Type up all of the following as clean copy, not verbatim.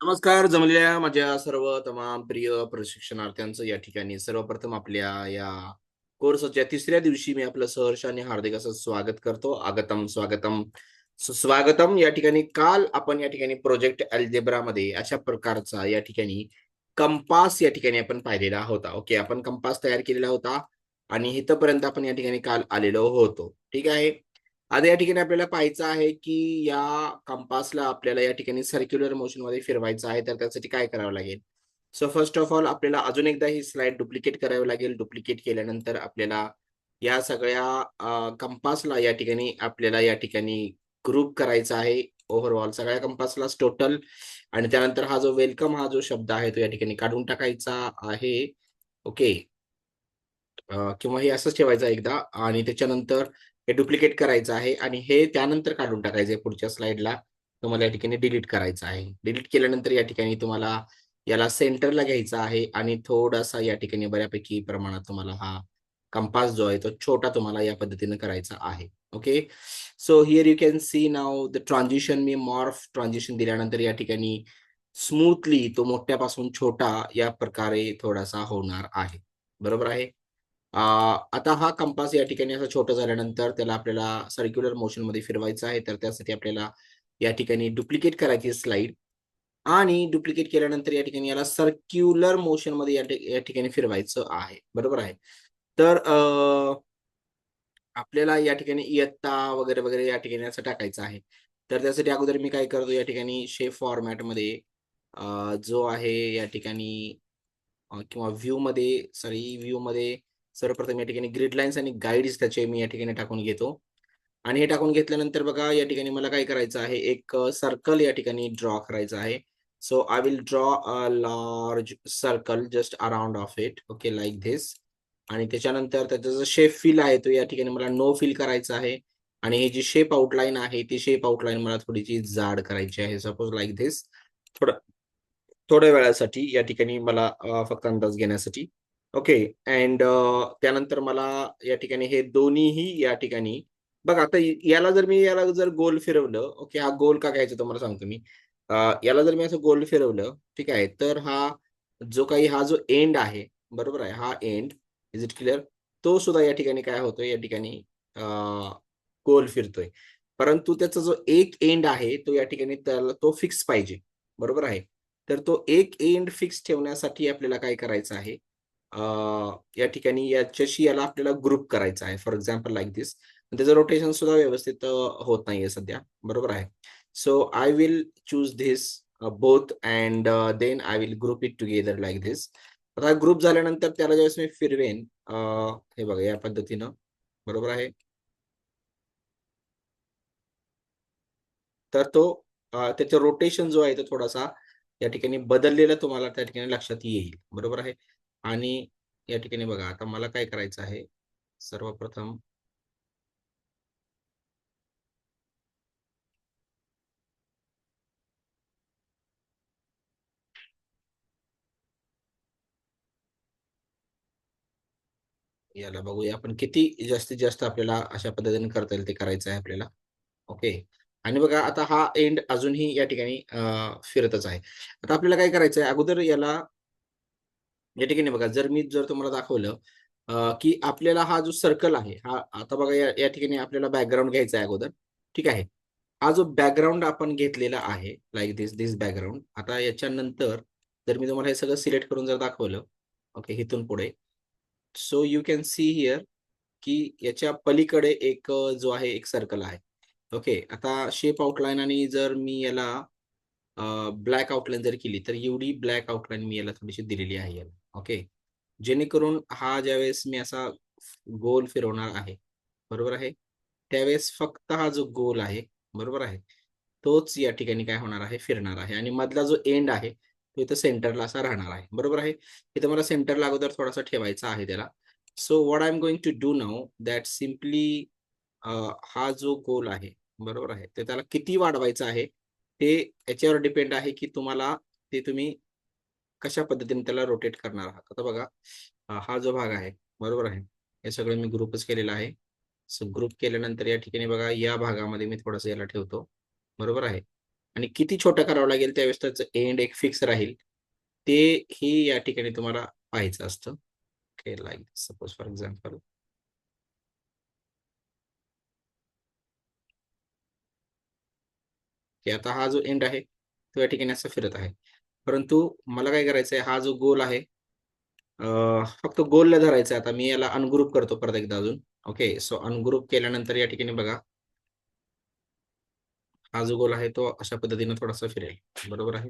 नमस्कार जमलेल्या माझ्या सर्व तमाम प्रिय प्रशिक्षणार्थ्यांचं या ठिकाणी सर्वप्रथम आपल्या या कोर्सच्या तिसऱ्या दिवशी मी आपलं सहर्ष आणि हार्दिक असं स्वागत करतो. आगतम स्वागतम सुस्वागतम. या ठिकाणी काल आपण या ठिकाणी प्रोजेक्ट अल्जेब्रा मध्ये अशा प्रकारचा या ठिकाणी कंपास या ठिकाणी आपण पाहिलेला होता. ओके, आपण कंपास तयार केलेला होता आणि इथपर्यंत आपण या ठिकाणी काल आलेलो होतो. ठीक आहे. आता या ठिकाणी आपल्याला पाहायचं आहे की या कंपासला आपल्याला या ठिकाणी सर्क्युलर मोशन मध्ये फिरवायचं आहे, तर त्यासाठी काय करावं लागेल. सो फर्स्ट ऑफ ऑल आपल्याला अजून एकदा ही स्लाइड डुप्लिकेट करावी लागेल. डुप्लिकेट केल्यानंतर आपल्याला या सगळ्या कंपासला या ठिकाणी आपल्याला या ठिकाणी ग्रुप करायचा आहे. ओव्हरऑल सगळ्या कंपासला टोटल. आणि त्यानंतर हा जो वेलकम हा जो शब्द आहे तो या ठिकाणी काढून टाकायचा आहे. ओके. किंवा हे असंच ठेवायचं एकदा आणि त्याच्यानंतर हे डुप्लिकेट करायचं आहे आणि हे त्यानंतर काढून टाकायचं आहे. पुढच्या स्लाइडला तुम्हाला या ठिकाणी डिलीट करायचं आहे. डिलीट केल्यानंतर या ठिकाणी तुम्हाला याला सेंटरला घ्यायचा आहे आणि थोडासा या ठिकाणी बऱ्यापैकी प्रमाणात तुम्हाला हा कंपास जो आहे तो छोटा तुम्हाला या पद्धतीने करायचा आहे. Okay. So here you can C now the transition. Me morph transition दिल्यानंतर या ठिकाणी स्मूथली तो मोठ्यापासून छोटा या प्रकारे थोडासा होणार आहे. बरोबर आहे. आता हा कंपास या ठिकाणी असं छोटं झाल्यानंतर त्याला आपल्याला सर्क्युलर मोशन मध्ये फिरवायचं आहे, तर त्यासाठी आपल्याला या ठिकाणी डुप्लिकेट करायची स्लाइड आणि डुप्लिकेट केल्यानंतर या ठिकाणी याला सर्क्युलर मोशन मध्ये या ठिकाणी फिरवायचं आहे. बरोबर आहे. तर आपल्याला या ठिकाणी इयत्ता वगैरे वगैरे या ठिकाणी असं टाकायचं आहे. तर त्यासाठी अगोदर मी काय करतो, या ठिकाणी शेप फॉर्मॅटमध्ये जो आहे या ठिकाणी किंवा व्ह्यू मध्ये सर्वप्रथम या ठिकाणी ग्रिड लाईन्स आणि गाईड्स त्याचे मी या ठिकाणी टाकून घेतो. आणि हे टाकून घेतल्यानंतर बघा या ठिकाणी मला काय करायचं आहे, एक सर्कल या ठिकाणी ड्रॉ करायचं आहे. So I will draw a large circle just around of it. Okay, like this. आणि त्याच्यानंतर त्याचा जो शेप फिल आहे तो या ठिकाणी मला नो फिल करायचा आहे. आणि ही जी शेप आउटलाईन आहे ती शेप आउटलाईन मला थोडीशी जाड करायची आहे. Suppose like this. थोडं थोड्या वेळासाठी या ठिकाणी मला फक्त अंदाज घेण्यासाठी. ओके. अँड त्यानंतर मला या ठिकाणी हे दोन्हीही या ठिकाणी बघा आता याला जर गोल फिरवलं. ओके, हा गोल का घ्यायचा तुम्हाला सांगतो मी. याला जर मी असं गोल फिरवलं, ठीक आहे, तर हा जो एंड आहे, बरोबर आहे, हा एंड, इज इट क्लिअर, तो सुद्धा या ठिकाणी काय होतोय, या ठिकाणी गोल फिरतोय. परंतु त्याचा जो एक एंड आहे तो या ठिकाणी त्याला तो फिक्स पाहिजे. बरोबर आहे. तर तो एक एंड फिक्स ठेवण्यासाठी आपल्याला काय करायचं आहे, या ठिकाणी याला आपल्याला ग्रुप करायचा आहे. For example like this. त्याचं रोटेशन सुद्धा व्यवस्थित होत नाहीये सध्या. बरोबर आहे. So I will choose this both and then I will group it together like this. आता ग्रुप झाल्यानंतर त्याला ज्यावेळेस मी फिरवेन, हे बघा या पद्धतीनं. बरोबर आहे. तर त्याचं रोटेशन जो आहे तो थोडासा या ठिकाणी बदललेला तुम्हाला त्या ठिकाणी लक्षात येईल. बरोबर आहे. आणि या ठिकाणी बघा आता मला काय करायचं आहे, सर्वप्रथम याला बघूया आपण किती जास्तीत जास्त आपल्याला अशा पद्धतीने करता येईल ते करायचं आहे आपल्याला. ओके. आणि बघा आता हा एंड अजूनही या ठिकाणी फिरतच आहे. आता आपल्याला काय करायचं आहे, अगोदर याला या ठिकाणी बघा, जर तुम्हाला दाखवलं की आपल्याला हा जो सर्कल आहे, हा आता बघा या या ठिकाणी आपल्याला बॅकग्राऊंड घ्यायचा आहे अगोदर. ठीक आहे. हा जो बॅकग्राऊंड आपण घेतलेला आहे, लाईक दिस दिस बॅकग्राऊंड. आता याच्यानंतर जर मी तुम्हाला हे सगळं सिलेक्ट करून जर दाखवलं, ओके, इथून पुढे, so you can see here की याच्या पलीकडे एक जो आहे एक सर्कल आहे. ओके. आता शेप आउटलाईन आणि जर मी याला ब्लॅक आउटलाईन जर केली, तर एवढी ब्लॅक आउटलाईन मी याला थोडीशी दिलेली आहे याला. ओके. जेणेकरून हा ज्यावेळेस मी असा गोल फिरवणार आहे, बरोबर आहे, त्यावेळेस फक्त हा जो गोल आहे, बरोबर आहे, तोच या ठिकाणी काय होणार आहे, फिरणार आहे. आणि मधला जो एंड आहे तो इथं सेंटरला असा राहणार आहे. बरोबर आहे. इथं मला सेंटरला अगोदर थोडासा ठेवायचा आहे त्याला. So what I am going to do now that simply, हा जो गोल आहे, बरोबर आहे, तर त्याला किती वाढवायचा आहे ते याच्यावर डिपेंड आहे की तुम्ही कशा पद्धतीने त्याला रोटेट करणार आहात. आता बघा, हा जो भाग आहे, बरोबर आहे, हे सगळं मी ग्रुपच केलेलं आहे. सो ग्रुप केल्यानंतर या ठिकाणी बघा या भागामध्ये मी थोडंसं याला ठेवतो. बरोबर आहे. आणि किती छोटं करावं लागेल त्यावेळेस त्याचं एंड एक फिक्स राहील. ते ही या ठिकाणी तुम्हाला पाहायचं असतं. Okay, like suppose for example की आता हा जो एंड आहे, तो या ठिकाणी असा फिरत आहे. परंतु मला काय करायचंय, हा जो गोल आहे फक्त गोलला धरायचं आहे. आता मी याला अनग्रुप करतो परत एकदा अजून. ओके, सो अनग्रुप केल्यानंतर या ठिकाणी बघा, हा जो गोल आहे तो अशा पद्धतीने थोडासा फिरेल. बरोबर आहे.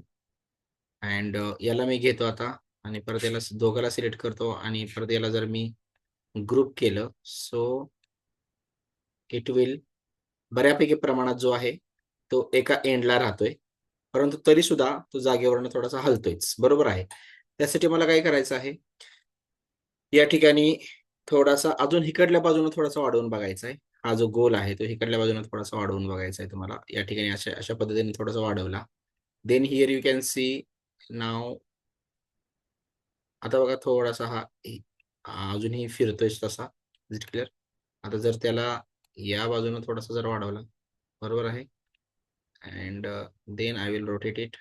अँड याला मी घेतो आता आणि परत याला दोघाला सिलेक्ट करतो आणि परत याला जर मी ग्रुप केलं, सो इट विल बऱ्यापैकी प्रमाणात जो आहे, तो एका एंडला राहतोय. परंतु तरी सुद्धा तो जागेवरनं थोडासा हलतोयच. बरोबर आहे. त्यासाठी मला काय करायचं आहे, या ठिकाणी थोडासा अजून इकडल्या बाजूने थोडासा वाढवून बघायचा आहे. हा जो गोल आहे तो इकडल्या बाजूने थोडासा वाढवून बघायचा आहे तुम्हाला. या ठिकाणी अशा अशा पद्धतीने थोडासा वाढवला. Then here you can see now आता बघा थोडासा अजूनही फिरतोयच तसा. Is it clear? आता जर त्याला या बाजूने थोडासा जर वाढवला, बरोबर आहे. And then I will rotate it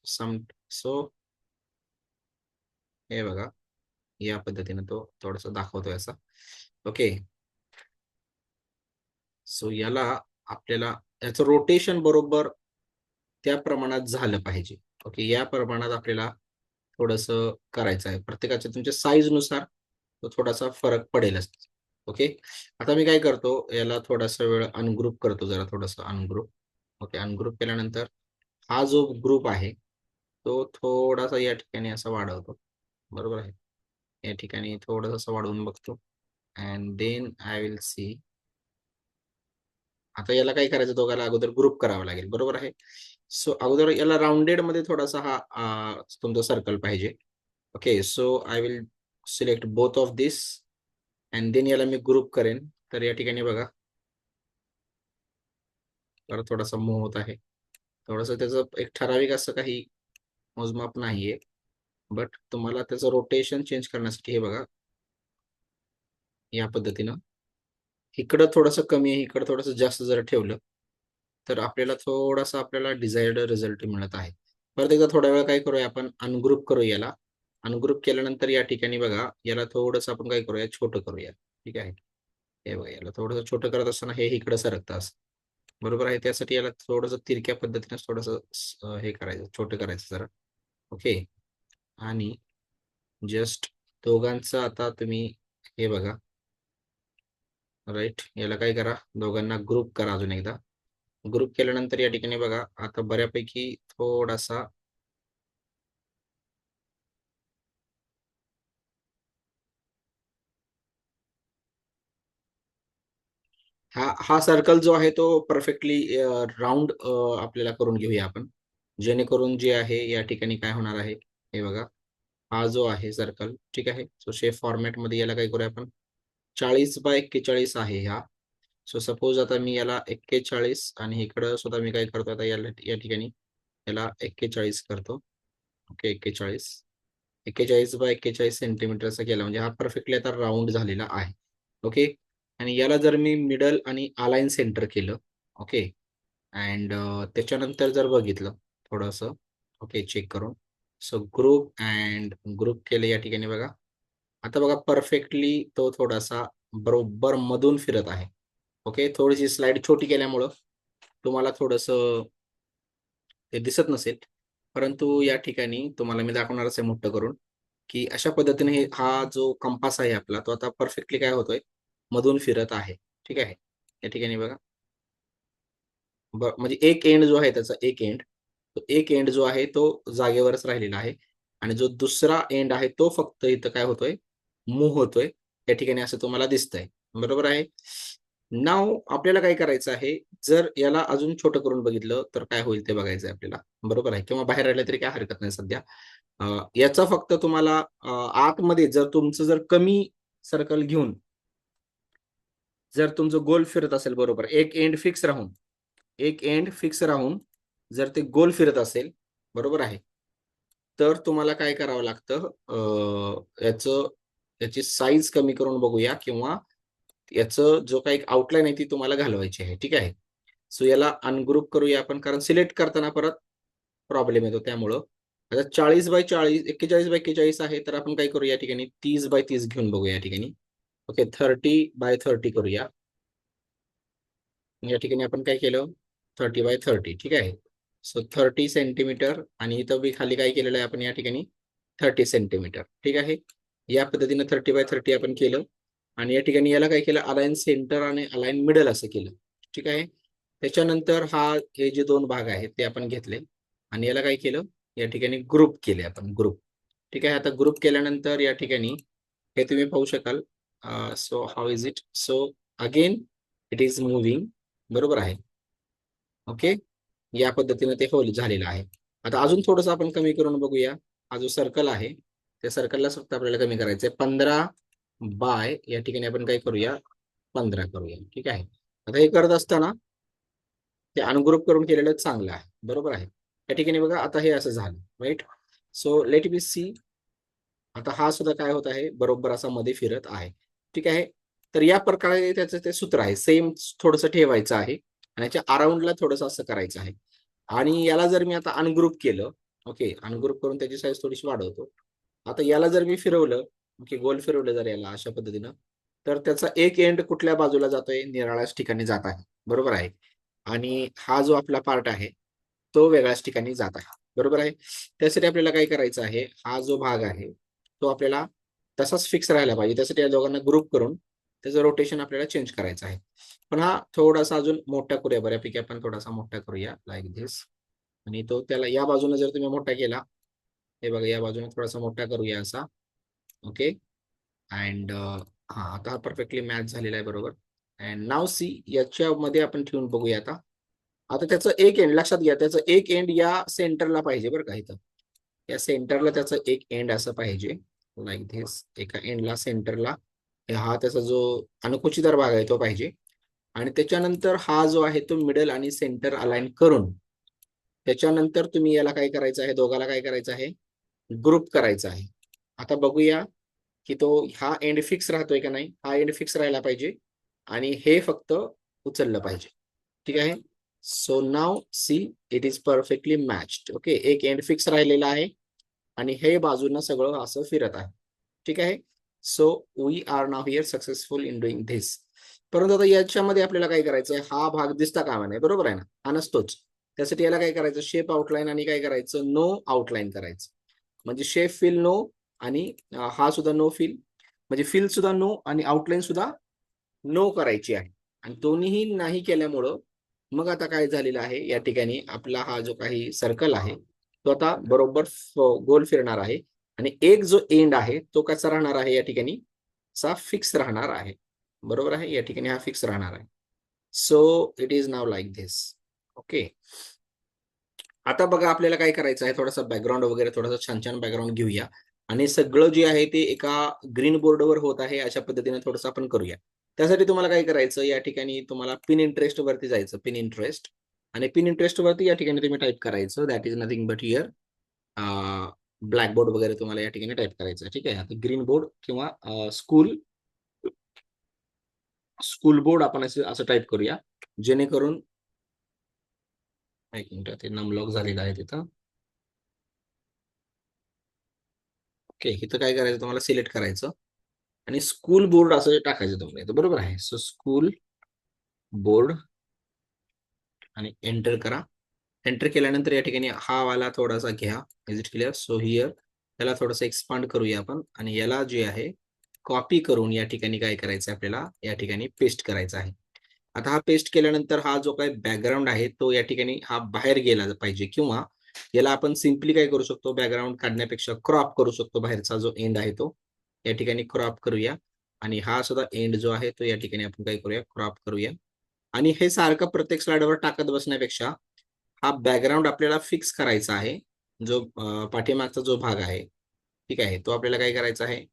some so हे बघा, या पद्धतीने तो थोडासा दाखवतोय असा. ओके. सो याला आपल्याला याचं रोटेशन बरोबर त्या प्रमाणात झालं पाहिजे. ओके, या प्रमाणात आपल्याला थोडंसं करायचं आहे. प्रत्येकाच्या तुमच्या साईजनुसार तो थोडासा फरक पडेलच. ओके. आता मी काय करतो, याला थोडासा वेळ अनग्रुप करतो, जरा थोडंसं अनग्रुप. ओके, अनग्रुप केल्यानंतर हा जो ग्रुप आहे, तो थोडासा या ठिकाणी असा वाढवतो. बरोबर आहे. या ठिकाणी थोडंसं असं वाढवून बघतो and then I will see आता याला काय करायचं दोघाला अगोदर ग्रुप करावा लागेल. बरोबर आहे. सो अगोदर याला राउंडेड मध्ये थोडासा हा तुमचा सर्कल पाहिजे. Okay, so I will select both of this and then याला मी ग्रुप करेन. तर या ठिकाणी बघा, तर थोडासा मूव्ह होत आहे. थोडंसं त्याचं एक ठराविक असं काही मोजमाप नाहीये. बट तुम्हाला त्याचं रोटेशन चेंज करण्यासाठी हे बघा, या पद्धतीनं इकडं थोडंसं कमी आहे, इकडं थोडंसं जास्त जर ठेवलं, तर आपल्याला थोडासा आपल्याला डिझायर्ड रिझल्ट मिळत आहे. परत एकदा थोड्या वेळ काय करूया आपण अनग्रुप करू याला. अनग्रुप केल्यानंतर या ठिकाणी बघा, याला थोडंसं आपण काय करूया छोटं करूया. ठीक आहे. हे बघा, याला थोडंसं छोटं करत असताना हे इकडं सरकतं असं. बरोबर आहे. त्यासाठी याला थोडंसं तिरक्या पद्धतीने थोडंसं हे करायचं, छोटं करायचं जरा. ओके. आणि जस्ट दोघांचं आता तुम्ही हे बघा, राईट. याला काय करा, दोघांना ग्रुप करा अजून एकदा. ग्रुप केल्यानंतर या ठिकाणी बघा, आता बऱ्यापैकी थोडासा हा सर्कल जो आहे तो परफेक्टली राउंड आपल्याला करून घेऊया आपण. जेणेकरून जे आहे या ठिकाणी काय होणार आहे, हे बघा. हा जो आहे सर्कल, ठीक आहे. सो शेप फॉर्मॅटमध्ये याला काय करूया आपण, 40x41 आहे हा. सो सपोज आता मी याला 41 आणि इकडं सुद्धा मी काय करतो आता या ठिकाणी याला 41 करतो. ओके, 41. 41x41 सेंटीमीटरचा केला म्हणजे हा परफेक्टली आता राउंड झालेला आहे. ओके. आणि याला जर मी मिडल आणि अलाइन सेंटर केलं. ओके. अँड त्याच्यानंतर जर बघितलं थोडंसं, ओके, चेक करून. सो ग्रुप अँड ग्रुप केलं या ठिकाणी बघा. आता बघा परफेक्टली तो थोडासा बरोबर मधून फिरत आहे. ओके. थोडीशी स्लाइड छोटी केल्यामुळं तुम्हाला थोडंसं ते दिसत नसेल. परंतु या ठिकाणी तुम्हाला मी दाखवणारच आहे मोठं करून, की अशा पद्धतीने हा जो कंपास आहे आपला, तो आता परफेक्टली काय होतोय, मधून फिरत आहे. ठीक आहे. या ठिकाणी बघा. म्हणजे एक एंड जो आहे त्याचा एक एंड, तो एक एंड जो आहे तो जागेवरच राहिलेला आहे आणि जो दुसरा एंड आहे तो फक्त इथं काय होतोय, मूव्ह होतोय. या ठिकाणी असं तुम्हाला दिसतंय. बरोबर आहे. नाव आपल्याला काय करायचं आहे, जर याला अजून छोटं करून बघितलं तर काय होईल ते बघायचं आहे आपल्याला. बरोबर आहे. किंवा बाहेर राहिलं तरी काही हरकत नाही सध्या. याचा फक्त तुम्हाला आतमध्ये जर तुमचं जर कमी सर्कल घेऊन जर तुमचं गोल फिरत असेल, बरोबर, एक एंड फिक्स राहून जर ते गोल फिरत असेल, बरोबर आहे, तर तुम्हाला काय करावं लागतं, याची साईज कमी करून बघूया किंवा याचं जो काही आउटलाईन आहे ती तुम्हाला घालवायची आहे. ठीक आहे. सो याला अनग्रुप करूया आपण, कारण सिलेक्ट करताना परत प्रॉब्लेम येतो त्यामुळं. आता 40/40 41/41 आहे, तर आपण काय करू या ठिकाणी 30/30 घेऊन बघूया या ठिकाणी. ओके, 30/30 करूया. या ठिकाणी आपण काय केलं, 30/30, ठीक आहे. सो 30 सेंटीमीटर, आणि इथं बी खाली काय केलेलं आहे आपण या ठिकाणी 30 सेंटीमीटर, ठीक आहे. या पद्धतीने 30/30 आपण केलं, आणि या ठिकाणी याला काय केलं, अलाइन सेंटर आणि अलाइन मिडल असं केलं, ठीक आहे. त्याच्यानंतर हे जे दोन भाग आहेत ते आपण घेतले, आणि याला काय केलं, या ठिकाणी ग्रुप केले आपण, ग्रुप, ठीक आहे. आता ग्रुप केल्यानंतर या ठिकाणी हे तुम्ही पाहू शकाल. So how is it, so again it is moving, बरोबर आहे. ओके, या पद्धतीने ते होल झालेलं आहे. आता अजून थोडंसं आपण कमी करून बघूया. हा जो सर्कल आहे त्या सर्कलला फक्त आपल्याला कमी करायचंय, 15 बाय या ठिकाणी आपण काय करूया, 15 करूया, ठीक आहे. आता हे करत असताना ते अनग्रुप करून केलेलं चांगलं आहे, बरोबर आहे. या ठिकाणी बघा, आता हे असं झालं, right. So let me see. आता हा सुद्धा काय होत आहे, बरोबर असा मध्ये फिरत आहे, ठीक आहे. तर या प्रकारे त्याचं ते सूत्र आहे, सेम थोडंसं ठेवायचं आहे, आणि याच्या अराउंडला थोडंसं असं करायचं आहे. आणि याला जर मी आता अनग्रुप केलं, ओके, अनग्रुप करून त्याची साईज थोडीशी वाढवतो. आता याला जर मी फिरवलं, ओके, गोल फिरवलं जर याला अशा पद्धतीनं, तर त्याचा एक एंड कुठल्या बाजूला जातोय, निराळ्याच ठिकाणी जात आहे, बरोबर आहे. आणि हा जो आपला पार्ट आहे तो वेगळ्याच ठिकाणी जात आहे, बरोबर आहे. त्यासाठी आपल्याला काय करायचं आहे, हा जो भाग आहे तो आपल्याला तसाच फिक्स राहायला पाहिजे. त्यासाठी या दोघांना ग्रुप करून त्याचं रोटेशन आपल्याला चेंज करायचं आहे. पण हा थोडासा अजून मोठा करूया, बऱ्यापैकी आपण थोडासा मोठा करूया, लाईक दिस. आणि तो त्याला या बाजूने जर तुम्ही मोठा केला, हे बघा, या बाजूने थोडासा मोठा करूया असा, ओके. अँड हा, आता हा परफेक्टली मॅच झालेला आहे, बरोबर. अँड नाव सी, याच्यामध्ये आपण ठेवून बघूया आता. आता त्याचं एक एंड लक्षात घ्या, त्याचं एक एंड या सेंटरला पाहिजे बरं का, इथं या सेंटरला त्याचं एक एंड असं पाहिजे, लाईक धिस. एका एंडला सेंटरला हा त्याचा जो अणकुचीदार भाग आहे तो पाहिजे, आणि त्याच्यानंतर हा जो आहे तो मिडल आणि सेंटर अलाइन करून त्याच्यानंतर तुम्ही याला काय करायचं आहे, दोघाला काय करायचं आहे, ग्रुप करायचा आहे. आता बघूया की तो हा एंड फिक्स राहतोय का नाही. हा एंड फिक्स राहायला पाहिजे, आणि हे फक्त उचललं पाहिजे, ठीक आहे. So now see, it is perfectly matched. Okay, एक एंड फिक्स राहिलेला आहे, आणि हे बाजूनं सगळं असं फिरत आहे, ठीक आहे. So we are now here successful in doing this. परंतु आता याच्यामध्ये आपल्याला काय करायचं आहे, हा भाग दिसता कामा नये, बरोबर आहे ना, हा नसतोच. त्यासाठी याला काय करायचं, शेप आउटलाईन आणि काय करायचं, नो आउटलाईन करायचं. म्हणजे शेप फिल नो, आणि हा सुद्धा नो फिल, म्हणजे फिल सुद्धा नो आणि आउटलाईन सुद्धा नो करायची आहे. आणि दोन्हीही नाही केल्यामुळं मग आता काय झालेलं आहे, या ठिकाणी आपला हा जो काही सर्कल आहे तो आता बरोबर गोल फिरणार आहे, आणि एक जो एंड आहे तो कसा राहणार आहे, या ठिकाणी सा फिक्स राहणार आहे, बरोबर आहे. या ठिकाणी हा फिक्स राहणार आहे. So it is now like this. Okay, आता बघा, आपल्याला काय करायचं आहे, थोडासा बॅकग्राऊंड वगैरे थोडासा छान छान बॅकग्राऊंड घेऊया, आणि सगळं जे आहे ते एका ग्रीन बोर्डवर होत आहे अशा पद्धतीने थोडंसं आपण करूया. त्यासाठी तुम्हाला काय करायचं, या ठिकाणी तुम्हाला पिन इंटरेस्ट वरती जायचं, पिन इंटरेस्ट. आणि पिन इंटरेस्ट वरती या ठिकाणी तुम्ही टाईप करायचं, that is nothing but here blackboard वगैरे तुम्हाला या ठिकाणी टाईप करायचं, ठीक आहे. आता ग्रीन बोर्ड किंवा स्कूल स्कूल बोर्ड आपण असं टाईप करूया, जेणेकरून एक मिनिट, ते नमलॉक झालेलं आहे तिथं. ओके, इथं काय करायचं, तुम्हाला सिलेक्ट करायचं, आणि स्कूल बोर्ड असं टाकायचं तुम्हाला इथं, बरोबर आहे. सो स्कूल बोर्ड, आणि एंटर करा. एंटर केल्यानंतर या ठिकाणी हा वाला थोडासा घ्या, is it clear. So here त्याला थोडंसं एक्सपांड करूया आपण, आणि याला जे आहे कॉपी करून या ठिकाणी काय करायचं, आपल्याला या ठिकाणी पेस्ट करायचा आहे. आता हा पेस्ट केल्यानंतर हा जो काही बॅकग्राऊंड आहे तो या ठिकाणी हा बाहेर गेला पाहिजे, किंवा याला आपण सिम्पली काय करू शकतो, बॅकग्राऊंड काढण्यापेक्षा क्रॉप करू शकतो. बाहेरचा जो एंड आहे तो या ठिकाणी क्रॉप करूया, आणि हा सुद्धा एंड जो आहे तो या ठिकाणी आपण काय करूया, क्रॉप करूया. आणि हे सारखं प्रत्येक स्लाइडवर टाकत बसण्यापेक्षा हा बॅकग्राऊंड आपल्याला फिक्स करायचा आहे. जो पाठीमागचा जो भाग आहे, ठीक आहे, तो आपल्याला काय करायचा आहे,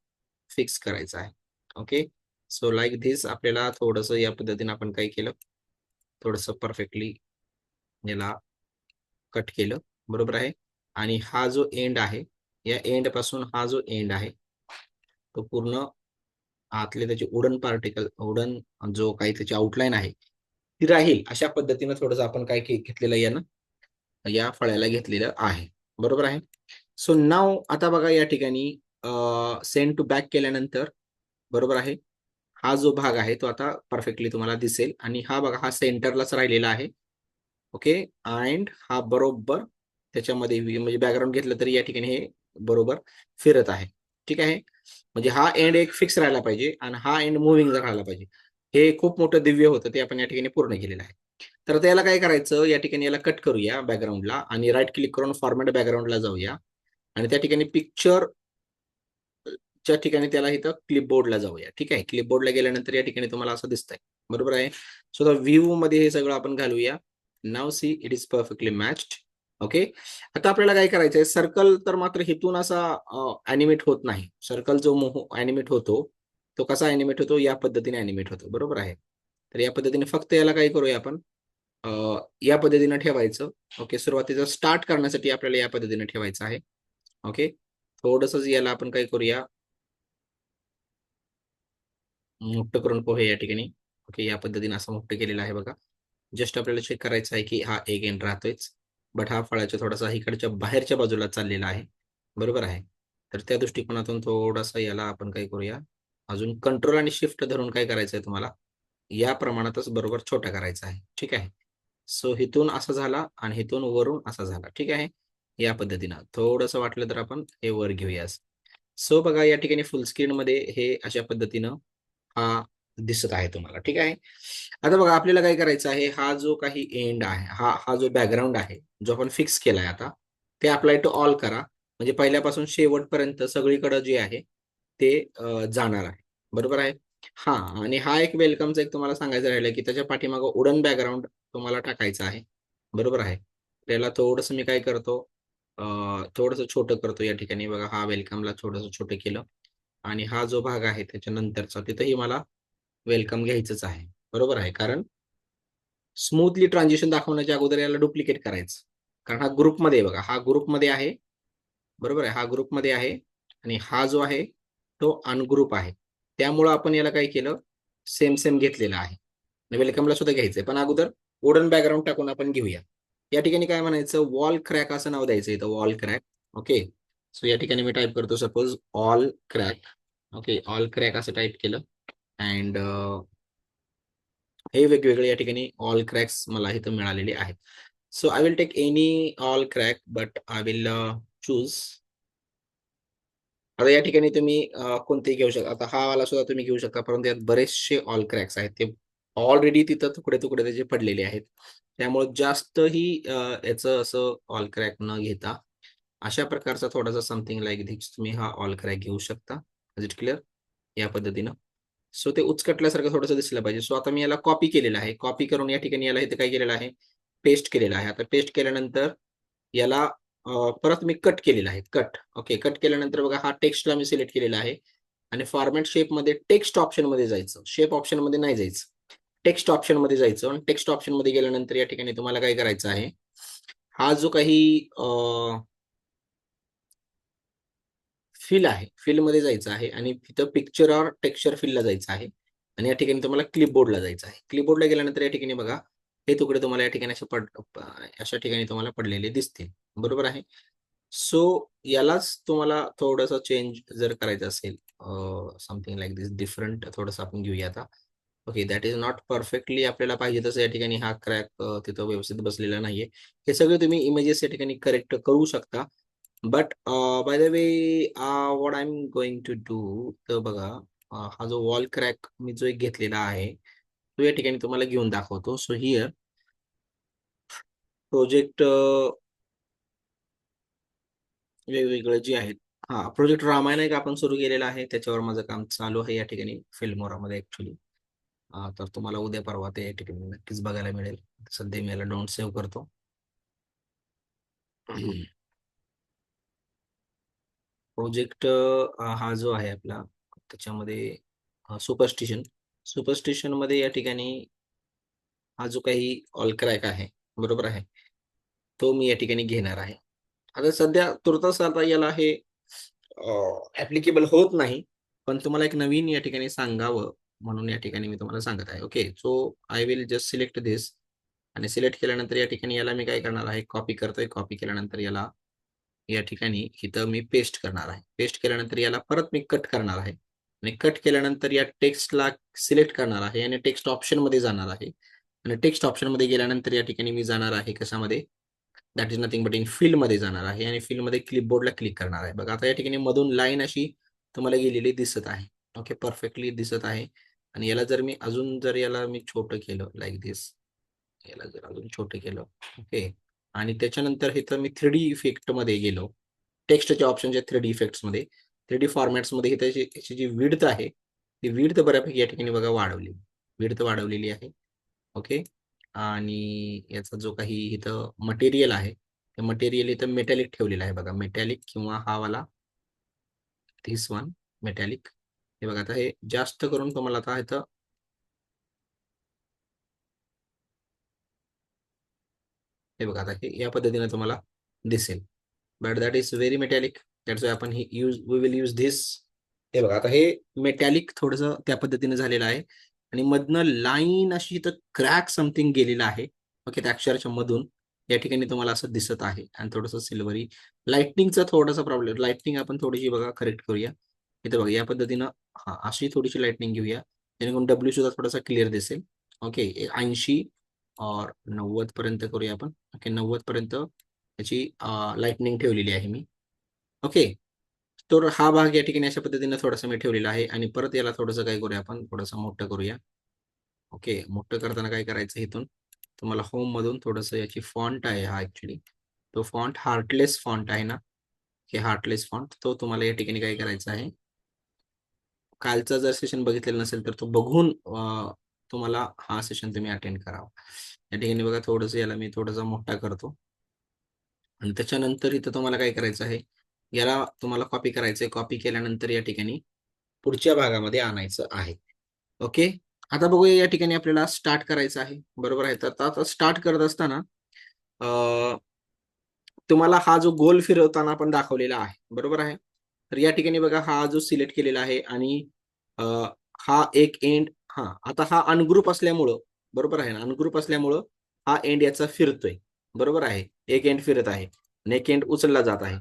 फिक्स करायचा आहे. Okay, so like this. आपल्याला थोडंसं या पद्धतीने आपण काय केलं, थोडंसं परफेक्टली याला कट केलं, बरोबर आहे. आणि हा जो एंड आहे, या एंड पासून हा जो एंड आहे तो पूर्ण आतले त्याचे वुडन पार्टिकल, वुडन जो काही त्याची आउटलाईन आहे ती राहील अशा पद्धतीनं थोडंसं आपण काय घेतलेलं आहे ना, या फळ्याला घेतलेलं आहे. बरोबर आहे. सो नाऊ आता बघा या ठिकाणी सेंड टू बॅक केल्यानंतर बरोबर आहे. हा जो भाग आहे तो आता परफेक्टली तुम्हाला दिसेल आणि हा बघा हा सेंटरलाच राहिलेला आहे. ओके. अँड हा बरोबर त्याच्यामध्ये म्हणजे बॅकग्राऊंड घेतलं तरी या ठिकाणी हे बरोबर फिरत आहे. ठीक आहे. म्हणजे हा एंड एक फिक्स राहायला पाहिजे आणि हा एंड मूव्हिंग राहायला पाहिजे. हे खूप मोठं दिव्य होतं ते आपण या ठिकाणी पूर्ण केलेलं आहे. तर त्याला काय करायचं या ठिकाणी याला कट करूया बॅकग्राऊंडला आणि राईट क्लिक करून फॉर्मॅट बॅकग्राऊंडला जाऊया आणि त्या ठिकाणी पिक्चर च्या ठिकाणी त्याला इथं क्लिपबोर्डला जाऊया. ठीक आहे. क्लिपबोर्डला गेल्यानंतर या ठिकाणी तुम्हाला असं दिसतंय. बरोबर आहे. सो द व्ह्यू मध्ये हे सगळं आपण घालूया. Now C it is perfectly matched. Okay. आता आपल्याला काय करायचंय सर्कल तर मात्र हिथून असा अॅनिमेट होत नाही. सर्कल जो अॅनिमेट होतो तो कसा अॅनिमेट होतो या पद्धतीने अॅनिमेट होतो. बरोबर आहे. तर या पद्धतीने फक्त याला काय करूया आपण अ, या पद्धतीनं ठेवायचं. ओके. सुरुवातीचं स्टार्ट करण्यासाठी आपल्याला या पद्धतीने ठेवायचं आहे. ओके. थोडंसं याला आपण काय करूया मोठं करून पोहे या ठिकाणी. ओके. या पद्धतीने असं मोठं केलेलं आहे बघा. जस्ट आपल्याला चेक करायचं आहे, की हा एक एंड राहतोयच. बट हा फळाच्या थोडासा इकडच्या बाहेरच्या बाजूला चाललेला आहे. बरोबर आहे. तर त्या दृष्टिकोनातून थोडासा याला आपण काय करूया, अजून कंट्रोल आणि शिफ्ट धरून काय करायचंय तुम्हाला, या प्रमाणातच बरोबर छोटा करायचा आहे. ठीक आहे. सो इथून असा झाला आणि इथून वरून असा झाला. ठीक आहे. या पद्धतीनं थोडंसं वाटलं तर आपण हे वर घेऊया. सो बघा या ठिकाणी फुल स्क्रीनमध्ये हे अशा पद्धतीनं हा दिसत आहे तुम्हाला. ठीक आहे. आता बघा आपल्याला काय करायचं आहे, हा जो काही एंड आहे, हा हा जो बॅकग्राऊंड आहे, जो आपण फिक्स केलाय आता, ते अप्लाय टू ऑल करा. म्हणजे पहिल्यापासून शेवटपर्यंत सगळीकडे जे आहे ते जाणार आहे. बरोबर आहे? हां. आणि हा एक वेलकमचा एक तुम्हाला सांगायचं राहिलं, की त्याच्या पाठीमागे वुडन बॅकग्राऊंड तुम्हाला टाकायचं आहे. बरोबर आहे. त्याला थोडंसं मी काय करतो, थोडंसं छोटं करतो या ठिकाणी बघा, हा वेलकमला थोडंसं छोटं केलं आणि हा जो भाग आहे त्याच्यानंतरचा तिथंही मला वेलकम घ्यायचंच आहे. बरोबर आहे. कारण स्मूथली ट्रान्झिशन दाखवण्याच्या अगोदर याला डुप्लिकेट करायचं. कारण हा ग्रुपमध्ये आहे बघा, हा ग्रुपमध्ये आहे. बरोबर आहे. हा ग्रुपमध्ये आहे आणि हा जो आहे तो अनग्रुप आहे. त्यामुळं आपण याला काय केलं, सेम घेतलेला आहे. वेलकमला सुद्धा घ्यायचंय. पण अगोदर वुडन बॅकग्राऊंड टाकून आपण घेऊया. या ठिकाणी काय म्हणायचं, वॉल क्रॅक असं नाव द्यायचं इथं वॉल क्रॅक. ओके. सो या ठिकाणी मी टाइप करतो suppose all crack. Okay. All crack असं टाइप केलं अँड हे वेगवेगळे या ठिकाणी ऑल क्रॅक्स मला इथं मिळालेले आहेत. So I will take any all crack but I will choose. आता या ठिकाणी तुम्ही कोणतेही घेऊ शकता. आता हा वाला सुद्धा तुम्ही घेऊ शकता, परंतु यात बरेचसे ऑल क्रॅक्स आहेत. ते ऑलरेडी तिथं तुकडे-तुकडे त्याचे पडलेले आहेत. त्यामुळे जास्तही याचं असं ऑल क्रॅक न घेता, अशा प्रकारचा थोडासा समथिंग लाइक धिस तुम्ही हा ऑल क्रॅक घेऊ शकता. Is it clear? या पद्धतीनं. सो ते उचकटल्यासारखं थोडंसं दिसलं पाहिजे. सो आता मी याला कॉपी केलेलं आहे. कॉपी करून या ठिकाणी याला इथे काय केलेलं आहे, पेस्ट केलेलं आहे. आता पेस्ट केल्यानंतर याला परत मी कट केलेलं आहे. कट. ओके. कट केल्यानंतर बघा हा टेक्स्टला मी सिलेक्ट केलेला आहे आणि फॉर्मॅट शेपमध्ये टेक्स्ट ऑप्शनमध्ये जायचं. शेप ऑप्शनमध्ये नाही जायचं. टेक्स्ट ऑप्शनमध्ये जायचं आणि टेक्स्ट ऑप्शनमध्ये गेल्यानंतर या ठिकाणी तुम्हाला काय करायचं आहे, हा जो काही फिल आहे. फिलमध्ये जायचं आहे आणि तिथं पिक्चर ऑर टेक्स्चर फिलला जायचं आहे आणि या ठिकाणी तुम्हाला क्लिपबोर्डला जायचं आहे. क्लिपबोर्डला गेल्यानंतर या ठिकाणी बघा, हे तुकडे तुम्हाला या ठिकाणी अशा ठिकाणी तुम्हाला पडलेले दिसतील. बरोबर आहे. सो यालाच तुम्हाला थोडंसं चेंज जर करायचं असेल, समथिंग लाइक दिस डिफरंट थोडंसं आपण घेऊया आता. Okay. That is not perfectly आपल्याला पाहिजे तसं या ठिकाणी हा क्रॅक तिथं व्यवस्थित बसलेला नाहीये. हे सगळे तुम्ही इमेजेस या ठिकाणी करेक्ट करू शकता. But by the way what I am going to do तर बघा, हा जो वॉल क्रॅक मी जो एक घेतलेला आहे, तो या ठिकाणी तुम्हाला घेऊन दाखवतो. सो हिअर प्रोजेक्ट वेगवेगळे जे आहेत. हां, प्रोजेक्ट रामायण एक आपण सुरू केलेला आहे. त्याच्यावर माझं काम चालू आहे या ठिकाणी फिल्मोरामध्ये ॲक्चुअली. तर तुम्हाला उद्या परवा ते या ठिकाणी नक्कीच बघायला मिळेल. सध्या मी याला डोंट सेव्ह करतो. प्रोजेक्ट हा जो आहे आपला त्याच्यामध्ये सुपरस्टिशन. सुपरस्टिशनमध्ये या ठिकाणी हा जो काही ऑल क्रॅक आहे, बरोबर आहे. तो मी या ठिकाणी घेणार आहे. आता सध्या तुर्तास आता याला हे ॲप्लिकेबल होत नाही. पण तुम्हाला एक नवीन या ठिकाणी सांगावं, म्हणून या ठिकाणी मी तुम्हाला सांगत आहे. Okay. So I will just select this आणि सिलेक्ट केल्यानंतर या ठिकाणी याला मी काय करणार आहे, कॉपी करतोय. कॉपी केल्यानंतर याला या ठिकाणी इथं मी पेस्ट करणार आहे. पेस्ट केल्यानंतर याला परत मी कट करणार आहे आणि कट केल्यानंतर या टेक्स्टला सिलेक्ट करणार आहे आणि टेक्स्ट ऑप्शनमध्ये जाणार आहे आणि टेक्स्ट ऑप्शनमध्ये गेल्यानंतर या ठिकाणी मी जाणार आहे कशामध्ये, that is nothing but in फील्डमध्ये जाणार आहे आणि फील्डमध्ये क्लिपबोर्डला क्लिक करणार आहे. बघा आता या ठिकाणी मधून लाईन अशी तुम्हाला गेलेली दिसत आहे. ओके, परफेक्टली दिसत आहे. आणि याला जर मी अजून जर याला मी छोटं केलं लाईक दिस, याला जर अजून छोटं केलं, ओके, आणि त्याच्यानंतर इथं मी 3D इफेक्टमध्ये गेलो, टेक्स्टच्या ऑप्शनच्या 3D इफेक्ट्समध्ये, 3D फॉर्मॅट्समध्ये ही त्याची जी विड्थ आहे, ती विड्थ बऱ्यापैकी या ठिकाणी बघा वाढवली, विड्थ वाढवलेली आहे. ओके, आणि याचा जो काही इथं मटेरियल आहे, ते मटेरियल इथं मेटॅलिक ठेवलेलं आहे बघा, मेटॅलिक किंवा हा वाला धिस वन मेटॅलिक. हे बघा आता हे जास्त करून तुम्हाला आता इथं हे बघा आता हे या पद्धतीने तुम्हाला दिसेल. But that is very metallic, that's why आपण ही वी विल यूज धिस. हे बघा आता हे मेटॅलिक थोडंसं त्या पद्धतीने झालेलं आहे आणि मधनं लाईन अशी इथं क्रॅक समथिंग गेलेलं आहे. ओके, त्या अक्षराच्या मधून या ठिकाणी तुम्हाला असं दिसत आहे आणि थोडंसं सिल्वरी लाइटनिंगचा थोडासा प्रॉब्लेम, लाइटनिंग आपण थोडीशी बघा करेक्ट करूया. इथं बघा या पद्धतीनं हा अशी थोडीशी लाइटनिंग घेऊया जेणेकरून डब्ल्यू सुद्धा थोडासा क्लिअर दिसेल. ओके, 80 और 90 पर्यंत करूया आपण. ओके, 90 पर्यंत त्याची लाइटनिंग ठेवलेली आहे मी. ओके, तर हा भाग या ठिकाणी अशा पद्धतीने थोडासा मी ठेवलेला आहे आणि परत याला थोडंसं काय करूया आपण, थोडंसं मोठं करूया. ओके, मोठं करताना काय करायचं, इथून तुम्हाला होम मधून थोडंसं याची फॉन्ट आहे हा ऍक्च्युली, तो फॉन्ट हार्टलेस फॉन्ट आहे ना, हे हार्टलेस फॉन्ट, तो तुम्हाला या ठिकाणी काय करायचा आहे, कालचा जर सेशन बघितलेला नसेल तर तो बघून तुम्हाला हा सेशन तुम्ही अटेंड करावा. या ठिकाणी बघा थोडंसं याला मी थोडंसं मोठा करतो आणि त्याच्यानंतर इथं तुम्हाला काय करायचं आहे, याला तुम्हाला कॉपी करायचं आहे. कॉपी केल्यानंतर या ठिकाणी पुढच्या भागामध्ये आणायचं आहे. ओके, आता बघूया या ठिकाणी आपल्याला स्टार्ट करायचं आहे, बरोबर आहे. तर आता स्टार्ट करत असताना तुम्हाला हा जो गोल फिरवताना आपण दाखवलेला आहे, बरोबर आहे. तर या ठिकाणी बघा हा जो सिलेक्ट केलेला आहे आणि अ, हा एक एंड, हा आता हा अनग्रुप असल्यामुळं, बरोबर आहे ना, अनग्रुप असल्यामुळं हा एंड याचा फिरतोय, बरोबर आहे. एक एंड फिरत आहे आणि एक एंड उचलला जात आहे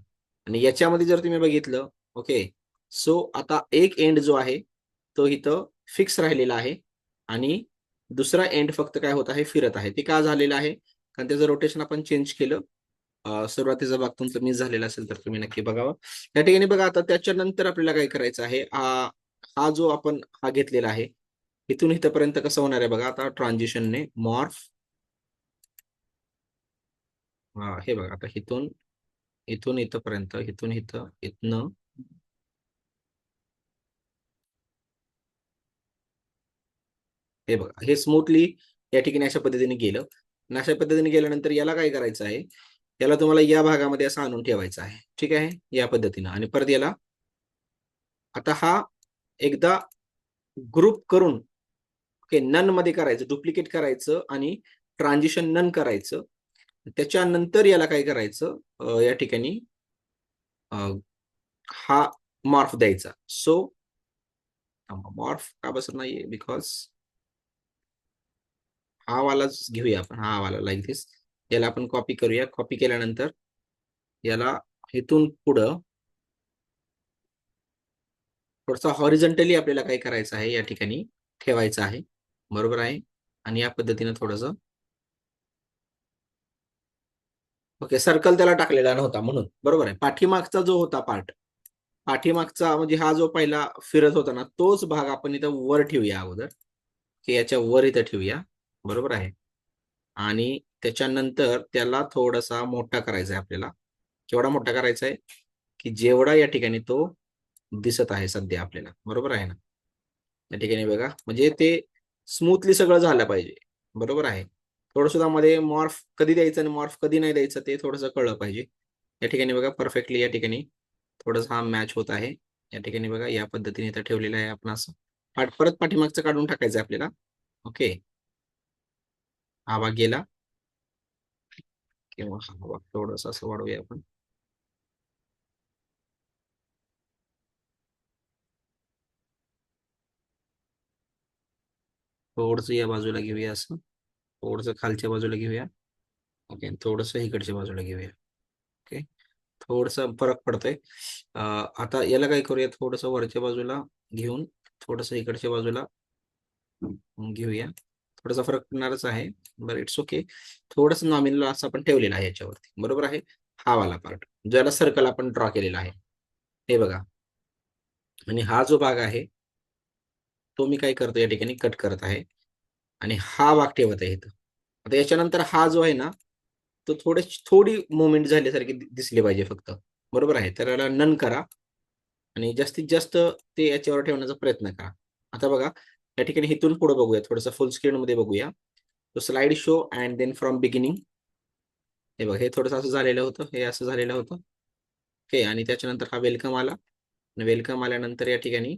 आणि याच्यामध्ये जर तुम्ही बघितलं, ओके, सो आता एक एंड जो आहे तो इथं फिक्स राहिलेला आहे आणि दुसरा एंड फक्त काय होत आहे, फिरत आहे. ते का झालेलं आहे, कारण त्याचं रोटेशन आपण चेंज केलं. सुरुवातीचा भाग तुमचा मिस झालेला असेल तर तुम्ही नक्की बघावा. या ठिकाणी बघा आता त्याच्यानंतर आपल्याला काय करायचं आहे, हा जो आपण हा घेतलेला आहे इथून इथपर्यंत कसं होणार आहे बघा, आता ट्रान्झिशनने मॉर्फ, हे बघा आता इथून इथून इथपर्यंत, इथून इथं, इथनं हे बघा, हे स्मूथली या ठिकाणी अशा पद्धतीने गेलं आणि अशा पद्धतीने गेल्यानंतर याला काय करायचं आहे, याला तुम्हाला या भागामध्ये असं आणून ठेवायचं आहे. ठीक आहे, या पद्धतीनं. आणि परत याला आता हा एकदा ग्रुप करून, ओके, नन मध्ये करायचं, डुप्लिकेट करायचं आणि ट्रान्झिशन नन करायचं. त्याच्यानंतर याला काय करायचं, या ठिकाणी हा मॉर्फ द्यायचा. सो मॉर्फ का बसत नाहीये, बिकॉज हा वालाच घेऊया आपण, हा वाला लाईक दिस. याला आपण कॉपी करूया. कॉपी केल्यानंतर याला इथून पुढं थोडंसं हॉरिझॉन्टली आपल्याला काय करायचं आहे, या ठिकाणी ठेवायचं आहे, बरोबर आहे. आणि या पद्धतीनं थोडंसं, ओके, सर्कल त्याला टाकलेला नव्हता म्हणून, बरोबर आहे. पाठीमागचा जो होता पार्ट, पाठीमागचा म्हणजे हा जो पहिला फिरत होता ना, तोच भाग आपण इथं वर ठेवूया अगोदर, की याच्या वर इथं ठेवूया, बरोबर आहे. आणि त्याच्यानंतर त्याला थोडासा मोठा करायचा आहे आपल्याला. केवढा मोठा करायचा आहे, की जेवढा या ठिकाणी तो दिसत आहे सध्या आपल्याला, बरोबर आहे ना. या ठिकाणी बघा, म्हणजे ते स्मूथली सगळं झालं पाहिजे, बरोबर आहे. थोडं सुद्धा मध्ये मॉर्फ कधी द्यायचं आणि मॉर्फ कधी नाही द्यायचं ते थोडंसं कळलं पाहिजे. या ठिकाणी बघा परफेक्टली या ठिकाणी थोडासा हा मॅच होत आहे. या ठिकाणी बघा या पद्धतीने इथं ठेवलेलं आहे आपण असं. परत पाठीमागचं काढून टाकायचं आपल्याला. ओके, हा भाग गेला किंवा हा भाग थोडंसं असं वाढवूया आपण. थोडंसं या बाजूला घेऊया असं, थोडंसं खालच्या बाजूला घेऊया. ओके, थोडंसं इकडच्या बाजूला घेऊया. ओके, थोडंसं फरक पडतोय. आता याला काय करूया, थोडंसं वरच्या बाजूला घेऊन थोडंसं इकडच्या बाजूला घेऊया. थोडासा फरक पडणारच आहे. बरं, इट्स ओके. थोडंसं नॉमिनल असं आपण ठेवलेलं आहे याच्यावरती, बरोबर आहे. हा वाला पार्ट ज्याला सर्कल आपण ड्रॉ केलेला आहे, हे बघा. आणि हा जो भाग आहे तो मी काय करतो, या ठिकाणी कट करत आहे आणि हा भाग ठेवत आहे इथं. आता याच्यानंतर हा जो आहे ना, तो थोडी मुवमेंट झाल्यासारखी दिसली पाहिजे फक्त, बरोबर आहे. तर याला नन करा आणि जास्तीत जास्त ते याच्यावर ठेवण्याचा प्रयत्न करा. आता बघा, या ठिकाणी इथून पुढे बघूया, थोडंसं फुल स्क्रीन मध्ये बघूया. तो slide show and then from beginning. हे बघ, हे थोडंसं असं झालेलं होतं, हे असं झालेलं होतं. ओके, आणि त्याच्यानंतर हा वेलकम आला. वेलकम आल्यानंतर या ठिकाणी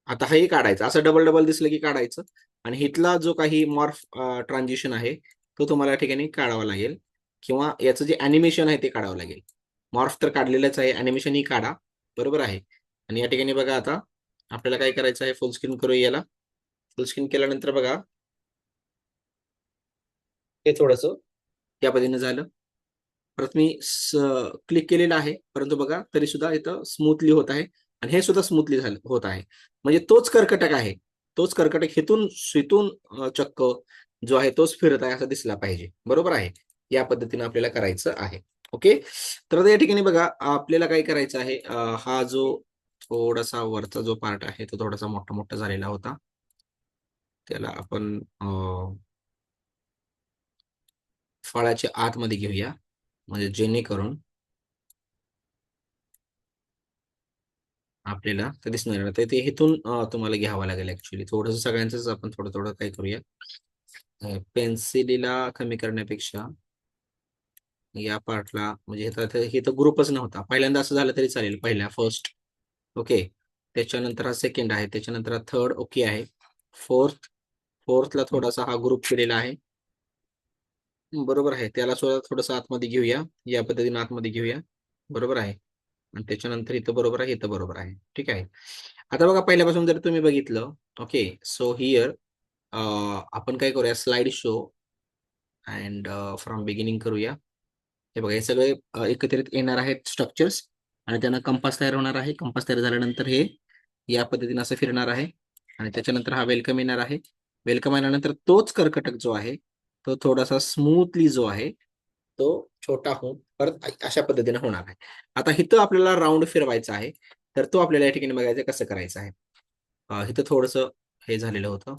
आता हेही काढायचं, असं डबल डबल दिसलं की काढायचं. आणि इथला जो काही मॉर्फ ट्रान्झिशन आहे तो तुम्हाला या ठिकाणी काढावा लागेल, किंवा याचं जे अॅनिमेशन आहे ते काढावं लागेल. मॉर्फ तर काढलेलंच आहे, अॅनिमेशन ही काढा, बरोबर आहे. आणि या ठिकाणी बघा, आता आपल्याला काय करायचं आहे, फुल स्क्रीन करूया याला. फुल स्क्रीन केल्यानंतर बघा, हे थोडंसं या पद्धतीने झालं. परत मी क्लिक केलेलं आहे, परंतु बघा तरी सुद्धा इथं स्मूथली होत आहे. आणि हे सुद्धा स्मूथली झालं होत आहे. म्हणजे तोच कर्कटक आहे, तोच कर्कटक हिथून हिथून चक्क जो आहे तोच फिरत आहे असं दिसला पाहिजे, बरोबर आहे. या पद्धतीने आपल्याला करायचं आहे. ओके, तर आता या ठिकाणी बघा, आपल्याला काय करायचं आहे, हा जो थोडासा वरचा जो पार्ट आहे तो थोडासा मोठा मोठा झालेला होता, त्याला आपण फळाच्या आतमध्ये घेऊया, म्हणजे जेणेकरून आपल्याला ते दिसणार नाही. तर ते इथून तुम्हाला घ्यावं लागेल ऍक्च्युली. थोडंसं सगळ्यांचंच आपण थोडं थोडं काय करूया, पेन्सिलीला कमी करण्यापेक्षा या पार्टला, म्हणजे हे तर ग्रुपच नव्हता. पहिल्यांदा असं झालं तरी चालेल, पहिल्या फर्स्ट. ओके, त्याच्यानंतर हा सेकंड आहे, त्याच्यानंतर हा थर्ड ओके आहे. फोर्थला थोडासा हा ग्रुप केलेला आहे, बरोबर आहे. त्याला सुद्धा थोडंसं आतमध्ये घेऊया, या पद्धतीने आतमध्ये घेऊया, बरोबर आहे. आणि त्याच्यानंतर इथं बरोबर आहे, इथं बरोबर आहे, ठीक आहे. आता बघा, पहिल्यापासून जर तुम्ही बघितलं, ओके, सो हिअर आपण काय करूया, slide show and from beginning करूया. हे बघा, हे सगळे एकत्रित येणार आहेत स्ट्रक्चर्स, आणि त्यांना कंपास तयार होणार आहे. कंपास तयार झाल्यानंतर हे या पद्धतीने असं फिरणार आहे. आणि त्याच्यानंतर हा वेलकम येणार आहे. वेलकम आल्यानंतर तोच कर्कटक जो आहे तो थोडासा स्मूथली जो आहे तो छोटा होऊन परत अशा पद्धतीने होणार आहे. आता इथं आपल्याला राऊंड फिरवायचा आहे, तर तो आपल्याला या ठिकाणी बघायचं कसं करायचं आहे. इथं थोडंसं हे झालेलं होतं,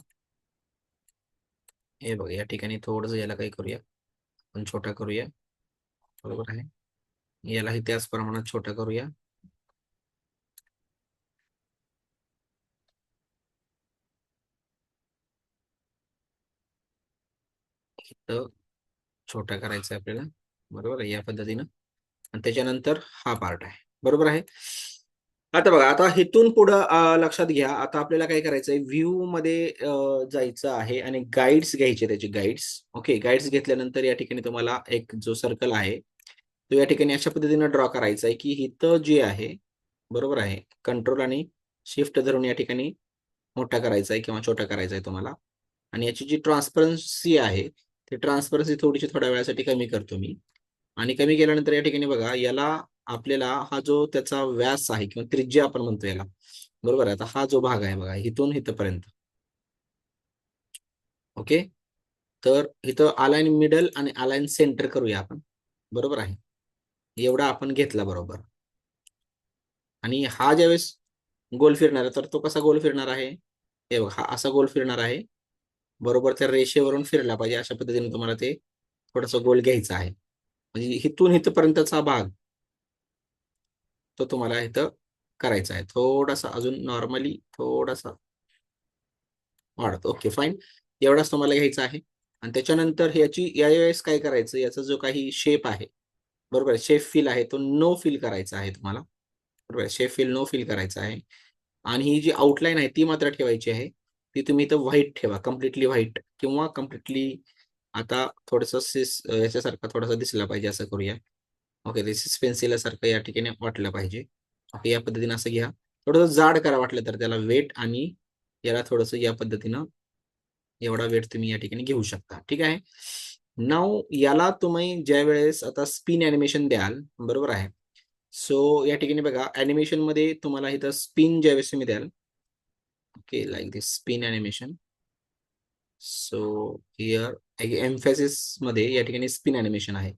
हे बघा, या ठिकाणी थोडंसं याला काही करूया, आपण छोटा करूया, बरोबर आहे. यालाही त्याच प्रमाणात छोटा करूया. इथं छोटा करायचा आहे आपल्याला, बरोबर आहे, या पद्धतीनं. आणि त्याच्यानंतर हा पार्ट आहे, बरोबर आहे. आता बघा, आता इथून पुढं लक्षात घ्या, आता आपल्याला काय करायचंय, व्ह्यू मध्ये जायचं आहे आणि गाईड्स घ्यायचे, त्याचे गाईड्स. ओके, गाईड्स घेतल्यानंतर या ठिकाणी तुम्हाला एक जो सर्कल आहे तो या ठिकाणी अशा पद्धतीने ड्रॉ करायचा आहे की इथं जे आहे, बरोबर आहे, कंट्रोल आणि शिफ्ट धरून या ठिकाणी मोठा करायचा आहे किंवा छोटा करायचा आहे तुम्हाला. आणि याची जी ट्रान्सपरन्सी आहे, ती ट्रान्सपरन्सी थोडीशी थोड्या वेळासाठी कमी करतो मी. आणि कमी केल्यानंतर या ठिकाणी बघा, याला आपल्याला हा जो त्याचा व्यास आहे किंवा त्रिज्या आपण म्हणतो याला, बरोबर आहे. आता हा जो भाग आहे बघा, इथून इथपर्यंत, ओके, तर इथं अलाइन मिडल आणि अलाइन सेंटर करूया आपण, बरोबर आहे. एवढा आपण घेतला, बरोबर. आणि हा ज्यावेळेस गोल फिरणार आहे, तर तो कसा गोल फिरणार आहे, हे बघा, हा असा गोल फिरणार आहे, बरोबर त्या रेषेवरून फिरला पाहिजे, अशा पद्धतीने तुम्हाला ते थोडासा गोल घ्यायचा आहे. म्हणजे इथून इथपर्यंतचा भाग तो तुम्हाला इथं करायचा आहे. थोडासा अजून नॉर्मली थोडासा वाढतो. Okay, fine. एवढाच तुम्हाला घ्यायचा आहे. आणि त्याच्यानंतर याची यावेळेस काय करायचं, याचा जो काही शेप आहे, बरोबर आहे, शेप फिल आहे, तो नो फिल करायचा आहे तुम्हाला, बरोबर आहे. शेप फिल नो फिल करायचा आहे. आणि ही जी आउटलाईन आहे ती मात्र ठेवायची आहे. ती तुम्ही इथं व्हाईट ठेवा, कम्प्लिटली व्हाईट किंवा कम्प्लिटली, आता थोडंसं याच्यासारखं थोडासा दिसला पाहिजे, असं करूया. ओके, दिस इज पेन्सिल सारखं या ठिकाणी वाटलं पाहिजे. ओके, या पद्धतीने असं घ्या. थोडंसं जाड करा वाटलं तर त्याला, वेट आणि याला थोडंसं या पद्धतीनं एवढा वेट तुम्ही या ठिकाणी घेऊ शकता. ठीक आहे. नाऊ याला तुम्ही ज्या वेळेस आता स्पिन ॲनिमेशन द्याल, बरोबर आहे. सो या ठिकाणी बघा ॲनिमेशनमध्ये तुम्हाला इथं स्पिन ज्यावेळेस तुम्ही द्याल, okay like this spin animation. So here एम्फॅसिस मध्ये या ठिकाणी स्पिन ॲनिमेशन आहे.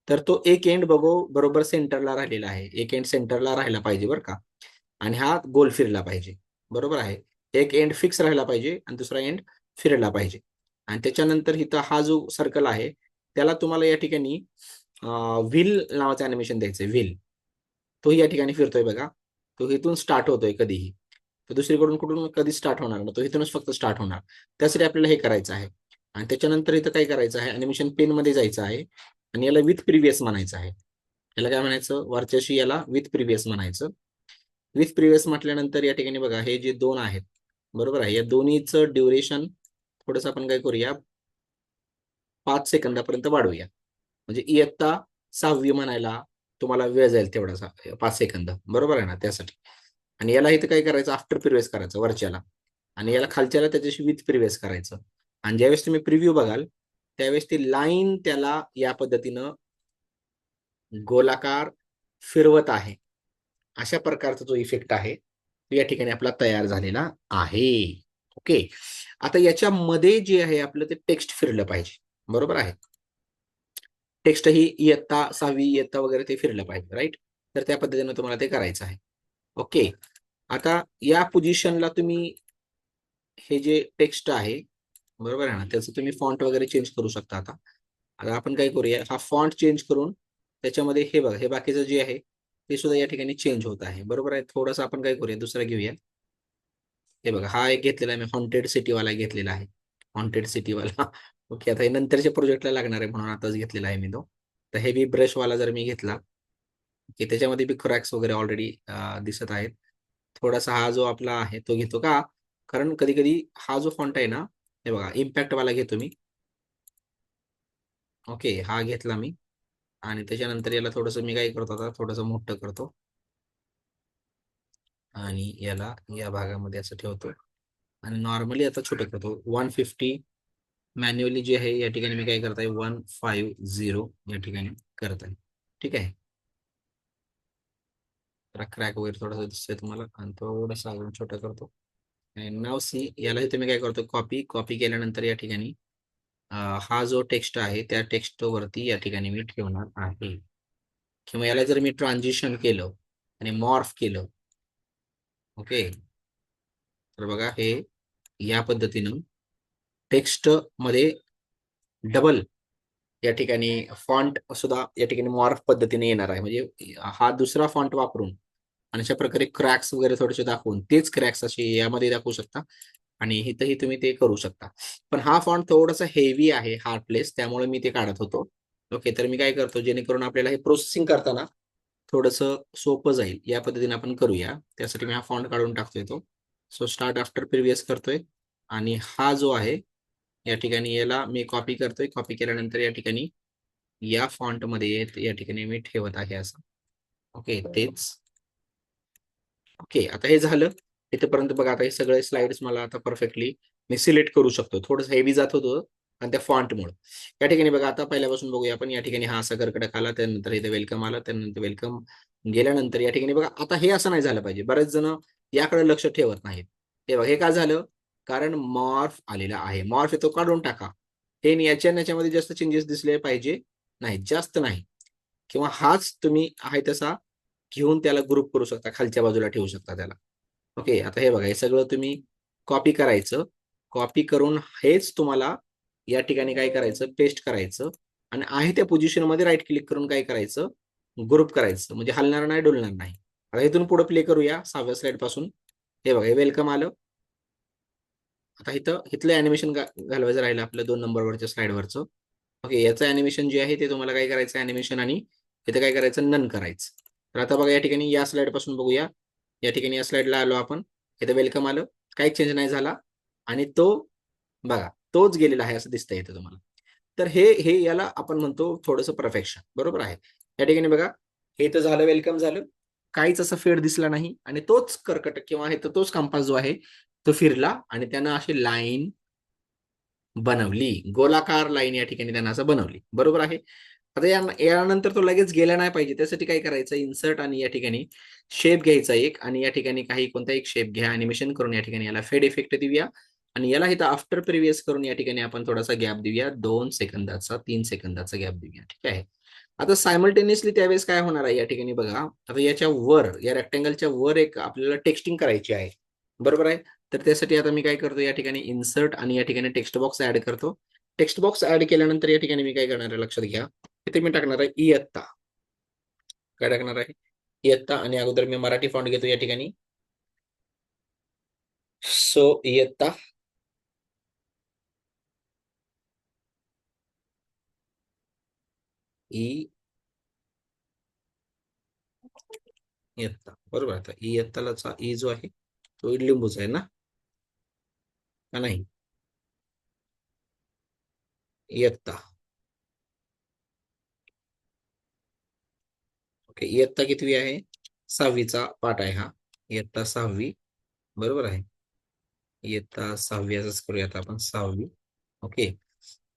तर तो एक एंड बरोबर सेंटरला राहिलेला आहे. एक एंड सेंटरला राहायला पाहिजे बरं का. आणि हा गोल फिरला पाहिजे. बरोबर आहे. एक एंड फिक्स राहिला पाहिजे आणि दुसरा एंड फिरला पाहिजे. आणि त्याच्यानंतर इथं हा जो सर्कल आहे, त्याला तुम्हाला या ठिकाणी व्हील नावाचं ॲनिमेशन द्यायचंय व्हील. तो या ठिकाणी फिरतोय बघा. तो इथून स्टार्ट होतोय कधीही. तर दुसरीकडून कुठून कधी स्टार्ट होणार नाही. तो इथूनच फक्त स्टार्ट होणार. त्यासाठी आपल्याला हे करायचं आहे. आणि त्याच्यानंतर इथं काय करायचं आहे, ॲनिमेशन पेनमध्ये जायचं आहे आणि याला विथ प्रिव्हियस म्हणायचं आहे. याला काय म्हणायचं, वरच्याशी याला विथ प्रिव्हियस म्हणायचं. विथ प्रिव्हियस म्हटल्यानंतर या ठिकाणी बघा हे जे दोन आहेत, बरोबर आहे. या दोन्हीचं ड्युरेशन थोडंसं आपण काय करूया, 5 सेकंदापर्यंत वाढवूया. म्हणजे इयत्ता 6वी म्हणायला तुम्हाला वेळ जाईल तेवढासा 5 सेकंद. बरोबर आहे ना त्यासाठी. आणि याला इथं काय करायचं, आफ्टर प्रिव्हियस करायचं वरच्याला. आणि याला खालच्याला त्याच्याशी विथ प्रिव्हियस करायचं. आणि ज्यावेळेस तुम्ही प्रिव्ह्यू बघाल, त्यावेळेस ती लाईन त्याला या पद्धतीनं गोलाकार फिरवत आहे. अशा प्रकारचा जो इफेक्ट आहे, तो या ठिकाणी आपला तयार झालेला आहे. ओके. आता याच्यामध्ये जे आहे आपलं ते टेक्स्ट फिरलं पाहिजे. बरोबर आहे. टेक्स्ट ही इयत्ता 6वी इयत्ता वगैरे ते फिरलं पाहिजे, राइट? तर त्या पद्धतीनं तुम्हाला ते करायचं आहे. ओके. आता या पोझिशनला तुम्ही हे जे टेक्स्ट आहे, बरोबर आहे ना, त्याचं तुम्ही फॉन्ट वगैरे चेंज करू शकता आता. आता आपण काय करूया, हा फॉन्ट चेंज करून त्याच्यामध्ये हे बघा, हे बाकीचं जे आहे, ते सुद्धा या ठिकाणी चेंज होत आहे. बरोबर आहे. थोडंसं आपण काय करूया, दुसरा घेऊया. हे बघा, हा एक घेतलेला आहे मी, हॉन्टेड सिटीवाला घेतलेला आहे. हॉन्टेड सिटीवाला. ओके. आता हे नंतरच्या प्रोजेक्टला लागणार आहे म्हणून आताच घेतलेला आहे मी तो. तर हेवी ब्रशवाला जर मी घेतला, की त्याच्यामध्ये बी क्रॅक्स वगैरे ऑलरेडी दिसत आहेत. थोडासा हा जो आपला आहे तो घेतो का? कारण कधी-कधी हा जो फॉन्ट आहे ना, हे बघा इम्पॅक्टवाला घेतो मी. ओके. हा घेतला मी आणि त्याच्यानंतर याला थोडंसं मी काय करतो आता, थोडंसं मोठं करतो आणि याला या भागामध्ये असं ठेवतो आणि नॉर्मली आता छोटं करतो. 150 मॅन्युअली जे आहे या ठिकाणी मी काय करत आहे, 150 या ठिकाणी करत आहे. ठीक आहे. जरा क्रॅक वगैरे थोडासा दिसतोय तुम्हाला आणि थोडंसं अजून छोटं करतो. नाव सी यालाही तुम्ही काय करतो, कॉपी केल्यानंतर या ठिकाणी हा जो टेक्स्ट आहे त्या टेक्स्ट वरती या ठिकाणी मी ठेवणार आहे. किंवा याला जर मी ट्रान्झिशन केलं आणि मॉर्फ केलं, ओके, तर बघा हे या पद्धतीनं टेक्स्ट मध्ये डबल या ठिकाणी फॉन्ट सुद्धा या ठिकाणी मॉर्फ पद्धतीने येणार आहे. म्हणजे हा दुसरा फॉन्ट वापरून आणि अशा प्रकारे क्रॅक्स वगैरे थोडेसे दाखवून तेच क्रॅक्स असे यामध्ये दाखवू शकता आणि इथंही तुम्ही ते करू शकता. पण हा फॉन्ट थोडासा हेवी आहे, हार्डलेस, त्यामुळे मी ते काढत होतो. ओके. तर मी काय करतो, जेणेकरून आपल्याला हे प्रोसेसिंग करताना थोडंसं सोपं जाईल, या पद्धतीने आपण करूया. त्यासाठी मी हा फॉन्ट काढून टाकतोय तो. सो स्टार्ट आफ्टर प्रिव्हियस करतोय आणि हा जो आहे या ठिकाणी याला मी कॉपी करतोय. कॉपी केल्यानंतर या ठिकाणी या फॉन्टमध्ये या ठिकाणी मी ठेवत आहे असं. ओके. तेच. ओके. आता हे झालं. इथेपर्यंत बघा आता हे सगळे स्लाइड्स मला आता परफेक्टली मी सिलेक्ट करू शकतो. थोडंसं हेवी जात होतं आणि त्या फॉन्टमुळं. या ठिकाणी बघा आता पहिल्यापासून बघूया आपण. या ठिकाणी हा असा कर्कटक आला, त्यानंतर इथे वेलकम आलं, त्यानंतर वेलकम गेल्यानंतर या ठिकाणी बघा आता हे असं नाही झालं पाहिजे. बरेच जण याकडे लक्ष ठेवत नाहीत. हे बघा हे का झालं? कारण मॉर्फ आलेला आहे. मॉर्फ येतो काढून टाका. हे याच्या आणि याच्यामध्ये जास्त चेंजेस दिसले पाहिजे नाहीत, जास्त नाही. किंवा हाच तुम्ही आहे तसा घेऊन त्याला ग्रुप करू शकता, खालच्या बाजूला ठेवू शकता त्याला. ओके. आता हे बघा हे सगळं तुम्ही कॉपी करायचं. कॉपी करून हेच तुम्हाला या ठिकाणी काय करायचं, पेस्ट करायचं आणि आहे त्या पोझिशनमध्ये राईट क्लिक करून काय करायचं, ग्रुप करायचं. म्हणजे हलणार नाही, डुलणार नाही. आता इथून पुढे प्ले करूया 6व्या स्लाईड पासून. हे बघा हे वेलकम आलं. आता इथलं अॅनिमेशन घालवायचं राहिलं आपलं 2 नंबरवरच्या स्लाईडवरचं. ओके. याचं अॅनिमेशन जे आहे ते तुम्हाला काय करायचं, अॅनिमेशन आणि इथं काय करायचं, नन करायचं. तर आता बघा या ठिकाणी या स्लाईड पासून बघूया. या ठिकाणी या स्लाईडला आलो आपण. इथं वेलकम आलं. काहीच चेंज नाही झाला आणि तो बघा तोच गेलेला आहे असं दिसतंय इथं तुम्हाला. तर हे हे याला आपण म्हणतो थोडंसं परफेक्शन. बरोबर आहे. या ठिकाणी बघा हे तर झालं, वेलकम झालं. काहीच असा फेड दिसला नाही आणि तोच कर्कट किंवा हे तर तोच कंपास जो आहे तो फिरला आणि त्यानं अशी लाईन बनवली. गोलाकार लाईन या ठिकाणी त्यानं असं बनवली. बरोबर आहे. आता यानंतर तो लगेच गेला नाही पाहिजे. त्यासाठी काय करायचं, इन्सर्ट आणि या ठिकाणी शेप घ्यायचा एक आणि या ठिकाणी काही कोणता एक शेप घ्या, अॅनिमेशन करून या ठिकाणी याला फेड इफेक्ट देऊया आणि याला इथं आफ्टर प्रिव्हियस करून या ठिकाणी आपण थोडासा गॅप देऊया. 2 सेकंदाचा, 3 सेकंदाचा गॅप देऊया. ठीक आहे. आता सायमल्टेनियसली त्यावेळेस काय होणार आहे या ठिकाणी बघा. आता याच्या वर, या रेक्टँगलच्या वर एक आपल्याला टेक्स्टिंग करायची आहे. बरोबर आहे. तर त्यासाठी आता मी काय करतो, या ठिकाणी इन्सर्ट आणि या ठिकाणी टेक्स्ट बॉक्स ऍड करतो. टेक्स्ट बॉक्स ऍड केल्यानंतर या ठिकाणी मी काय करणार आहे लक्षात घ्या. इथे मी टाकणार आहे इयत्ता. काय टाकणार आहे? इयत्ता. आणि अगोदर मी मराठी फॉन्ट घेतो या ठिकाणी. सो इयत्ता. इ इयत्ता. बरोबर. आता इयत्तालाचा ई जो आहे तो इडलिंबूचा आहे ना, का नाही? इयत्ता. ओके. इयत्ता कितवी आहे? 6वीचा पाठ आहे हा. इयत्ता 6वी. बरोबर आहे. इयत्ता 6वी असंच करूयात आपण, 6वी. ओके.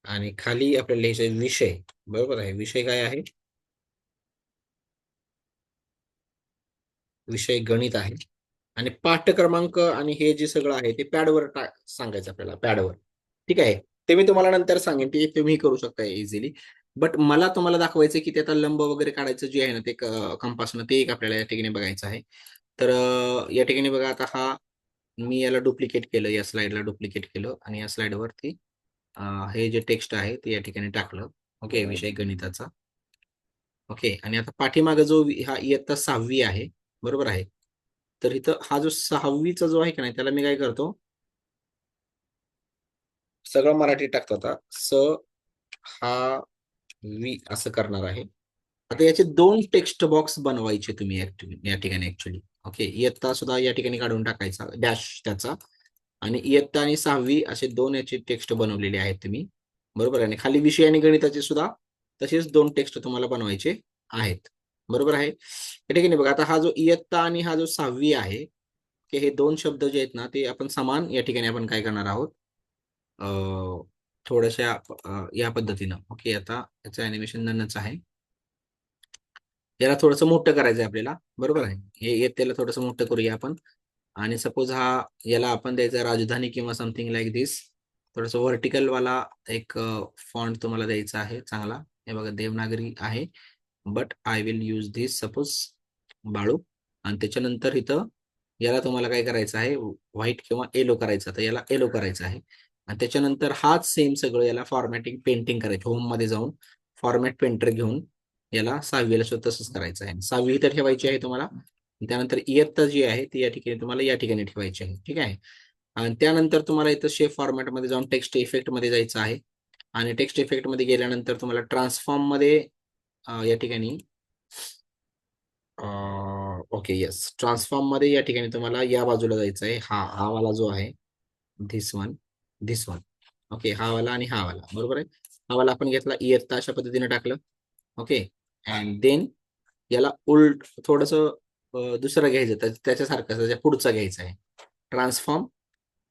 आणि खाली आपल्याला लिहायचं विषय. बरोबर आहे. विषय काय आहे? विषय गणित आहे. आणि पाठ क्रमांक आणि हे जे सगळं आहे ते पॅडवर सांगायचं आपल्याला, पॅडवर. ठीक आहे. ते मी तुम्हाला नंतर सांगेन, ते तुम्ही करू शकता इझिली. बट मला तुम्हाला दाखवायचं की ते आता लंब वगैरे काढायचं जे आहे ना, ते कंपासनं ते एक आपल्याला या ठिकाणी बघायचं आहे. तर या ठिकाणी बघा, आता हा मी याला डुप्लिकेट केलं, या स्लाइडला डुप्लिकेट केलं आणि या स्लाइडवरती हे जे टेक्स्ट आहे ते या ठिकाणी टाकलं. ओके. विषय गणिताचा. ओके. आणि आता पाठीमागं जो हा इयत्ता 6वी आहे. बरोबर आहे. तर इथं हा जो 6वीचा जो आहे की नाही, त्याला मी काय करतो, सगळं मराठी टाकतो. आता हा वी असं करणार आहे. आता याचे 2 टेक्स्ट बॉक्स बनवायचे तुम्ही या ठिकाणी ऍक्च्युली. ओके. इयत्ता सुद्धा या ठिकाणी काढून टाकायचा डॅश त्याचा. आणि इयत्ता आणि 6वी असे 2 याचे टेक्स्ट बनवलेले आहेत तुम्ही. बरोबर आहे. आणि खाली विषय आणि गणिताचे सुद्धा तसेच 2 टेक्स्ट तुम्हाला बनवायचे आहेत. बरोबर आहे. या ठिकाणी बघा, आता हा जो इयत्ता आणि हा जो 6वी आहे, की हे 2 शब्द जे आहेत ना, ते आपण समान या ठिकाणी आपण काय करणार आहोत, थोड्याशा या पद्धतीनं. ओके. आता याचं अॅनिमेशन ननच आहे. याला थोडंसं मोठं करायचं आहे आपल्याला. बरोबर आहे. हे इयत्तेला थोडंसं मोठं करूया आपण. आणि सपोज याला आपण द्यायचा राजधानी किंवा समथिंग लाईक दिस. थोडंसं व्हर्टिकल वाला एक फॉन्ट तुम्हाला द्यायचा आहे चांगला. हे बघा, देवनागरी आहे. But I will use this suppose Balu. आणि त्याच्यानंतर इथं याला तुम्हाला काय करायचं आहे, व्हाईट किंवा येलो करायचं. तर याला येलो करायचं आहे. आणि त्याच्यानंतर हाच सेम सगळं याला फॉर्मॅटिंग पेंटिंग करायचं. होम मध्ये जाऊन फॉर्मॅट पेंटर घेऊन याला 6वीला सुद्धा तसंच करायचं आहे. 6वी इथं ठेवायची आहे तुम्हाला. त्यानंतर इयत्ता जी आहे ती या ठिकाणी तुम्हाला या ठिकाणी ठेवायची आहे. ठीक आहे. आणि त्यानंतर तुम्हाला इथं शेप फॉर्मॅटमध्ये जाऊन टेक्स्ट इफेक्ट मध्ये जायचं आहे. आणि टेक्स्ट इफेक्ट मध्ये गेल्यानंतर तुम्हाला ट्रान्सफॉर्म मध्ये या ठिकाणी ओके येस, ट्रान्सफॉर्म मध्ये या ठिकाणी तुम्हाला या बाजूला जायचं आहे. हा वाला जो आहे, this one, this one. Okay. हा वाला आणि हा वाला. बरोबर आहे. हा वाला आपण घेतला, इयत्ता अशा पद्धतीने टाकलं. ओके. अँड देन याला उलट थोडस दुसरं घ्यायचं, त्याच्यासारखं त्याच्या पुढचा घ्यायचा आहे. ट्रान्सफॉर्म.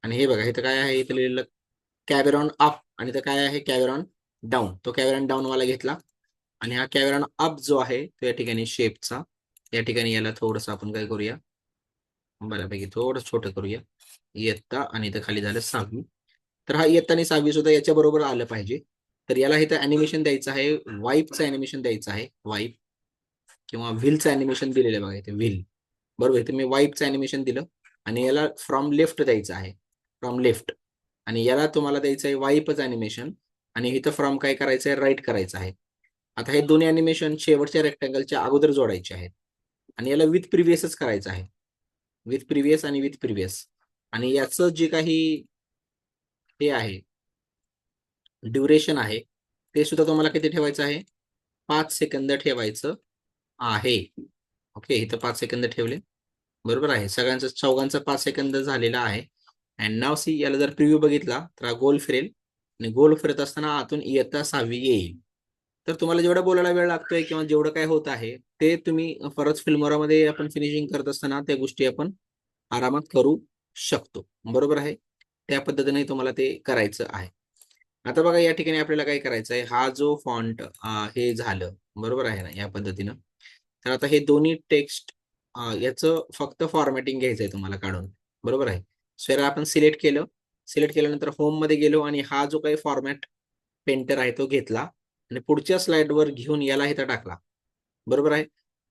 आणि हे बघा, इथं काय आहे, इथं लिहिलेलं कॅवेरॉन अप आणि इथं काय आहे, कॅवेरॉन डाऊन. तो कॅवेरॉन डाऊन वाला घेतला. आणि हा कॅवेरॉन अप जो आहे तो या ठिकाणी शेपचा, या ठिकाणी याला थोडस आपण काय करूया, बऱ्यापैकी थोडं छोटं करूया. इयत्ता आणि इथं खाली झालं 6वी. तर हा इयत्ता आणि 6वी सुद्धा याच्या बरोबर आलं पाहिजे. तर याला इथं अॅनिमेशन द्यायचं आहे, वाईपचं अॅनिमेशन द्यायचं आहे. वाईप किंवा व्हीलचं अॅनिमेशन दिलेलं आहे बघा इथे, व्हील. बरोबर. इथे मी वाईपचं अॅनिमेशन दिलं. आणि याला फ्रॉम लेफ्ट द्यायचं आहे, फ्रॉम लेफ्ट. आणि याला तुम्हाला द्यायचं आहे वाईपच अॅनिमेशन. आणि इथं फ्रॉम काय करायचं आहे, राईट करायचं आहे. आता हे दोन्ही अॅनिमेशन शेवटच्या रेक्टँगलच्या अगोदर जोडायचे आहेत. आणि याला विथ प्रिव्हियसच करायचं आहे, विथ प्रिव्हियस आणि विथ प्रिव्हियस. आणि याचं जे काही हे आहे, ड्युरेशन आहे, ते सुद्धा तुम्हाला किती ठेवायचं आहे, 5 सेकंद ठेवायचं आहे. ओके. इथं 5 सेकंद ठेवले. बरोबर आहे. सगळ्यांचं चौघांचा 5 सेकंद झालेला आहे. अँड नाव सी, याला जर प्रिव्ह्यू बघितला तर हा गोल फिरेल. आणि गोल फिरत असताना आतून इयत्ता 6वी येईल. तर तुम्हाला जेवढा बोलायला वेळ लागतोय किंवा जेवढं काय होत आहे, ते तुम्ही परत फिल्मोरामध्ये आपण फिनिशिंग करत असताना त्या गोष्टी आपण आरामात करू शकतो. बरोबर आहे. त्या पद्धतीने तुम्हाला ते करायचं आहे. आता बघा या ठिकाणी आपल्याला काय करायचं आहे, हा जो फॉन्ट हे झालं, बरोबर आहे ना, या पद्धतीनं. तर आता हे दोन्ही टेक्स्ट याचं फक्त फॉर्मॅटिंग घ्यायचं आहे तुम्हाला काढून, बरोबर आहे. सो याला आपण सिलेक्ट केलं. सिलेक्ट केल्यानंतर होममध्ये गेलो आणि हा जो काही फॉर्मॅट पेंटर आहे तो घेतला आणि पुढच्या स्लाइडवर घेऊन याला इथं टाकला, बरोबर आहे.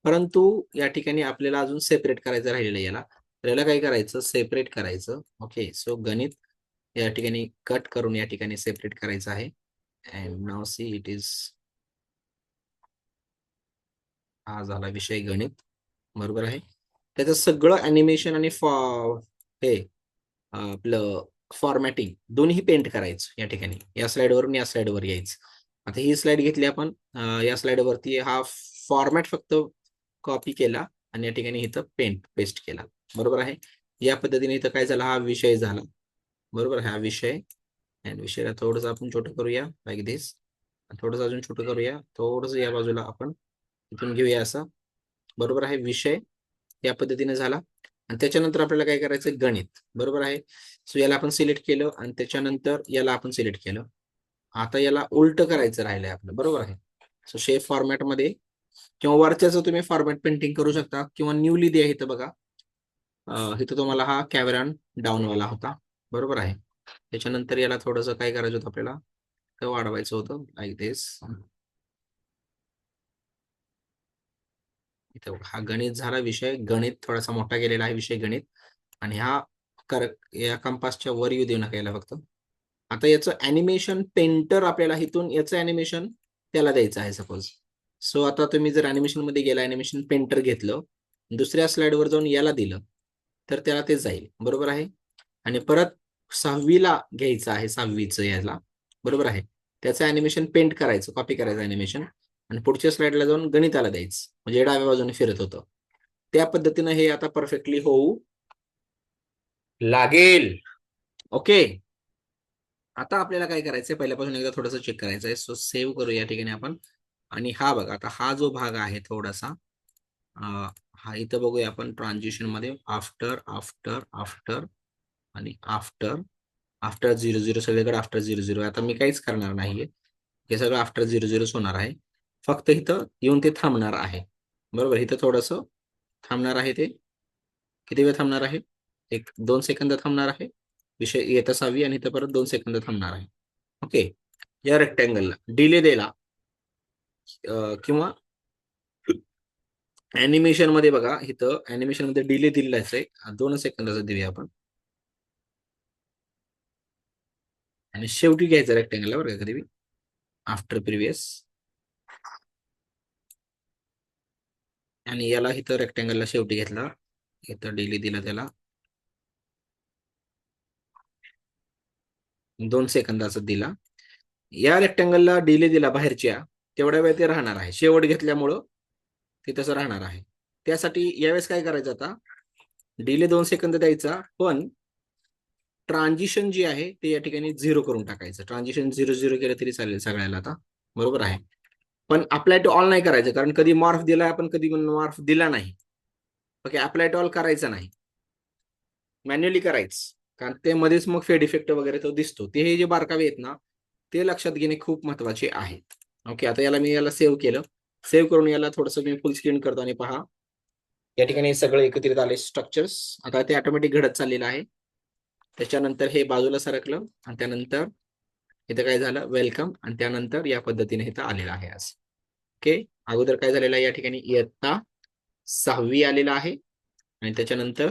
परंतु या ठिकाणी आपल्याला अजून सेपरेट करायचं राहिलेलं आहे याला. तर याला काय करायचं, सेपरेट करायचं. ओके, सो गणित या ठिकाणी कट करून या ठिकाणी सेपरेट करायचं आहे. And now see it is, हा झाला विषय गणित, बरोबर आहे. त्याचं सगळं अॅनिमेशन आणि हे आपलं फॉर्मॅटिंग दोन्ही पेंट करायचं या ठिकाणी. या स्लाइडवरून या स्लाइडवर यायचं. आता ही स्लाइड घेतली आपण, या स्लाइडवरती हा फॉर्मॅट फक्त कॉपी केला आणि या ठिकाणी इथं पेस्ट केला, बरोबर आहे. या पद्धतीने इथं काय झालं, हा विषय झाला, बरोबर. हा विषय, आणि विषयाला थोडंसं आपण छोटं करूया लाईक दिस. थोडंसं अजून छोटं करूया, थोडंसं या बाजूला आपण इथून घेऊया असं, बरोबर आहे. विषय या पद्धतीने झाला. आणि त्याच्यानंतर आपल्याला काय करायचं, गणित, बरोबर आहे. सो याला आपण सिलेक्ट केलं आणि त्याच्यानंतर याला आपण सिलेक्ट केलं. आता याला उलट करायचं राहिलंय आपलं, बरोबर आहे. सो शेप फॉर्मॅटमध्ये किंवा वरच्याचं तुम्ही फॉर्मॅट पेंटिंग करू शकता किंवा न्यूली द्या इथं बघा. इथं तुम्हाला हा कॅमेरान डाऊनवाला होता, बरोबर आहे. त्याच्यानंतर याला थोडंसं काय करायचं होतं आपल्याला, तर वाढवायचं होतं लाईक दिस. इथं हा गणित झाला विषय, गणित थोडासा मोठा गेलेला आहे विषय गणित. आणि हा कर या कंपासच्या वर येऊ देऊ नका याला फक्त. आता याचं अॅनिमेशन पेंटर आपल्याला इथून याचं अॅनिमेशन त्याला द्यायचं आहे सपोज. सो आता तुम्ही जर अॅनिमेशन मध्ये गेला, अॅनिमेशन पेंटर घेतलं, दुसऱ्या स्लाइडवर जाऊन याला दिलं, तर त्याला ते जाईल, बरोबर आहे. आणि परत 6वीला घ्यायचं आहे, 6वीचं याला, बरोबर आहे. त्याचं अॅनिमेशन पेंट करायचं, कॉपी करायचं अॅनिमेशन आणि पुढच्या स्लाइडला जाऊन गणिताला द्यायचं, म्हणजे डाव्या बाजूने फिरत होतं. त्या पद्धतीनं हे आता परफेक्टली होऊ लागेल. ओके. आता आपल्याला काय करायचंय, पहिल्यापासून एकदा थोडंसं चेक करायचंय. सो सेव्ह करू या ठिकाणी आपण. आणि हा बघा, आता हा जो भाग आहे थोडासा, हा इथं बघूया आपण ट्रान्झिशन मध्ये, आफ्टर आफ्टर आफ्टर आणि आफ्टर आफ्टर 00 सगळीकडे आफ्टर 00. आता मी काहीच करणार नाहीये, हे सगळं आफ्टर 00 होणार आहे. फक्त इथं येऊन ते थांबणार आहे, बरोबर. इथं थोडस थांबणार आहे ते. किती वेळ थांबणार आहे, 1-2 सेकंद थांबणार आहे. विषय येत असावी आणि इथं परत 2 सेकंद थांबणार आहे. ओके. या रेक्टँगलला डिले दिला किंवा अॅनिमेशन मध्ये बघा, इथं अॅनिमेशन मध्ये डिले दिलेलाच आहे. 2 सेकंदाचा देऊया आपण आणि शेवटी घ्यायचं रेक्टँगलला, बरं का, कधी आफ्टर प्रिव्हियस. आणि याला इथं रेक्टँगलला शेवटी घेतला, इथं डिले दिला त्याला 2 सेकंदाचा दिला. या रेक्टँगलला डिले दिला बाहेरच्या, तेवढ्या वेळ ते राहणार आहे. शेवट घेतल्यामुळं ते तसं राहणार आहे. त्यासाठी यावेळेस काय करायचं, आता डिले 2 सेकंद द्यायचा, पण ट्रान्झिशन जे आहे ते या ठिकाणी 0 करून टाकायचं. ट्रान्झिशन 0-0 केलं तरी चालेल सगळ्याला आता, बरोबर आहे. पण अप्लाय टू ऑल नाही करायचं, कारण कधी मॉर्फ दिलाय आपण, कधी मॉर्फ दिला नाही. ओके, अप्लाय टू ऑल करायचं नाही, मॅन्युअली करायचं, कारण ते मध्येच मग फेड इफेक्ट वगैरे तो दिसतो. ते हे जे बारकावे आहेत ना, ते लक्षात घेणे खूप महत्वाचे आहे. ओके, आता याला सेव्ह केलं. सेव्ह करून याला थोडंसं मी फुल स्क्रीन करतो आणि पहा, या ठिकाणी सगळं एकत्रित आले स्ट्रक्चर्स. आता ते ऑटोमॅटिक घडत चाललेलं आहे. त्याच्यानंतर हे बाजूला सरकलं आणि त्यानंतर इथं काय झालं, वेलकम, आणि त्यानंतर या पद्धतीने इथं आलेलं आहे आज. ओके, अगोदर काय झालेलं आहे, या ठिकाणी इयत्ता 6वी आलेला आहे आणि त्याच्यानंतर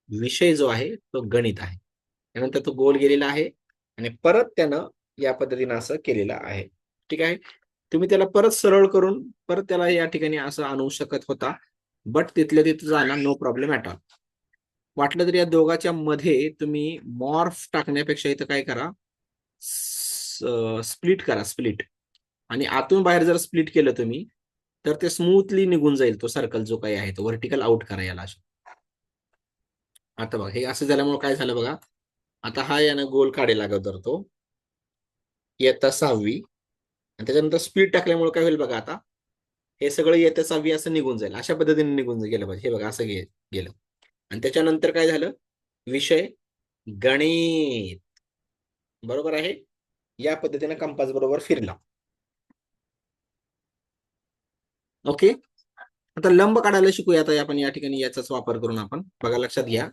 विषय जो आहे तो गणित आहे. त्यानंतर तो गोल गेलेला आहे आणि परत त्यानं या पद्धतीनं असं केलेलं आहे. ठीक आहे. तुम्ही त्याला परत सरळ करून परत त्याला या ठिकाणी असं आणू शकत होता, बट तिथल्या तिथं जाणार, नो प्रॉब्लेम ऍट ऑल. वाटलं तर या दोघांच्या मध्ये तुम्ही मॉर्फ टाकण्यापेक्षा इथं काय करा, स्प्लिट करा, स्प्लिट. आणि आतून बाहेर जर स्प्लिट केलं तुम्ही, तर ते स्मूथली निघून जाईल. तो सर्कल जो काही आहे तो व्हर्टिकल आउट करा याला. आता बघा, हे असं झाल्यामुळे काय झालं बघा, आता हा यानं गोल काढायला अगोदर तो इयत्ता 6वी, आणि त्याच्यानंतर स्पीड टाकल्यामुळे काय होईल बघा, आता हे सगळं इयत्ता 6वी असं निघून जाईल. अशा पद्धतीने निघून गेलं पाहिजे. हे बघा असं गेलं. आणि त्याच्यानंतर काय झालं, विषय गणित. बरोबर आहे. या पद्धतीने कंपास बरोबर फिरला. ओके. आता लंब काढायला शिकूया. आता आपण या ठिकाणी याचाच वापर करून आपण बघा, लक्षात घ्या.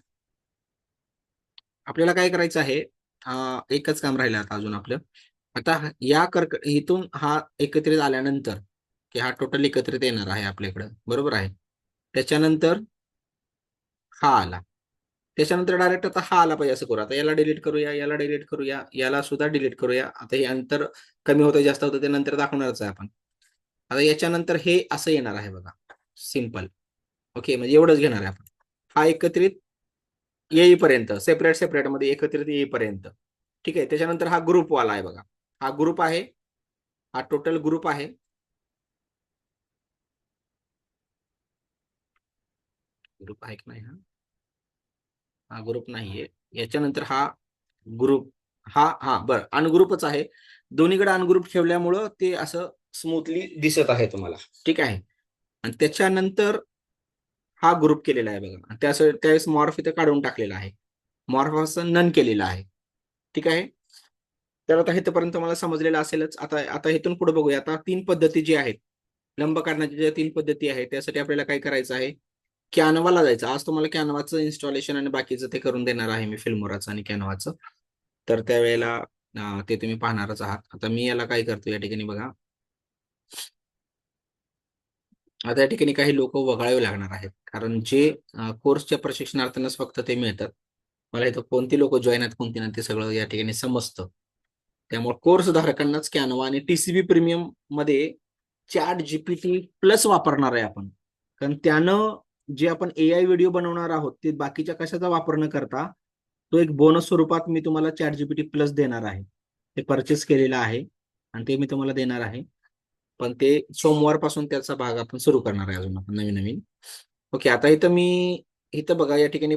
आपल्याला काय करायचं आहे, एकच काम राहिलं आता अजून आपलं. आता या इथून हा एकत्रित आल्यानंतर, की हा टोटल एकत्रित येणार आहे आपल्याकडं, बरोबर आहे. त्याच्यानंतर हा आला. त्याच्यानंतर डायरेक्ट आता हा आला पाहिजे असं करू. आता याला डिलीट करूया, याला डिलीट करूया, याला सुद्धा डिलीट करूया. आता हे अंतर कमी होतं जास्त होतं ते नंतर दाखवणारच आहे आपण. आता याच्यानंतर हे असं येणार आहे बघा, सिंपल. ओके, म्हणजे एवढंच घेणार आहे आपण. हा एकत्रित येईपर्यंत, सेपरेट सेपरेट मध्ये एकत्रित येईपर्यंत. ठीक आहे. त्याच्यानंतर हा ग्रुप वाला आहे बघा. हा ग्रुप आहे, हा टोटल ग्रुप आहे. ग्रुप आहे की नाही? हा ग्रुप नाहीये. याच्यानंतर हा ग्रुप, हा बरं अनग्रुपच आहे. दोन्हीकडे अनग्रुप ठेवल्यामुळं ते असं स्मूथली दिसत आहे तुम्हाला. ठीक आहे. आणि त्याच्यानंतर हा ग्रुप केलेला आहे बघा. त्यावेळेस मॉर्फ इथं काढून टाकलेला आहे. मॉर्फ असं नन केलेलं आहे. ठीक आहे. तर आता इथपर्यंत मला समजलेलं असेलच. आता आता इथून पुढे बघूया. आता तीन पद्धती जी आहेत, लंब काढण्याच्या ज्या तीन पद्धती आहेत, त्यासाठी आपल्याला काय करायचं आहे, कॅनवाला जायचं. आज तुम्हाला कॅनवाचं इन्स्टॉलेशन आणि बाकीचं ते करून देणार आहे मी, फिल्मोराचं आणि कॅनवाचं. तर त्यावेळेला ते तुम्ही पाहणारच आहात. आता मी याला काय करतो या ठिकाणी बघा. आता या ठिकाणी काही लोक वगळावे लागणार आहेत, कारण जे कोर्सच्या प्रशिक्षणार्थींनाच फक्त ते मिळतात. मला इथं कोणती लोक जॉईन आहेत कोणती नाही ते सगळं या ठिकाणी समजतं. त्यामुळे कोर्स धारकांनाच कॅनवा आणि टीसीबी प्रीमियम मध्ये चॅट जीपीटी प्लस वापरणार आहे आपण. कारण त्यानं जे आपण एआय व्हिडिओ बनवणार आहोत ते बाकीच्या कशाचा वापर न करता, तो एक बोनस स्वरूपात मी तुम्हाला चॅट जीपीटी प्लस देणार आहे. ते परचेस केलेलं आहे आणि ते मी तुम्हाला देणार आहे. पण ते सोमवारपासून त्याचा भाग आपण सुरू करणार आहे अजून आपण नवीन नवीन. ओके. आता इथं बघा या ठिकाणी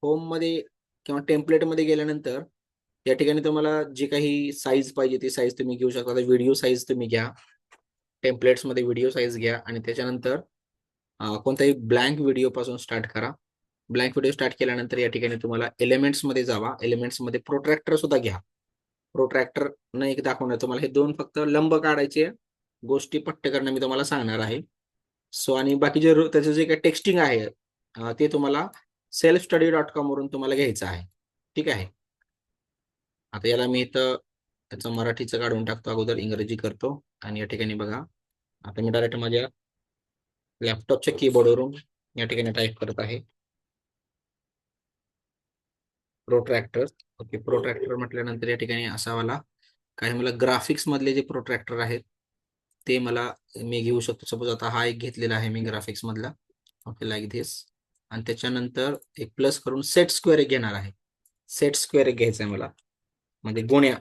होम मध्ये किंवा टेम्पलेट मध्ये गेल्यानंतर या ठिकाणी तुम्हाला जी काही साईज पाहिजे ती साईज तुम्ही घेऊ शकता. व्हिडिओ साईज तुम्ही घ्या, टेम्पलेट्स मध्ये व्हिडिओ साईज घ्या आणि त्याच्यानंतर कोणताही ब्लँक व्हिडिओ पासून स्टार्ट करा. ब्लँक व्हिडिओ स्टार्ट केल्यानंतर या ठिकाणी तुम्हाला एलिमेंट्स मध्ये जावा. एलिमेंट्स मध्ये प्रोट्रॅक्टर सुद्धा घ्या. प्रोट्रॅक्टर न एक दाखवणार तुम्हाला, हे दोन फक्त लंब काढायचे गोष्टी पट्ट करणं मी तुम्हाला सांगणार आहे. सो आणि बाकीचे त्याचं जे काही टेक्स्टिंग आहे ते तुम्हाला selfstudy.com वरून तुम्हाला घ्यायचं आहे. ठीक आहे. आता याला मी इथं त्याचं मराठीचं काढून टाकतो, अगोदर इंग्रजी करतो आणि या ठिकाणी बघा. आता मी डायरेक्ट माझ्या लॅपटॉपच्या कीबोर्डवरून या ठिकाणी टाईप करत आहे प्रोट्रॅक्टर. ओके. प्रोट्रॅक्टर म्हटल्यानंतर या ठिकाणी असावाला काही मला ग्राफिक्स मधले जे प्रोट्रॅक्टर आहेत ते मला मी घेऊ शकतो. सपोज आता हा एक घेतलेला आहे मी ग्राफिक्स मधला. Okay, like this. आणि त्याच्यानंतर एक प्लस करून सेट स्क्वेअर एक घेणार आहे. सेट स्क्वेअर एक घ्यायचा आहे मला, म्हणजे गुण्या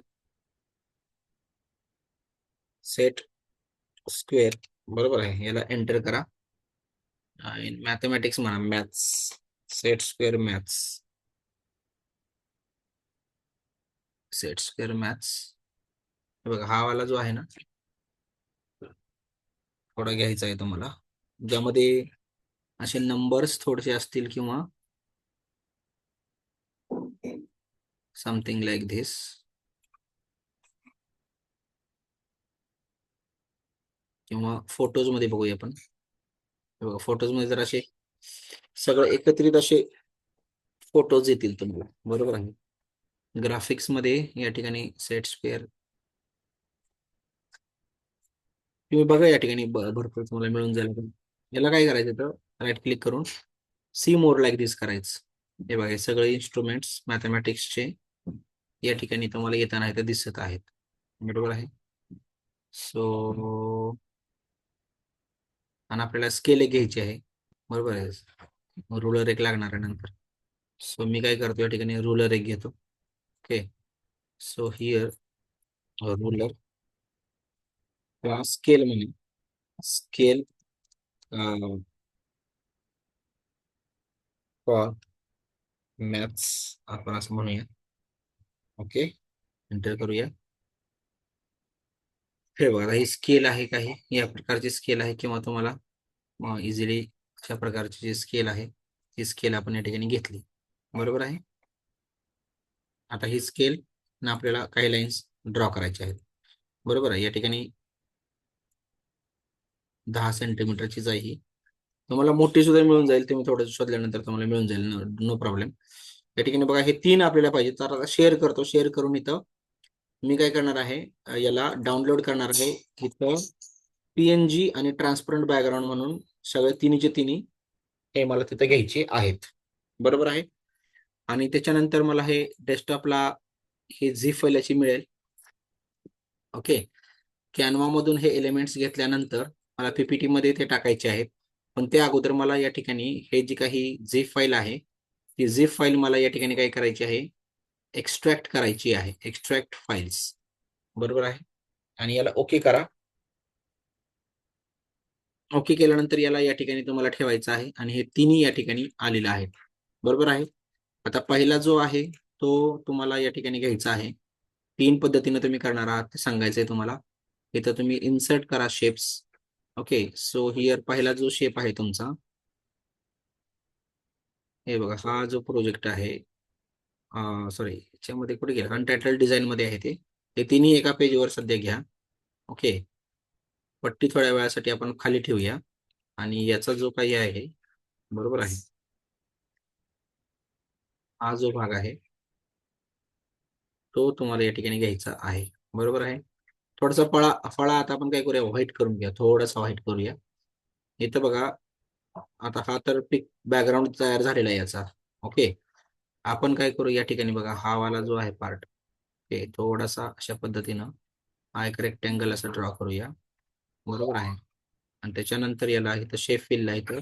सेट स्क्वेअर. बरोबर आहे. याला एंटर करा. मॅथमॅटिक्स म्हणा, maths, set square maths, set square maths. बघा हा वाला जो आहे ना, थोडा घ्यायचा आहे तुम्हाला, ज्यामध्ये असे नंबर्स थोडेसे असतील किंवा समथिंग लाईक धिस. किंवा फोटोज मध्ये बघूया आपण. बघा फोटोज मध्ये जर असे सगळं एकत्रित असे फोटोज येतील तुम्हाला. बरोबर आहे. ग्राफिक्स मध्ये या ठिकाणी सेट स्क्वेअर तुम्ही बघा, या ठिकाणी भरपूर तुम्हाला मिळून जाईल. याला काय करायचं तर राईट क्लिक करून सी मोर लाईक दिस करायचं. हे बघा, हे सगळे इन्स्ट्रुमेंट्स मॅथमॅटिक्सचे या ठिकाणी तुम्हाला येताना इथे दिसत आहेत. बरोबर आहे. सो आणि आपल्याला स्केल एक घ्यायची आहे. बरोबर आहे. रुलर एक लागणार आहे नंतर. सो मी काय करतो या ठिकाणी रुलर एक घेतो. ओके. सो हिअर रुलर किंवा स्केल म्हणे, स्केल फॉर मॅथ्स आपण असं म्हणूया. ओके, एंटर करूया. हे बघा, ही स्केल आहे काही या प्रकारची स्केल आहे, किंवा तुम्हाला इझिली अशा प्रकारची जी स्केल आहे ती स्केल आपण या ठिकाणी घेतली. बरोबर आहे. आता ही स्केल ना आपल्याला काही लाईन्स ड्रॉ करायचे आहेत. बरोबर आहे. या ठिकाणी 10 सेंटीमीटरचीच आहे ही. तुम्हाला मोठी सुद्धा मिळून जाईल. तुम्ही थोडंसं शोधल्यानंतर तुम्हाला मिळून जाईल. No problem. या ठिकाणी बघा हे 3 आपल्याला पाहिजे. तर आता शेअर करतो. शेअर करून इथं मी काय करणार आहे, याला डाउनलोड करणार आहे. इथं PNG आणि ट्रान्सपरंट बॅकग्राऊंड म्हणून सगळे तिन्हीचे तिन्ही हे मला तिथे घ्यायचे आहेत. बरोबर आहे. आणि त्याच्यानंतर मला हे डेस्कटॉपला ही झिप फाईल याची मिळेल. ओके. कॅनव्हा मधून हे एलिमेंट्स घेतल्यानंतर मला PPT मध्ये ते टाकायचे आहेत. पण त्या अगोदर मला या ठिकाणी हे जी काही झिप फाईल आहे, ती झिप फाईल मला या ठिकाणी काय करायची आहे, एक्स्ट्रॅक्ट करायची आहे. Extract files. बरोबर आहे. आणि याला ओके करा. ओके केल्यानंतर याला या ठिकाणी तुम्हाला ठेवायचं आहे आणि हे तिन्ही या ठिकाणी आलेलं आहे. बरोबर आहे. आता पहिला जो आहे तो तुम्हाला या ठिकाणी घ्यायचा आहे. 3 पद्धतीने तुम्ही करणार आहात ते सांगायचंय तुम्हाला. इथं तुम्ही इन्सर्ट करा शेप्स. ओके. सो हिअर पहिला जो शेप आहे तुमचा, हे बघा हा जो प्रोजेक्ट आहे, सॉरी याच्यामध्ये कुठे गेला, अनटायटल डिझाईन मध्ये आहे ते. ते तिन्ही एका पेजवर सध्या घ्या. ओके. पट्टी थोड्या वेळासाठी आपण खाली ठेवूया आणि याचा जो काही आहे, बरोबर आहे, हा जो भाग आहे तो तुम्हाला या ठिकाणी घ्यायचा आहे. बरोबर आहे. थोडासा फळा फळा आता आपण काय करूया, व्हाईट करून घ्या. थोडासा व्हाईट करूया. इथं बघा, आता हा तर पिक बॅकग्राऊंड तयार झालेला आहे याचा. ओके. आपण काय करू या ठिकाणी बघा, हा वाला जो आहे पार्ट, ते थोडासा अशा पद्धतीनं हा एक रेक्टँगल असं ड्रॉ करूया. बरोबर आहे. आणि त्याच्यानंतर याला इथं शेप फिलला इथं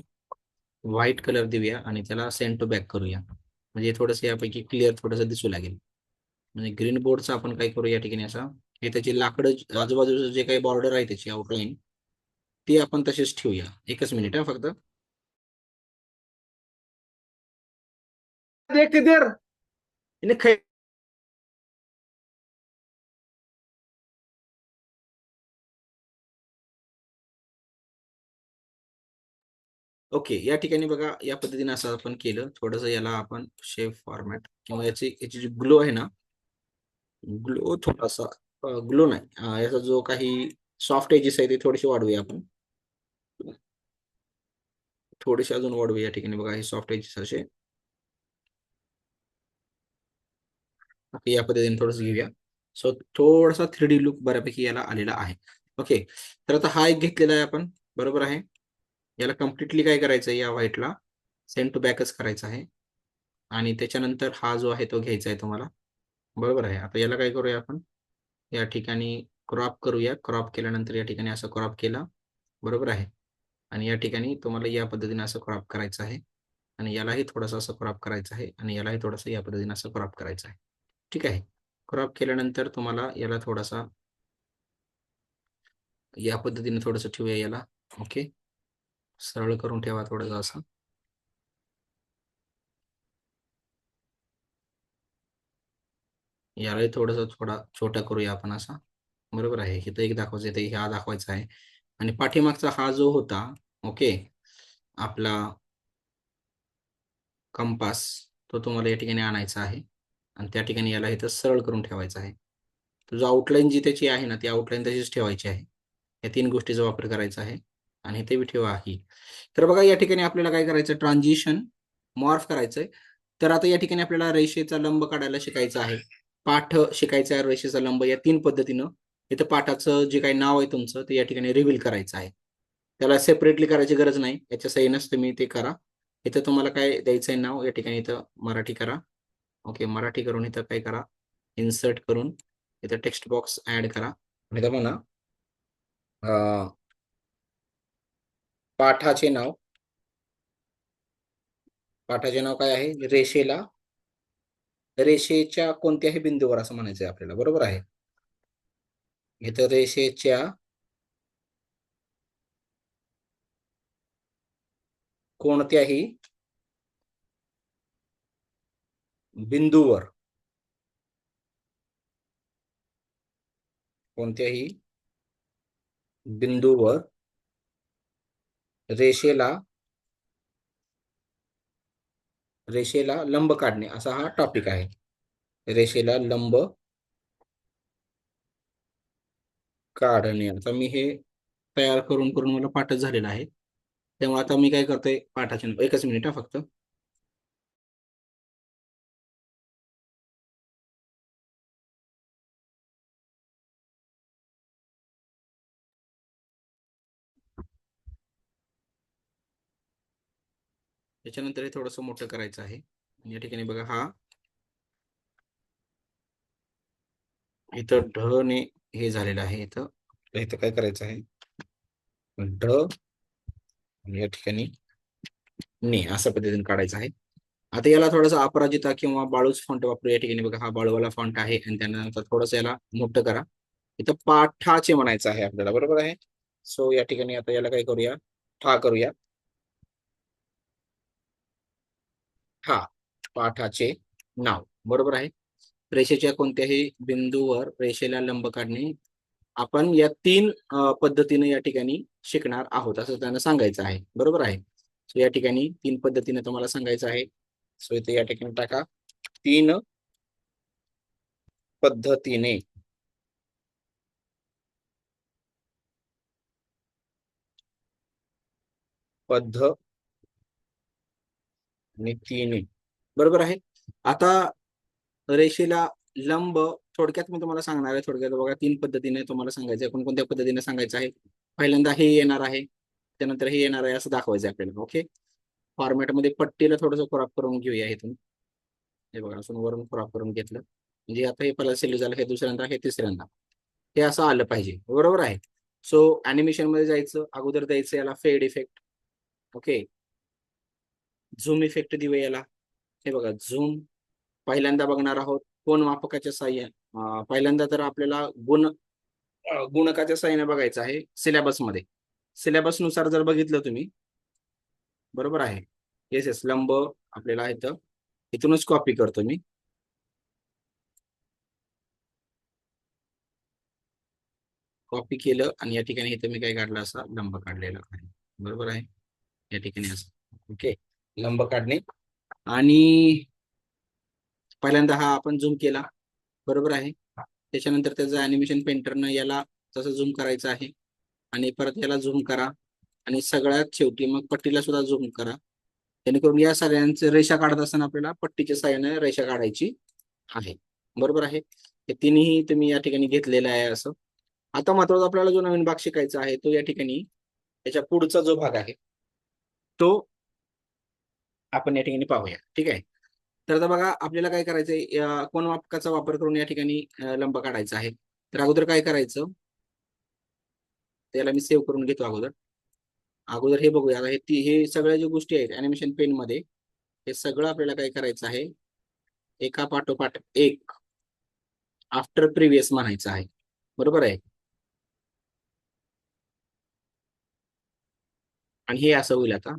व्हाईट कलर देऊया आणि त्याला सेंड टू बॅक करूया. म्हणजे थोडंसं यापैकी क्लिअर थोडंसं दिसू लागेल. म्हणजे ग्रीन बोर्डचं आपण काय करू या ठिकाणी असा, हे त्याची लाकडं आजूबाजूचं जे काही बॉर्डर आहे त्याची आउटलाईन, ती आपण तशीच ठेवूया. एकच मिनिट हा फक्त. देख किधर इन्हें खे- ओके. या ठिकाणी बघा या पद्धतीने असं आपण केलं. थोडंसं याला आपण शेप फॉर्मॅट किंवा याची जी ग्लो आहे ना, ग्लो थोडासा, ग्लो नाही, याचा जो काही सॉफ्ट एजेस आहे ते थोडेसे वाढवूया आपण. थोडेसे अजून वाढवूया या ठिकाणी बघा, हे सॉफ्ट एजेस असे या पद्धतीने थोडंसं घेऊया. सो थोडासा 3D लुक बऱ्यापैकी याला आलेला आहे. ओके. तर आता हा एक घेतलेला आहे आपण. बरोबर आहे. याला कम्प्लिटली काय करायचं आहे, या व्हाईटला सेंड टू बॅकच करायचं आहे. आणि त्याच्यानंतर हा जो आहे तो घ्यायचा आहे तुम्हाला. बरोबर आहे. आता याला काय करूया आपण, या ठिकाणी क्रॉप करूया. क्रॉप केल्यानंतर या ठिकाणी असं क्रॉप केला. बरोबर आहे. आणि या ठिकाणी तुम्हाला या पद्धतीने असं क्रॉप करायचं आहे. आणि यालाही थोडंसं असं क्रॉप करायचं आहे आणि यालाही थोडंसं या पद्धतीने असं क्रॉप करायचं आहे. ठीक आहे. क्रॉप केल्यानंतर तुम्हाला याला थोडासा या पद्धतीने थोडंसं ठेवूया याला. ओके. सरळ करून ठेवा थोडंसं असं. यालाही थोडंसं थोडा छोटा करूया आपण असा. बरोबर आहे. इथं एक दाखवायचं आहे, इथं हा दाखवायचा आहे. आणि पाठीमागचा हा जो होता, ओके, आपला कंपास, तो तुम्हाला या ठिकाणी आणायचा आहे. आणि त्या ठिकाणी याला इथं सरळ करून ठेवायचा आहे. तुझं आउटलाईन जी त्याची आहे ना, ती आउटलाईन तशीच ठेवायची आहे. या 3 गोष्टीचा वापर करायचा आहे. आणि ते बी ठेवा ही. तर बघा या ठिकाणी आपल्याला काय करायचं, ट्रान्झिशन मॉर्फ करायचंय. तर आता या ठिकाणी आपल्याला रेषेचा लंब काढायला शिकायचा आहे. पाठ शिकायचा आहे रेषेचा लंब, या 3 पद्धतीनं. इथं पाठाचं जे काही नाव आहे तुमचं ते या ठिकाणी रिव्हील करायचं आहे. त्याला सेपरेटली करायची गरज नाही. याच्या सहीनंच तुम्ही ते करा. इथं तुम्हाला काय द्यायचं आहे नाव, या ठिकाणी इथं मराठी करा. ओके. मराठी करून इथं काय करा, इन्सर्ट करून इथं टेक्स्ट बॉक्स ऍड करा. आणि इथं म्हणा पाठाचे नाव. पाठाचे नाव काय आहे, रेषेला, रेषेच्या कोणत्याही बिंदूवर असं म्हणायचं आहे आपल्याला. बरोबर आहे. इथं रेषेच्या कोणत्याही बिंदूवर, कोणत्याही बिंदूवर रेषेला रेषेला लंब काढणे असा हा टॉपिक आहे. रेषेला लंब काढणे. आता मी हे तयार करून करून मला पाठच झालेला आहे. त्यामुळे आता मी काय करतोय, पाठाचे एकच मिनिट हा फक्त. त्याच्यानंतर हे थोडंसं मोठं करायचं आहे. या ठिकाणी बघा, हा इथं ढ ने हे झालेलं आहे. इथं इथं काय करायचं आहे, ढ या ठिकाणी ने अशा पद्धतीने काढायचं आहे. आता याला थोडासा अपराजिता किंवा बाळूस फॉन्ट वापरू. या ठिकाणी बघा, हा बाळूवाला फॉन्ट आहे आणि त्यानंतर थोडंसं याला मोठं करा. इथं पाठाचे म्हणायचं आहे आपल्याला, बरोबर आहे. सो या ठिकाणी आता याला काय करूया, ठा करूया. हा पाठाचे नाव, बरोबर आहे. रेषेच्या कोणत्याही बिंदूवर रेषेला लंब काढणे. आपण या 3 पद्धतीने या ठिकाणी शिकणार आहोत असं त्यांना सांगायचं आहे, बरोबर आहे. सो या ठिकाणी 3 पद्धतीने तुम्हाला सांगायचं आहे. सो इथे या ठिकाणी टाका, 3 पद्धतीने पद्धतीने, बरोबर आहे. आता रेषेला लंब थोडक्यात मी तुम्हाला सांगणार आहे. थोडक्यात बघा, 3 पद्धतीने तुम्हाला सांगायचं आहे. कोणकोणत्या पद्धतीने सांगायचं आहे. पहिल्यांदा हे येणार आहे, त्यानंतर हे येणार आहे असं दाखवायचं आहे आपल्याला. ओके, फॉर्मॅटमध्ये पट्टीला थोडंसं क्रॉप करून घेऊया इथून. हे बघा, असून वरून क्रॉप करून घेतलं म्हणजे आता हे पहिला सिलेक्ट झालं, हे दुसऱ्यांदा, हे तिसऱ्यांदा, हे असं आलं पाहिजे, बरोबर आहे. सो अॅनिमेशन मध्ये जायचं, अगोदर द्यायचं याला फेड इफेक्ट. ओके, झूम इफेक्ट देऊया याला. हे बघा, झूम पहिल्यांदा बघणार आहोत कोण मापकाच्या साह्याने. पहिल्यांदा तर आपल्याला गुणकाच्या साह्याने बघायचं आहे. सिलेबसमध्ये, सिलेबस नुसार जर बघितलं तुम्ही, बरोबर आहे. येस येस, लंब आपल्याला इथं इथूनच कॉपी करतो मी. कॉपी केलं आणि या ठिकाणी इथं मी काय काढलं, असा लंब काढलेला आहे, बरोबर आहे. या ठिकाणी असं ओके, लंब काढणे. आणि पहिल्यांदा हा आपण झूम केला, बरोबर आहे. त्याच्यानंतर त्याचं अॅनिमेशन पेंटरनं याला तसं झूम करायचं आहे आणि परत याला झूम करा आणि सगळ्यात शेवटी मग पट्टीला सुद्धा झूम करा. जेणेकरून या सगळ्यांचे रेषा काढत असताना आपल्याला पट्टीच्या साहाय्याने रेषा काढायची आहे, बरोबर आहे. हे तिन्ही तुम्ही या ठिकाणी घेतलेलं आहे असं. आता महत्वाचा आपल्याला जो नवीन भाग शिकायचा आहे तो या ठिकाणी त्याच्या पुढचा जो भाग आहे तो आपण या ठिकाणी पाहूया, ठीक आहे. तर आता बघा, आपल्याला काय करायचंय, कोन मापकाचा वापर करून या ठिकाणी लंब काढायचा आहे. तर अगोदर काय करायचं, त्याला मी सेव्ह करून घेतो अगोदर. अगोदर हे बघूया, आता हे सगळ्या ज्या गोष्टी आहेत अॅनिमेशन पेन मध्ये, हे सगळं आपल्याला काय करायचं आहे, एका पाठोपाठ एक आफ्टर प्रिव्हियस म्हणायचं आहे, बरोबर आहे. आणि हे असं होईल आता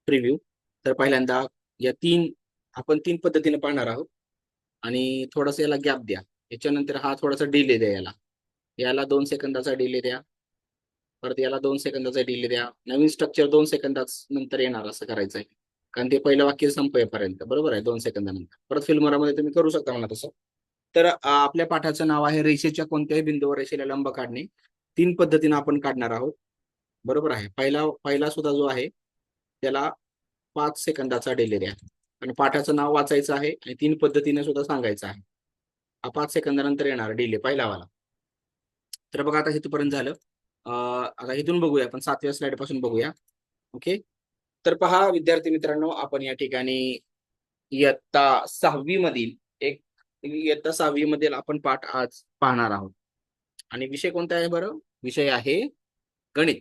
प्रिव्ह्यू. तर पहिल्यांदा या 3 आपण 3 पद्धतीने पाहणार आहोत आणि थोडासा याला गॅप द्या. याच्यानंतर हा थोडासा डिले द्या याला. याला 2 सेकंदाचा डिले द्या. परत याला 2 सेकंदाचा डिले द्या. नवीन स्ट्रक्चर 2 सेकंदाच नंतर येणार असं करायचं आहे. कारण ते पहिलं वाक्य संपेपर्यंत, बरोबर आहे, 2 सेकंदानंतर. परत फिल्मोरामध्ये तुम्ही करू शकता म्हणा तसं. तर आपल्या पाठाचं नाव आहे रेषेच्या कोणत्याही बिंदूवर रेषेला लंब काढणे. 3 पद्धतीने आपण काढणार आहोत, बरोबर आहे. पहिला पहिला सुद्धा जो आहे त्याला 5 सेकंदाचा डिले द्या आणि पाठाचं नाव वाचायचं आहे आणि 3 पद्धतीने सुद्धा सांगायचं आहे. हा 5 सेकंदानंतर येणार डिले पहिलावाला. तर बघा, आता इथपर्यंत झालं. आता इथून बघूया, आपण 7व्या स्लाइड पासून बघूया. ओके, तर पहा विद्यार्थी मित्रांनो, आपण या ठिकाणी इयत्ता 6वी मधील एक इयत्ता 6वी मधील आपण पाठ आज पाहणार आहोत. आणि विषय कोणता आहे बरं, विषय आहे गणित.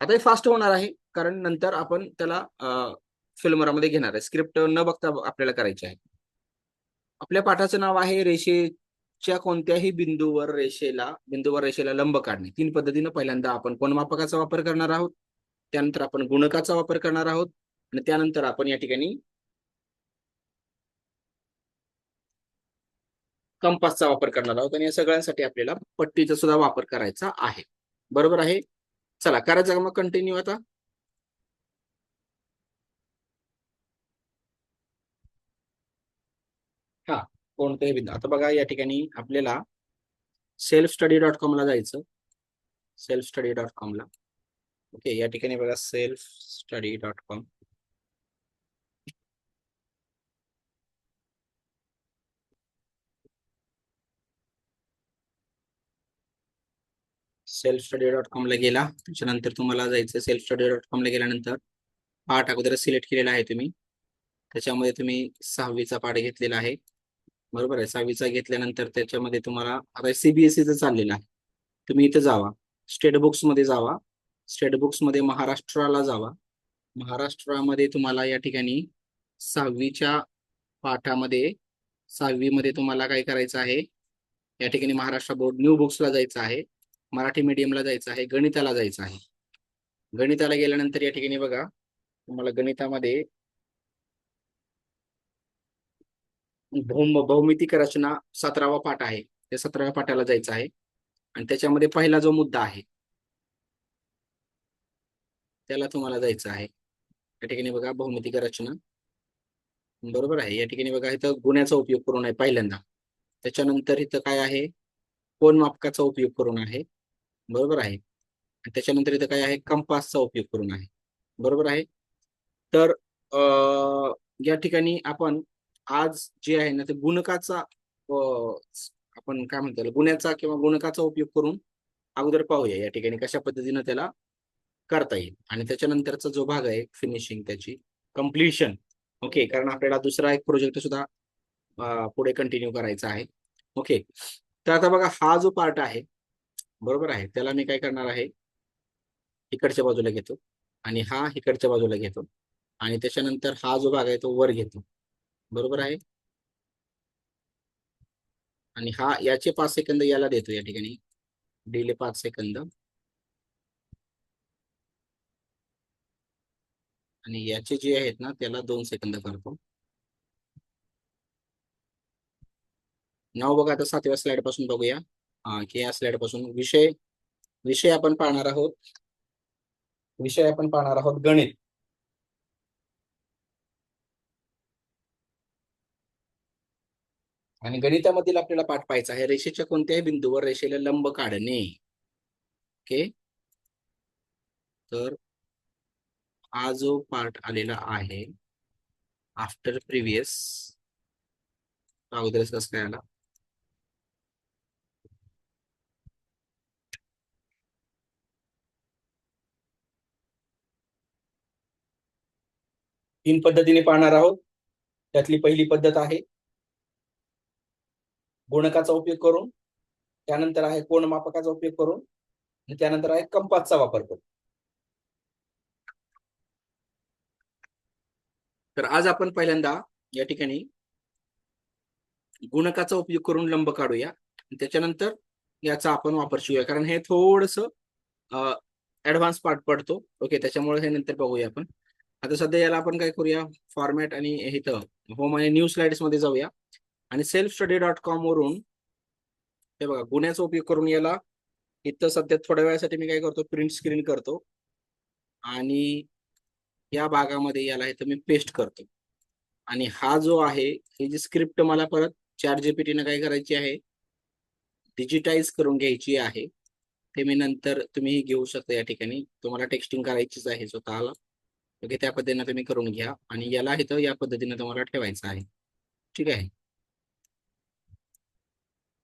आता हे फास्ट होणार आहे कारण नंतर आपण त्याला फिल्मरामध्ये घेणार आहे. स्क्रिप्ट न बघता आपल्याला करायचे आहे. आपल्या पाठाचं नाव आहे रेषेच्या कोणत्याही बिंदूवर रेषेला लंब काढणे. 3 पद्धतीने. पहिल्यांदा आपण कोनमापकाचा वापर करणार आहोत, त्यानंतर आपण गुणकाचा वापर करणार आहोत आणि त्यानंतर आपण या ठिकाणी कंपासचा वापर करणार आहोत. आणि या सगळ्यांसाठी आपल्याला पट्टीचा सुद्धा वापर करायचा आहे, बरोबर आहे. चला, करायचं का मग कंटिन्यू आता. कोणतेही बिंदू. आता बघा या ठिकाणी आपल्याला selfstudy.com ला जायचं. selfstudy.com ला. ओके, या ठिकाणी बघा selfstudy.com. selfstudy.com ला गेला, त्याच्यानंतर तुम्हाला जायचं. selfstudy.com ला गेल्यानंतर पाठ अगोदर सिलेक्ट केलेला आहे तुम्ही. त्याच्यामध्ये तुम्ही 6वीचा पाठ घेतलेला आहे, बरोबर आहे. 6वीचा घेतल्यानंतर त्याच्यामध्ये तुम्हाला आता CBSEचं चाललेलं आहे. तुम्ही इथं जावा, स्टेट बुक्स मध्ये जावा. स्टेट बुक्स मध्ये महाराष्ट्राला जावा. महाराष्ट्रामध्ये तुम्हाला या ठिकाणी 6वीच्या पाठामध्ये 6वी मध्ये तुम्हाला काय करायचं आहे, या ठिकाणी महाराष्ट्र बोर्ड न्यू बुक्सला जायचं आहे, मराठी मीडियमला जायचं आहे, गणिताला जायचं आहे. गणिताला गेल्यानंतर या ठिकाणी बघा तुम्हाला गणितामध्ये भौमितिक रचना 17वा पाठ आहे. त्या 17व्या पाठाला जायचं आहे आणि त्याच्यामध्ये पहिला जो मुद्दा आहे त्याला तुम्हाला जायचं आहे. या ठिकाणी बघा भौमितिक रचना, बरोबर आहे. या ठिकाणी बघा इथं गुण्याचा उपयोग करून आहे पहिल्यांदा. त्याच्यानंतर इथं काय आहे, कोन मापकाचा उपयोग करून आहे, बरोबर आहे. त्याच्यानंतर इथं काय आहे, कंपासचा उपयोग करून आहे, बरोबर आहे. तर या ठिकाणी आपण आज जे आहे ना ते गुणकाचा आपण काय म्हणतो गुण्याचा किंवा गुणकाचा उपयोग करून अगोदर पाहूया या ठिकाणी कशा पद्धतीने त्याला करता येईल. आणि त्याच्यानंतरचा जो भाग आहे फिनिशिंग, त्याची कम्प्लिशन. ओके, कारण आपल्याला दुसरा एक प्रोजेक्ट सुद्धा पुढे कंटिन्यू करायचा आहे. ओके, तर आता बघा हा जो पार्ट आहे, बरोबर आहे, त्याला मी काय करणार आहे, इकडच्या बाजूला घेतो आणि हा इकडच्या बाजूला घेतो आणि त्याच्यानंतर हा जो भाग आहे तो वर घेतो, बरोबर आहे. आणि हा याचे 5 सेकंद याला देतो, या ठिकाणी डिले 5 सेकंद, आणि याचे जे आहेत ना त्याला 2 सेकंद करतो. नाव बघा आता 7व्या स्लाइड पासून बघूया, की या स्लाइड पासून विषय विषय आपण पाहणार आहोत. विषय आपण पाहणार आहोत गणित. आणि गणितामधील आपल्याला पाठ पाहायचा आहे रेषेच्या कोणत्याही बिंदूवर रेषेला लंब काढणे. ओके, तर हा जो पार्ट आलेला आहे आफ्टर प्रिव्हियस, अगोदरच कसं काय आला, तीन पद्धतीने पाहणार आहोत. त्यातली पहिली पद्धत आहे गुणकाचा उपयोग करून, त्यानंतर आहे कोन मापकाचा उपयोग करून, आणि त्यानंतर आहे कंपासचा वापर करून. तर आज आपण पहिल्यांदा या ठिकाणी गुणकाचा उपयोग करून लंब काढूया, त्याच्यानंतर याचा आपण वापर शिकूया, कारण हे थोडस ऍडव्हान्स पार्ट पडतो. ओके, त्याच्यामुळे हे नंतर बघूया आपण. आता सध्या याला आपण काय करूया, फॉर्मॅट आणि इथं होम आणि न्यू स्लाइड्स मध्ये जाऊया आणि selfstudy.com वरून हे बघा गुन्ह्याचा उपयोग करून याला इथं सध्या थोड्या वेळासाठी मी काय करतो, प्रिंट स्क्रीन करतो आणि या भागामध्ये याला इथं मी पेस्ट करतो. आणि हा जो आहे, ही जी स्क्रिप्ट मला परत ChatGPT ने काय करायची आहे, डिजिटाइज करून घ्यायची आहे. ते मी नंतर तुम्ही घेऊ शकता. या ठिकाणी तुम्हाला टेक्स्टिंग करायचीच आहे स्वतःला, ओके, त्या पद्धतीने तुम्ही करून घ्या आणि याला इथं या पद्धतीने तुम्हाला ठेवायचं आहे. ठीक आहे.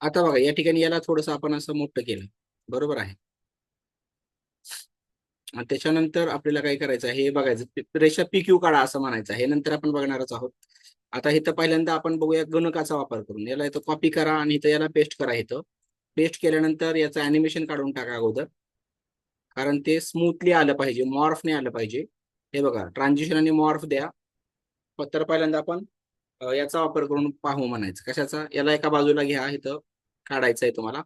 आता बघा या ठिकाणी याला थोडस आपण असं मोठं केलं, बरोबर आहे. आणि त्याच्यानंतर आपल्याला काय करायचं आहे, हे बघायचं, रेषा PQ काढा असं म्हणायचं, हे नंतर आपण बघणारच आहोत. आता इथं पहिल्यांदा आपण बघूया गणकाचा वापर करून. याला इथं कॉपी करा आणि इथं याला पेस्ट करा. इथं पेस्ट केल्यानंतर याचं अॅनिमेशन काढून टाका अगोदर, कारण ते स्मूथली आलं पाहिजे, मॉर्फ नाही आलं पाहिजे. हे बघा ट्रान्झिशन आणि मॉर्फ द्या. तर पहिल्यांदा आपण याचा वापर करून पाहू म्हणायचं. कशाचा, याला एका बाजूला घ्या, इथं काढायचं आहे तुम्हाला.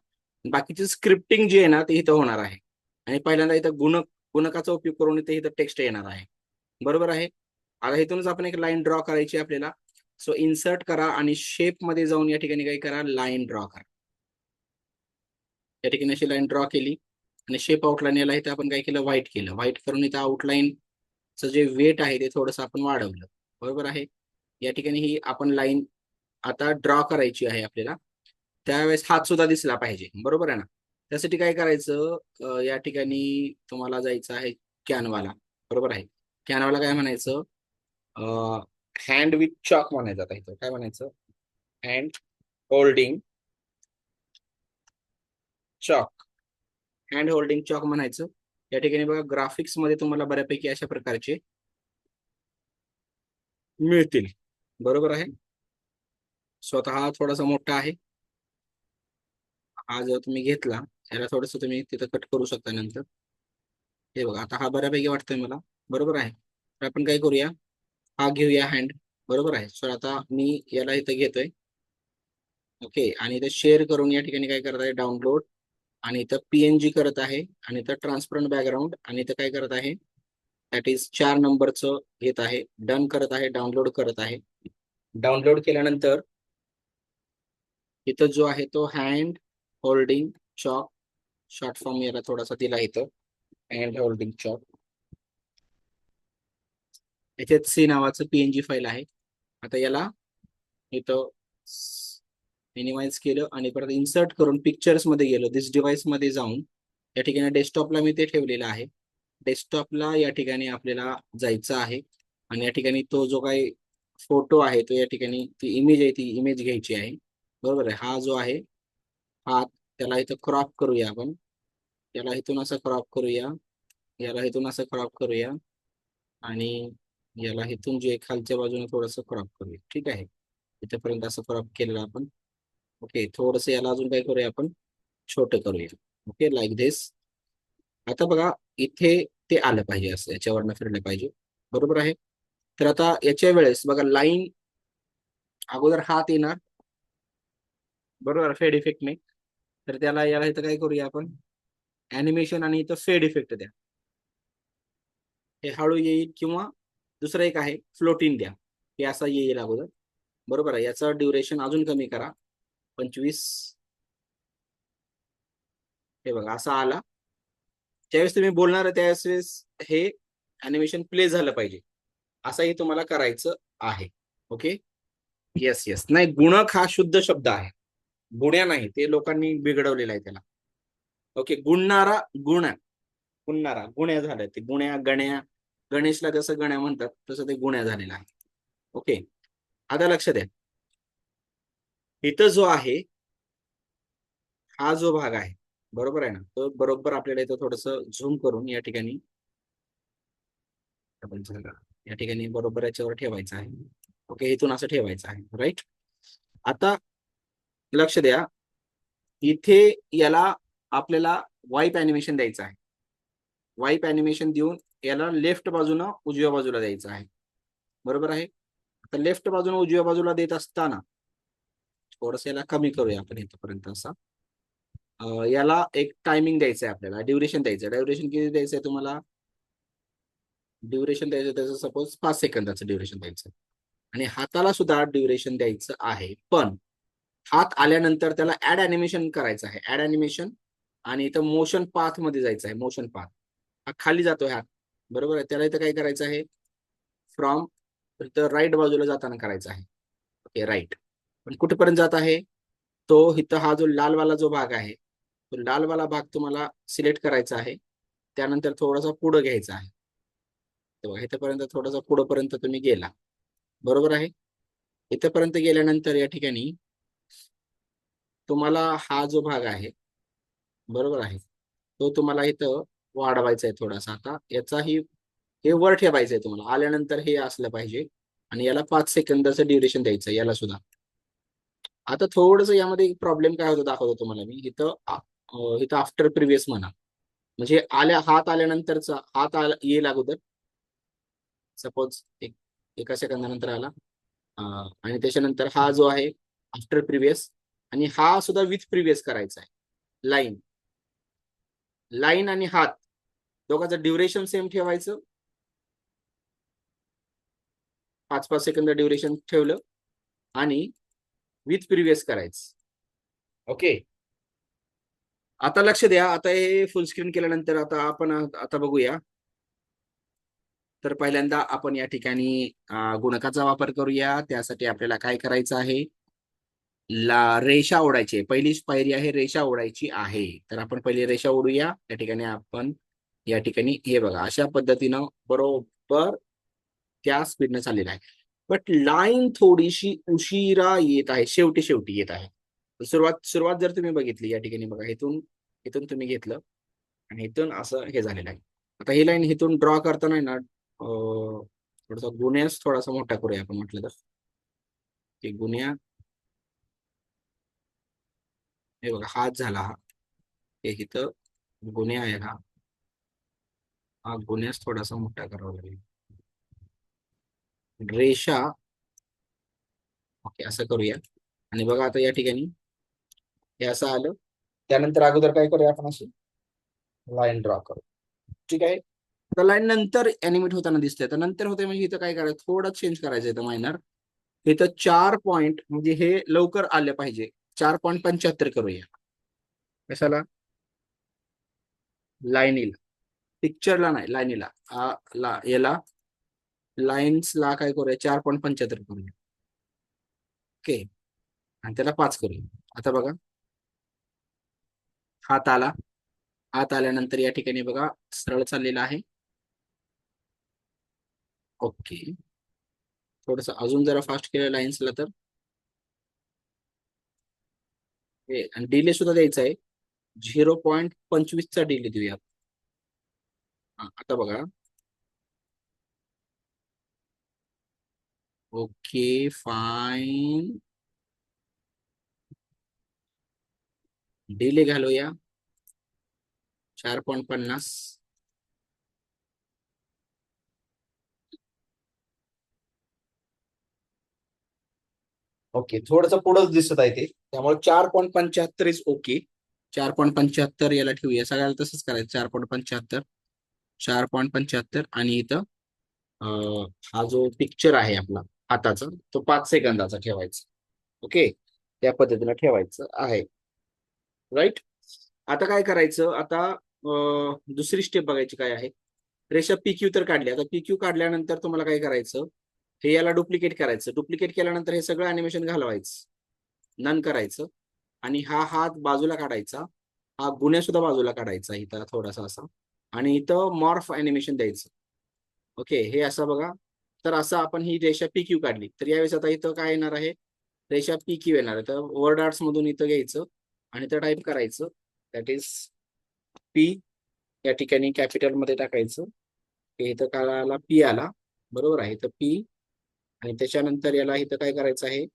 बाकीची स्क्रिप्टिंग जी आहे ना ती इथं होणार आहे. आणि पहिल्यांदा इथं गुणकाचा उपयोग करून इथं टेक्स्ट येणार आहे, बरोबर आहे. आता इथूनच आपण एक लाईन ड्रॉ करायची आपल्याला. सो इन्सर्ट करा आणि शेप मध्ये जाऊन या ठिकाणी काय करा, लाईन ड्रॉ करा. या ठिकाणी अशी लाईन ड्रॉ केली आणि शेप आउटलाईन याला इथं आपण काय केलं, व्हाईट केलं. व्हाईट करून इथं आउटलाईनचं जे वेट आहे ते थोडंसं आपण वाढवलं, बरोबर आहे. या ठिकाणी ही आपण लाईन आता ड्रॉ करायची आहे आपल्याला, त्यावेळेस हात सुद्धा दिसला पाहिजे, बरोबर आहे ना. त्यासाठी काय करायचं, या ठिकाणी तुम्हाला जायचं आहे कॅनवाला, बरोबर आहे. कॅनवाला काय म्हणायचं, हँड विथ चॉक म्हणायचं. आता इथं काय म्हणायचं, hand holding chalk, hand holding chalk म्हणायचं. या ठिकाणी बघा ग्राफिक्स मध्ये तुम्हाला बऱ्यापैकी अशा प्रकारचे मिळतील, बरोबर आहे. स्वतः थोडासा मोठा आहे, हा जर तुम्ही घेतला याला थोडस तुम्ही तिथं कट करू शकता नंतर. हे बघा आता हा बऱ्यापैकी वाटतोय मला, बरोबर आहे. तर आपण काय करूया, हा घेऊया हँड, बरोबर आहे. सो आता मी याला इथं घेतोय, ओके. आणि इथं शेअर करून या ठिकाणी काय करत आहे, डाउनलोड, आणि इथं पीएनजी करत आहे, आणि इथं ट्रान्सपरंट बॅकग्राऊंड, आणि इथं काय करत आहे, दॅट इज 4 नंबरचं घेत आहे, डन करत आहे, डाउनलोड करत आहे. डाउनलोड केल्यानंतर इथं जो आहे तो hand holding chalk, short form याला थोडासा दिला इथं, हँड होल्डिंग चॉक. याच्यात सी नावाचं पीएनजी फाईल आहे. आता याला इथं मिनिमाइज केलं आणि परत इन्सर्ट करून पिक्चर्स मध्ये गेलो, दिस डिव्हाइस मध्ये जाऊन या ठिकाणी डेस्कटॉपला मी ते ठेवलेलं आहे. डेस्कटॉपला या ठिकाणी आपल्याला जायचं आहे, आणि या ठिकाणी तो जो काही फोटो आहे तो या ठिकाणी ती इमेज आहे, ती इमेज घ्यायची आहे, बरोबर आहे. हा जो आहे हा, त्याला इथं क्रॉप करूया आपण, याला इथून असं क्रॉप करूया, याला इथून असं क्रॉप करूया, आणि याला इथून जे खालच्या बाजूने थोडंसं क्रॉप करूया, ठीक आहे. इथेपर्यंत असं क्रॉप केलेलं आपण, ओके. थोडस याला अजून काय करूया आपण, छोटं करूया, ओके, लाईक दिस. आता बघा इथे ते आलं पाहिजे, असं याच्यावरनं फिरलं पाहिजे, बरोबर आहे. तर आता याच्या वेळेस बघा लाईन अगोदर हात येणार, बरोबर, फेड इफेक्टने. तर त्याला याला इथं काय करूया आपण, अॅनिमेशन, आणि इथं फेड इफेक्ट द्या. हे हळू येईल, किंवा दुसरं एक आहे फ्लोटिंग द्या, हे असं येईल अगोदर, बरोबर आहे. याचं ड्युरेशन अजून कमी करा, 25. हे बघा असा आला. ज्यावेळेस तुम्ही बोलणार आहे त्यावेळेस हे अॅनिमेशन प्ले झालं पाहिजे, असंही तुम्हाला करायचं आहे, ओके. येस येस, नाही गुणक हा शुद्ध शब्द आहे, गुण्या नाही, ते लोकांनी बिघडवलेला आहे त्याला, ओके. गुणणारा, गुण, गुणणारा, गुण्या झालं ते, गुण्या गण्या, गणेशला जसं गण्या म्हणतात तसं ते गुण्या झालेला आहे, ओके. आता लक्ष द्या, इथं जो आहे हा जो भाग आहे, बरोबर आहे ना, तो बरोबर आपल्याला इथं थोडस झूम करून या ठिकाणी आपण या ठिकाणी बरोबर याच्यावर ठेवायचं आहे, ओके. इथून असं ठेवायचं आहे, राईट. आता लक्ष द्या, इथे याला आपल्याला वाईप अॅनिमेशन द्यायचं आहे. वाईप अॅनिमेशन देऊन याला लेफ्ट बाजूनं उजव्या बाजूला द्यायचं आहे, बरोबर आहे. आता लेफ्ट बाजूने उजव्या बाजूला देत असताना थोडस याला कमी करूया आपण इथपर्यंत असा. याला एक टायमिंग द्यायचं आहे आपल्याला, ड्युरेशन द्यायचं आहे. ड्युरेशन किती द्यायचं आहे तुम्हाला, ड्युरेशन द्यायचं त्याचं सपोज 5 सेकंदाचं ड्युरेशन द्यायचं, आणि हाताला सुद्धा ड्युरेशन द्यायचं आहे. पण हात आल्यानंतर त्याला ऍड अॅनिमेशन करायचं आहे, ऍड अॅनिमेशन, आणि इथं मोशन पाथ मध्ये जायचं आहे. मोशन पाथ हा खाली जातोय हात, बरोबर आहे. त्याला इथं काय करायचं आहे, फ्रॉम इथं राईट बाजूला जाताना करायचं आहे, ओके, राईट. पण कुठेपर्यंत जात आहे तो, इथं हा जो लालवाला जो भाग आहे, तो लालवाला भाग तुम्हाला सिलेक्ट करायचा आहे. त्यानंतर थोडासा पुढं घ्यायचा आहे, तेव्हा इथेपर्यंत थोडासा पुढेपर्यंत तुम्ही गेला, बरोबर आहे. इथेपर्यंत गेल्यानंतर या ठिकाणी तुम्हाला हा जो भाग आहे, बरोबर आहे, तो तुम्हाला इथं वाढवायचा आहे थोडासा. आता याचाही हे वर ठेवायचंय तुम्हाला, आल्यानंतर हे असलं पाहिजे, आणि याला 5 सेकंदाचं ड्युरेशन द्यायचं याला सुद्धा. आता थोडस यामध्ये प्रॉब्लेम काय होतो दाखवतो तुम्हाला मी इथं. इथं आफ्टर प्रिव्हियस म्हणा, म्हणजे हात आल्यानंतरचा, येईल अगोदर, सपोज एका सेकंदानंतर आला, आणि त्याच्यानंतर हा जो आहे आफ्टर प्रिव्हियस, आणि हा सुद्धा विथ प्रिव्हियस करायचा आहे. लाईन, लाईन आणि हात दोघांचं ड्युरेशन सेम ठेवायचं, 5-5 सेकंद ड्युरेशन ठेवलं, आणि विथ प्रिव्हियस करायचं, ओके. आता लक्ष द्या, आता हे फुल स्क्रीन केल्यानंतर आता आपण आता बघूया. तर पहिल्यांदा आपण या ठिकाणी गुणकाचा वापर करूया. त्यासाठी आपल्याला काय करायचं आहे, रेषा ओढायची आहे. पहिलीच पायरी आहे रेषा ओढायची आहे. तर आपण पहिली रेषा ओढूया. त्या ठिकाणी आपण या ठिकाणी हे बघा अशा पद्धतीनं बरोबर त्या स्पीडनं चाललेला आहे. बट लाईन थोडीशी उशिरा येत आहे, शेवटी शेवटी येत आहे. सुरुवात सुरुवात जर तुम्ही बघितली या ठिकाणी बघा, इथून इथून तुम्ही घेतलं आणि इथून असं हे झालेलं आहे. आता ही लाईन इथून ड्रॉ करताना ना थोडासा गुन्ह्यास थोडासा मोठा करूया आपण म्हटलं तर. की गुन्ह्या हे बघा हाच झाला हा. हे इथं गुन्हे आहे हा गुन्ह्यास थोडासा मोठा करावा लागेल. रेषा ओके असं करूया. आणि बघा आता या ठिकाणी हे असं आलं. त्यानंतर अगोदर काय करूया आपण अशी लाईन ड्रॉ करू. ठीक आहे. तर लाईन नंतर अॅनिमेट होताना दिसते. तर नंतर होते म्हणजे इथं काय करायचं, थोडं चेंज करायचं इथं मायनर. इथं 4 पॉईंट म्हणजे हे लवकर आले पाहिजे. 4.75 करूया. कशाला? लाईनीला. पिक्चरला नाही, लाईनीला. याला लाईन्सला काय करूया, 4.75 करूया. ओके. आणि त्याला 5 करूया. आता बघा हात आला. हात आल्यानंतर या ठिकाणी बघा सरळ चाललेला आहे. ओके. थोडस अजून जरा फास्ट केलं लाईन्सला तर आणि डिले सुद्धा द्यायचा आहे. 0.25 चा डिले देऊया. आता बघा. Okay fine. डिले घालूया 4.50. ओके थोडस पुढंच दिसत आहे ते, त्यामुळे 4.75 इज ओके. 4.75 याला ठेवूया. सगळ्याला तसंच करायचं. 4.75. 4.75 आणि इथं हा जो पिक्चर आहे आपला हाताचा तो 5 सेकंदाचा ठेवायचा. ओके. त्या पद्धतीने ठेवायचं आहे. राईट. आता काय करायचं, आता दुसरी स्टेप बघायची काय आहे. रेषा पीक्यू तर काढली. आता पीक्यू काढल्यानंतर तुम्हाला काय करायचं, हे याला डुप्लिकेट करायचं. डुप्लिकेट केल्यानंतर हे सगळं अॅनिमेशन घालवायचं, नन करायचं. आणि हा हात बाजूला काढायचा. हा गुन्हे सुद्धा बाजूला काढायचा इथं थोडासा असा. आणि इथं मॉर्फ अॅनिमेशन द्यायचं. ओके. हे असं बघा. तर असं आपण ही रेषा पीक्यू काढली. तर यावेळेस आता इथं काय येणार आहे, रेषा पीक्यू येणार आहे. तर वर्ड आर्ट्स मधून इथं घ्यायचं आणि इथं टाईप करायचं. That is P. या ठिकाणी कॅपिटल मध्ये टाकायचं. इथं काय आला, पी आला. बरोबर आहे. तर पी. आणि त्याच्यानंतर याला इथं काय करायचं आहे,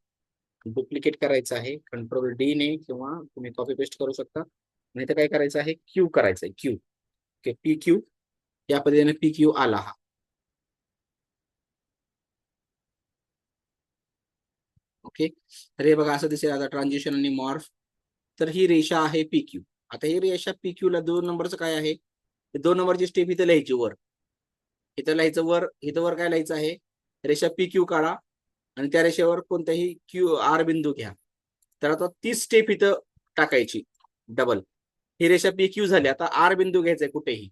डुप्लिकेट करायचं आहे कंट्रोल डी ने, किंवा तुम्ही कॉपी पेस्ट करू शकता. आणि इथं काय करायचं आहे, क्यू करायचं आहे. क्यू. ओके. P Q. या पद्धतीने पी क्यू आला हा. ओके. तर हे बघा असं दिसेल आता ट्रान्झिशन आणि मॉर्फ. तर ही रेषा आहे पी क्यू. आता ही रेषा पी क्यू ला 2 नंबरचं काय आहे, 2 नंबरची स्टेप इथं लिहायची वर. इथं लिहायचं वर. इथं वर काय लिहायचं आहे, रेषा पी क्यू काढा आणि त्या रेषेवर कोणताही क्यू आर बिंदू घ्या. तर आता ती स्टेप इथं टाकायची डबल. ही रेषा पी क्यू झाली. आता आर बिंदू घ्यायचा आहे कुठेही.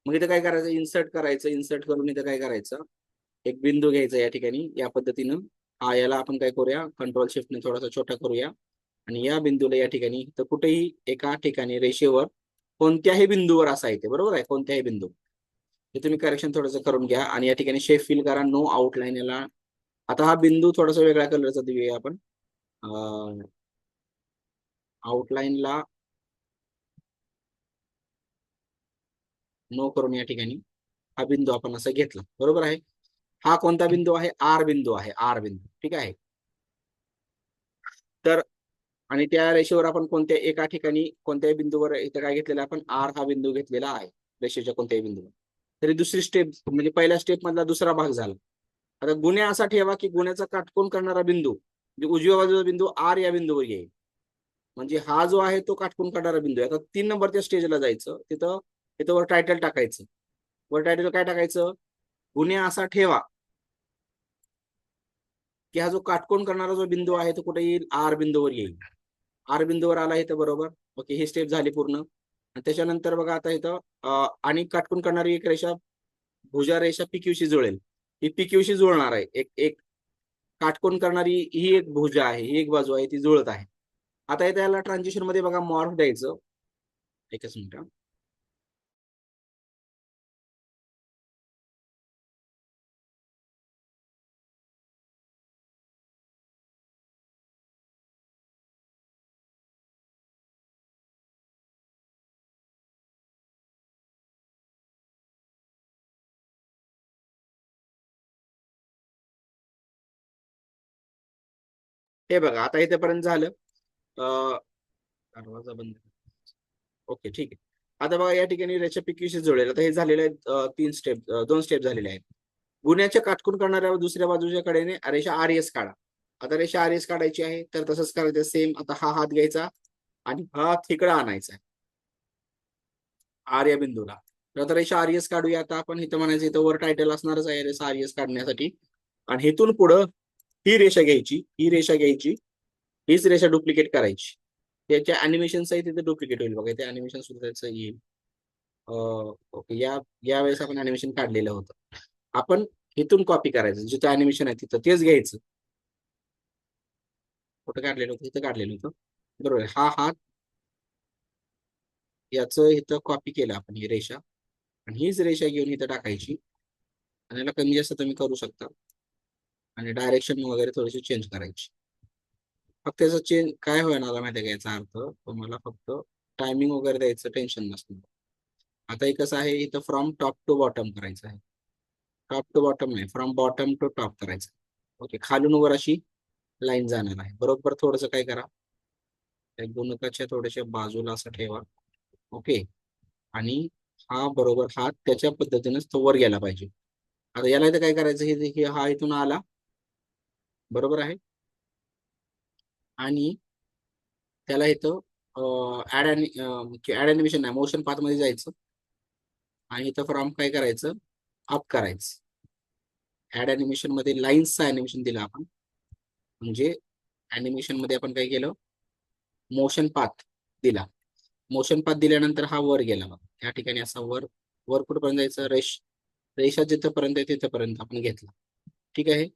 मग इथं काय करायचं, इन्सर्ट करायचं. इन्सर्ट करून इथं काय करायचं, एक बिंदू घ्यायचा या ठिकाणी या पद्धतीनं. याला आपण काय करूया, कंट्रोल शिफ्टने थोडासा छोटा करूया. आणि या बिंदूला या ठिकाणी तर कुठेही एका ठिकाणी रेषेवर कोणत्याही बिंदूवर असा येते. बरोबर आहे, कोणत्याही बिंदू. हे तुम्ही करेक्शन थोडंसं करून घ्या. आणि या ठिकाणी शेप फिल करा, नो आउटलाईन. याला आता हा बिंदू थोडासा वेगळ्या कलरचा देऊया आपण. आउटलाईनला नो करून या ठिकाणी हा बिंदू आपण असा घेतला. बरोबर आहे. हा कोणता बिंदू आहे, आर बिंदू आहे. आर बिंदू. ठीक आहे. तर आणि त्या रेषेवर आपण कोणत्या एका ठिकाणी कोणत्याही बिंदूवर इथं काय घेतलेला आपण, आर हा बिंदू घेतलेला आहे रेषेच्या कोणत्याही बिंदूवर. तरी दुसरी स्टेप म्हणजे पहिल्या स्टेप मधला दुसरा भाग झाला. आता गुन्हे असा ठेवा की गुन्ह्याचा काटकोन करणारा बिंदू म्हणजे उजव्या बाजूचा बिंदू आर या बिंदूवर येईल. म्हणजे हा जो आहे तो काटकोन करणारा बिंदू आहे. आता 3 नंबरच्या स्टेजला जायचं. तिथं तिथं वर टायटल टाकायचं. वर टायटल काय टाकायचं, गुन्हे असा ठेवा की हा जो काटकोन करणारा जो बिंदू आहे तो कुठे येईल, आर बिंदूवर येईल. आर बिंदूवर आला इथं. बरोबर. ओके. ही स्टेप झाली पूर्ण. आणि त्याच्यानंतर बघा आता इथं आणि काटकोन करणारी एक रेषा भुजा रेषा पीक्यूशी जुळेल. ही पीक्यूशी जुळणार आहे एक एक काटकोन करणारी ही एक भुजा आहे, ही एक बाजू आहे, ती जुळत आहे. आता इथे याला ट्रान्झिशन मध्ये बघा मॉर्फ द्यायचं. एकच मिनिट. हे बघा आता इथेपर्यंत झालं. अं, दरवाजा बंद. ओके, ठीक आहे. आता बघा या ठिकाणी रेषा PQशी जुळेल. आता हे झालेले आहेत 3 स्टेप, 2 स्टेप झालेले आहेत. गुन्ह्याच्या काटकून करणाऱ्या दुसऱ्या बाजूच्या कडेने रेषा RS काढा. आता रेषा RS काढायची आहे तर तसंच करायचं सेम. आता हा हात घ्यायचा आणि हा ठिकळा आणायचा आहे R या बिंदूला. तर आता रेषा RS काढूया. आता आपण इथं म्हणायचं इथं वर टायटल असणारच आहे रेषा RS काढण्यासाठी. आणि इथून पुढं ही रेषा घ्यायची, ही रेषा घ्यायची, हीच रेषा डुप्लिकेट करायची. त्याच्या अॅनिमेशन सहित तिथे डुप्लिकेट होईल बघा. ते अॅनिमेशन सुद्धा त्याचं येईल. ओके, या वेळेस आपण अॅनिमेशन काढलेलं होतं. आपण इथून कॉपी करायचं, जिथं अॅनिमेशन आहे तिथं तेच घ्यायचं. कुठं काढलेलं होतं? इथं काढलेलं होतं, बरोबर. हा हात याचं इथं कॉपी केलं आपण, ही रेषा, आणि हीच रेषा घेऊन इथं टाकायची. आणि याला कमी जास्त तुम्ही करू शकता आणि डायरेक्शन वगैरे थोडीशी चेंज करायची. फक्त त्याचं चेंज काय होणार माहिती आहे का, याचा अर्थ तुम्हाला फक्त टायमिंग वगैरे द्यायचं टेन्शन नसतं. आता हे कसं आहे, इथं फ्रॉम टॉप टू बॉटम करायचं आहे. टॉप टू बॉटम नाही, फ्रॉम बॉटम टू टॉप करायचं. ओके, खालून वर अशी लाईन जाणार आहे. बरोबर थोडस काय करा, गुणकाच्या थोड्याशा बाजूला असं ठेवा. ओके, आणि हा बरोबर हात त्याच्या पद्धतीनेच तो वर गेला पाहिजे. आता याला इथं काय करायचं, हे हा इथून आला, बरोबर आहे. आणि त्याला इथं ऍड अॅनिमेशन नाही, मोशन पाथ मध्ये जायचं आणि इथं फ्रॉम काय करायचं, अप करायचं. ऍड अॅनिमेशन मध्ये लाईन्सचं अॅनिमेशन दिलं आपण. म्हणजे अॅनिमेशन मध्ये आपण काय केलं, मोशन पाथ दिला. मोशन पाथ दिल्यानंतर हा वर गेला बघा. या ठिकाणी असा वर, वर कुठपर्यंत जायचं, रेषा जिथपर्यंत आहे तिथपर्यंत आपण घेतला. ठीक आहे.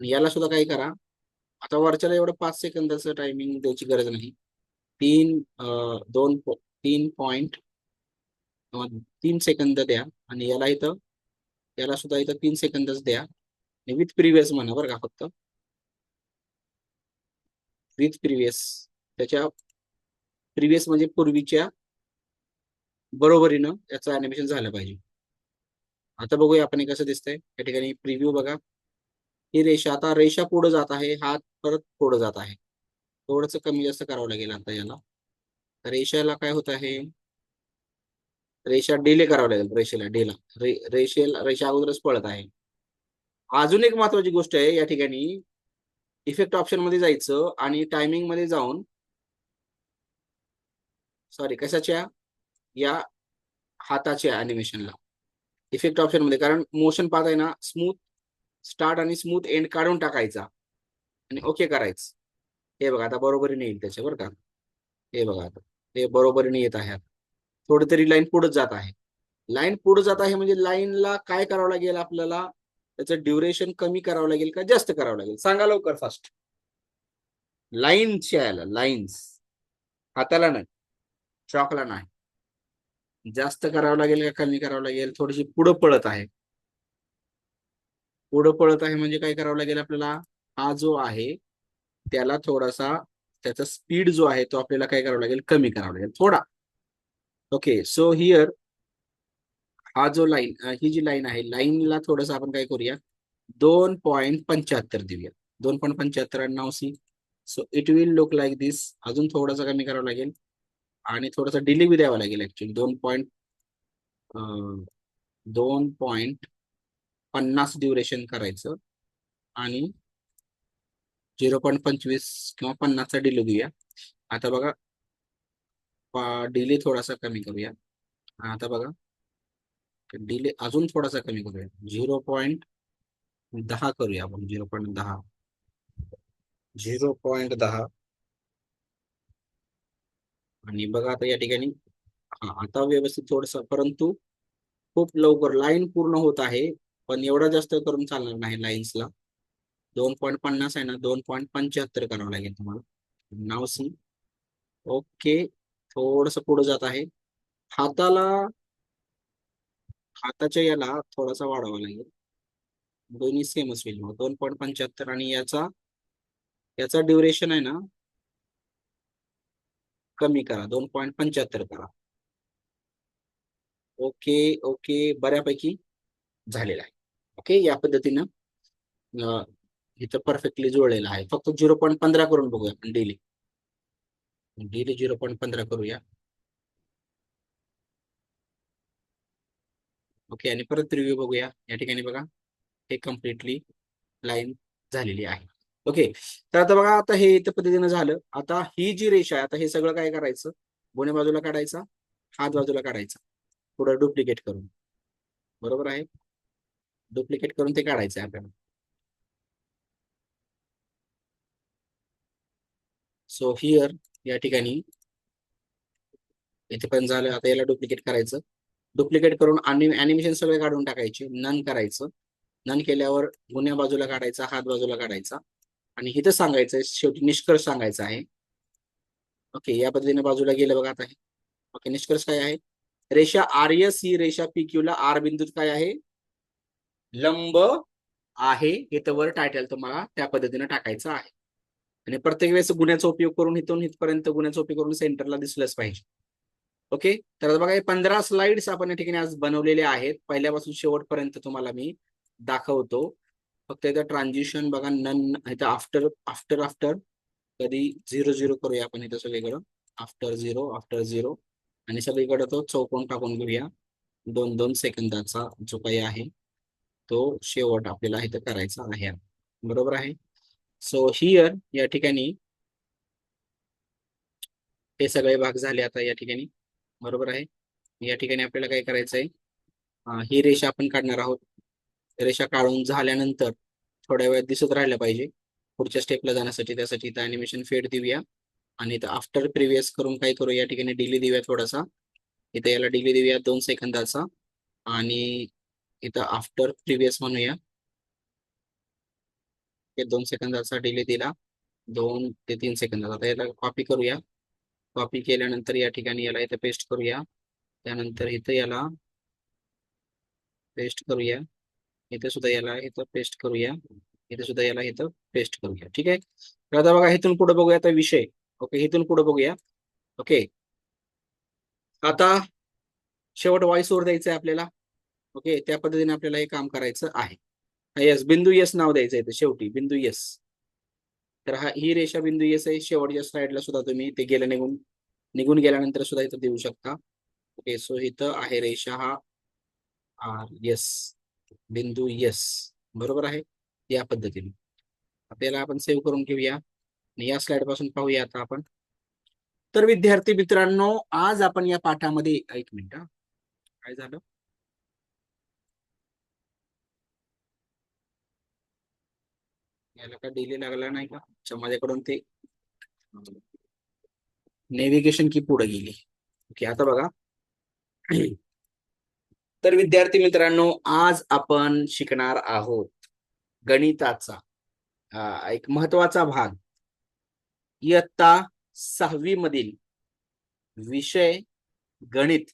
याला सुद्धा काय करा, आता वरच्याला एवढं 5 सेकंदाचं टायमिंग द्यायची गरज नाही. 3 3 सेकंद द्या. आणि याला सुद्धा इथं 3 सेकंदच द्या. विथ प्रिव्हियस म्हणा बरं का, फक्त विथ प्रिव्हियस. त्याच्या प्रिव्हियस म्हणजे पूर्वीच्या बरोबरीनं याचं अॅनिमेशन झालं पाहिजे. आता बघूया आपण हे कसं दिसतंय. या ठिकाणी प्रिव्ह्यू बघा. ही रेषा, आता रेषा पुढे जात आहे, हात परत पुढे जात आहे. थोडंसं कमी जास्त करावं लागेल आता याला. रेषाला काय होत आहे, रेषा डिले करावं लागेल. रेषेला डिला, रेषा अगोदरच पळत आहे. अजून एक महत्वाची गोष्ट आहे या ठिकाणी, इफेक्ट ऑप्शन मध्ये जायचं आणि टायमिंग मध्ये जाऊन, सॉरी कशाच्या, या हाताच्या अॅनिमेशनला इफेक्ट ऑप्शन मध्ये, कारण मोशन पाहत आहे ना, स्मूथ स्टार्ट आणि स्मूथ एंड काढून टाकायचा आणि ओके करायचं. हे बघा आता बरोबरीने येईल त्याच्या, बरं का. हे बघा आता हे बरोबरीने येत आहे. आता थोडी तरी लाईन पुढे जात आहे. लाईन पुढे जात आहे म्हणजे लाईनला काय करावं लागेल आपल्याला, त्याचं ड्युरेशन कमी करावं लागेल का जास्त करावं लागेल, सांगा लवकर फास्ट. लाईन्सच्या याला, लाईन्स, हाताला नाही, चॉकला नाही. जास्त करावं लागेल का कमी करावं लागेल, थोडीशी पुढं पळत आहे. पुढं पळत आहे म्हणजे काय करावं लागेल आपल्याला, हा जो आहे त्याला थोडासा, त्याचा स्पीड जो आहे तो आपल्याला काय करावं लागेल, कमी करावं लागेल थोडा. ओके, सो हिअर हा जो लाईन, ही जी लाईन आहे, लाईनला थोडस आपण काय करूया, 2.75 देऊया. 2.75 so it will look like this. अजून थोडासा कमी करावं लागेल आणि थोडासा डिले बी द्यावा लागेल ऍक्च्युली. 2.50 ड्युरेशन करायचं आणि 0.25 किंवा 50चा डिले देऊया. आता बघा, डिले थोडासा कमी करूया. आता बघा, डिले अजून थोडासा कमी करूया, 0.10 करूया आपण. 0.10, 0.10. आणि बघा आता या ठिकाणी, हा आता व्यवस्थित थोडस, परंतु खूप लवकर लाईन पूर्ण होत आहे. पण एवढा जास्त करून चालणार नाही लाईन्सला. 2.50 आहे ना, 2.75 करावं लागेल तुम्हाला. नाव सी. ओके. थोडस पुढे जात आहे. हाताला हाताच्या याला थोडासा वाढवावा लागेल. दोन्ही सेमच होईल मग 2.75. आणि याचा याचा ड्युरेशन आहे ना, कमी करा, 2.75 करा. ओके. ओके, बऱ्यापैकी झालेला आहे. ओके, या पद्धतीनं अं, इथं परफेक्टली जुळलेलं आहे. फक्त 0.15 करून बघूया आपण डेली. डेली 0.15 करूया. ओके, आणि परत रिव्ह्यू बघूया. या ठिकाणी बघा, हे कम्प्लिटली लाईन झालेली आहे. ओके. तर आता बघा, आता हे इथं पद्धतीनं झालं. आता ही जी रेषा आहे, आता हे सगळं काय करायचं, दोन्ही बाजूला काढायचा, हात बाजूला काढायचा, पुढे डुप्लिकेट करून. बरोबर आहे, डुप्लिकेट करून ते काढायचं आहे आपल्याला. सो हिअर, या ठिकाणी इथे पण झालं. आता याला डुप्लिकेट करायचं. डुप्लिकेट करून अॅनिमेशन सगळे काढून टाकायचे, नन करायचं. नन केल्यावर गुन्ह्या बाजूला काढायचा, हात बाजूला काढायचा, आणि इथं सांगायचं शेवटी निष्कर्ष सांगायचा आहे. ओके, या पद्धतीने बाजूला गेलं बघा आता हे. ओके, निष्कर्ष काय आहे, रेषा आर एस ही रेषा पी ला आर बिंदूत काय आहे, लंब आहे. हे तर वर टायटल तुम्हाला त्या पद्धतीने टाकायचं आहे. आणि प्रत्येक वेळेस गुन्ह्याचा उपयोग करून इथून इथपर्यंत गुन्ह्याचा उपयोग करून सेंटरला दिसलंच पाहिजे. ओके. तर आता बघा, हे 15 स्लाइड्स आपण या ठिकाणी आज बनवलेले आहेत. पहिल्यापासून शेवटपर्यंत तुम्हाला मी दाखवतो. फक्त इथं ट्रान्झिशन बघा, नन, इथं आफ्टर आफ्टर आफ्टर, कधी 0-0 करूया आपण इथं सगळीकडं. आफ्टर 0 आफ्टर 0, आणि सगळीकडे तो चौकोन टाकून घेऊया. 2-2 सेकंदाचा जो काही आहे तो शेवट आपल्याला इथं करायचा आहे. बरोबर आहे. सो हिअर, या ठिकाणी हे सगळे भाग झाले आता या ठिकाणी. बरोबर आहे. या ठिकाणी आपल्याला काय करायचंय, ही रेषा आपण काढणार आहोत. रेषा काढून झाल्यानंतर थोड्या वेळ दिसत राहिलं पाहिजे पुढच्या स्टेपला जाण्यासाठी. त्यासाठी इथं अॅनिमेशन फेड देऊया, आणि इथं आफ्टर प्रिव्हियस करून काय करू, या ठिकाणी डिले देऊया थोडासा. इथं याला डिले देऊया 2 सेकंदाचा, आणि इथं आफ्टर प्रिव्हियस म्हणूया. 2 सेकंदाचा डिले दिला, 2 ते 3 सेकंदाचा. आता याला कॉपी करूया. कॉपी केल्यानंतर या ठिकाणी याला इथं पेस्ट करूया. त्यानंतर इथं याला पेस्ट करूया. इथे सुद्धा याला इथं पेस्ट करूया. इथे सुद्धा याला इथं पेस्ट करूया. ठीक आहे. तर आता बघा, इथून पुढे बघूया आता विषय. ओके, इथून पुढे बघूया. ओके, आता शेवट वॉइस ओव्हर द्यायचं आहे आपल्याला. ओके, त्या पद्धतीने आपल्याला हे काम करायचं आहे. यस, बिंदू यस नाव द्यायचं आहे शेवटी, बिंदू यस. तर ही रेषा बिंदू यस आहे. शेवटच्या स्लाइडला सुद्धा तुम्ही ते गेलं निघून निघून गेल्यानंतर सुद्धा इथं देऊ शकता. ओके, सो इथं आहे रेषा हा आर यस, बिंदू यस. बरोबर आहे. या पद्धतीने आपल्याला आपण सेव्ह करून घेऊया, आणि या स्लाइड पासून पाहूया आता आपण. तर विद्यार्थी मित्रांनो, आज आपण या पाठामध्ये, एक मिनिट, काय झालं, याला का डिले लागला नाही का, अच्छा, माझ्याकडून ते नेव्हिगेशन की पुढे गेली. ओके, आता बघा. तर विद्यार्थी मित्रांनो, आज आपण शिकणार आहोत गणिताचा एक महत्वाचा भाग, इयत्ता 6वी मधील विषय गणित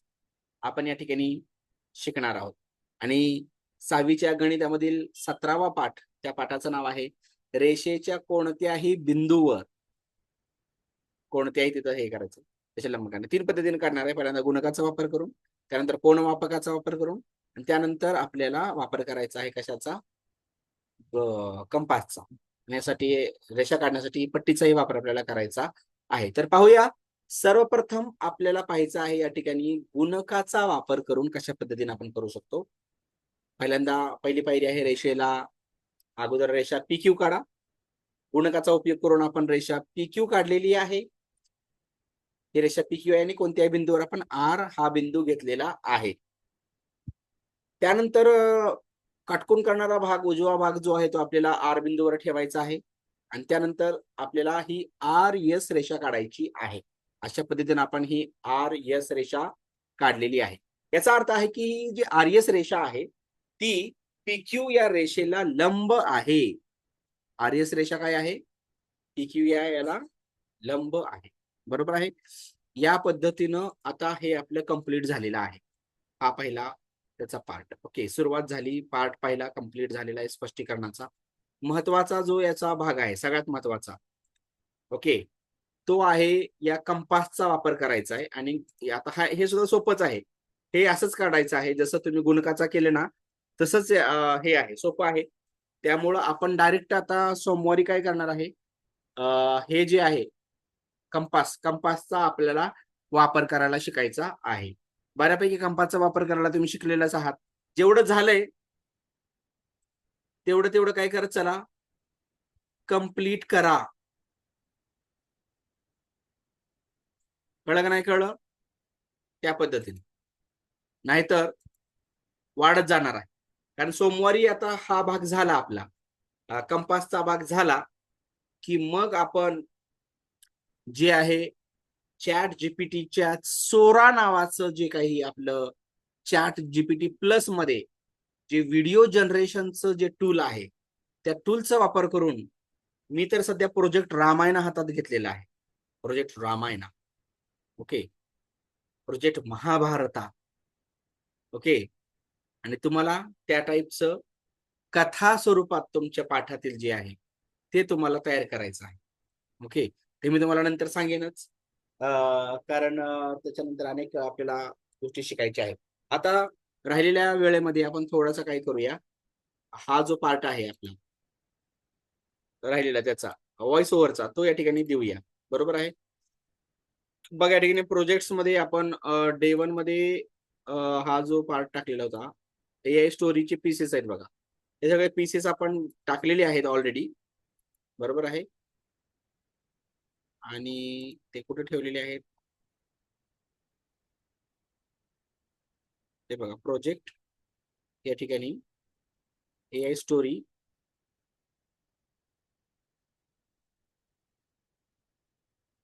आपण या ठिकाणी शिकणार आहोत. आणि 6वीच्या गणितामधील 17वा पाठ, त्या पाठाचं नाव आहे रेषेच्या कोणत्याही बिंदूवर, कोणत्याही तिथं हे करायचं, त्याच्या लंब काढणे. 3 पद्धतीने काढणार आहे. पहिल्यांदा गुणकाचा वापर करून, त्यानंतर कोनमापकाचा वापर करून, आणि त्यानंतर आपल्याला वापर करायचा आहे कशाचा, कंपासचा. यासाठी रेषा काढण्यासाठी पट्टीचाही वापर आपल्याला करायचा आहे. तर पाहूया. सर्वप्रथम आपल्याला पाहायचं आहे या ठिकाणी गुणकाचा वापर करून कशा पद्धतीने आपण करू शकतो. पहिल्यांदा पहिली पायरी आहे, रेषेला अगोदर रेषा PQ काढा. गुणकाचा उपयोग करून आपण रेषा PQ काढलेली आहे. ही रेषा PQ आहे, आणि कोणत्याही बिंदूवर आपण R हा बिंदू घेतलेला आहे. त्यानंतर काटकोन करणारा भाग, उजवा भाग जो आहे तो आपल्याला R बिंदूवर ठेवायचा आहे, आणि त्यानंतर आपल्याला ही RS रेषा काढायची आहे. अशा पद्धतीने आपण ही RS रेषा काढलेली आहे. याचा अर्थ आहे की ही जी RS रेषा आहे ती PQ या रेषेला लंब आहे. आर्यस रेषा काय आहे? PQ याला लंब आहे. बरोबर आहे. या पद्धतीनं आता हे आपलं कंप्लीट झालेलं आहे. हा पहिला त्याचा पार्ट. ओके, सुरुवात झाली, पार्ट पहिला कंप्लीट झालेला आहे स्पष्टीकरणाचा. महत्वाचा जो याचा भाग आहे, सगळ्यात महत्वाचा, ओके, तो आहे या कंपासचा वापर करायचा आहे. आणि आता हे सुद्धा सोपंच आहे. हे असंच काढायचं आहे जसं तुम्ही गुणकाचा केले ना, तसंच हे आहे, सोपं आहे. त्यामुळं आपण डायरेक्ट आता सोमवारी काय करणार आहे, हे जे आहे कंपासचा आपल्याला वापर करायला शिकायचा आहे. बऱ्यापैकी कंपासचा वापर करायला तुम्ही शिकलेलाच आहात. जेवढं झालंय तेवढं तेवढं काय करत चला, कंप्लीट करा. कळलं का नाही कळलं? त्या पद्धतीने, नाहीतर वाढत जाणार आहे. कारण सोमवारी आता हा भाग झाला आपला, कंपासचा भाग झाला की मग आपण जे आहे चॅट जीपीटीच्या सोरा नावाचं जे काही आपलं चॅट जीपीटी प्लस मध्ये जे व्हिडिओ जनरेशनचं जे टूल आहे, त्या टूलचा वापर करून मी तर सध्या प्रोजेक्ट रामायणा हातात घेतलेला आहे. प्रोजेक्ट रामायणा, ओके, प्रोजेक्ट महाभारता, ओके. आणि तुम्हाला त्या टाईपचं कथा स्वरूपात तुमच्या पाठातील जे आहे ते तुम्हाला तयार करायचं आहे. ओके, ते मी तुम्हाला नंतर सांगेनच. कारण त्याच्यानंतर अनेक आपल्याला गोष्टी शिकायच्या आहेत. आता राहिलेल्या वेळेमध्ये आपण थोडासा काय करूया, हा जो पार्ट आहे आपला राहिलेला त्याचा व्हॉइस ओव्हरचा तो या ठिकाणी देऊया. बरोबर आहे. बघा या ठिकाणी प्रोजेक्ट्स मध्ये आपण डे 1 मध्ये हा जो पार्ट टाकलेला होता, AI स्टोरीचे पीसेस आहेत बघा. हे सगळे पीसेस आपण टाकलेले आहेत ऑलरेडी. बरोबर आहे. आणि ते कुठे ठेवलेले आहेत ते बघा, प्रोजेक्ट या ठिकाणी AI स्टोरी,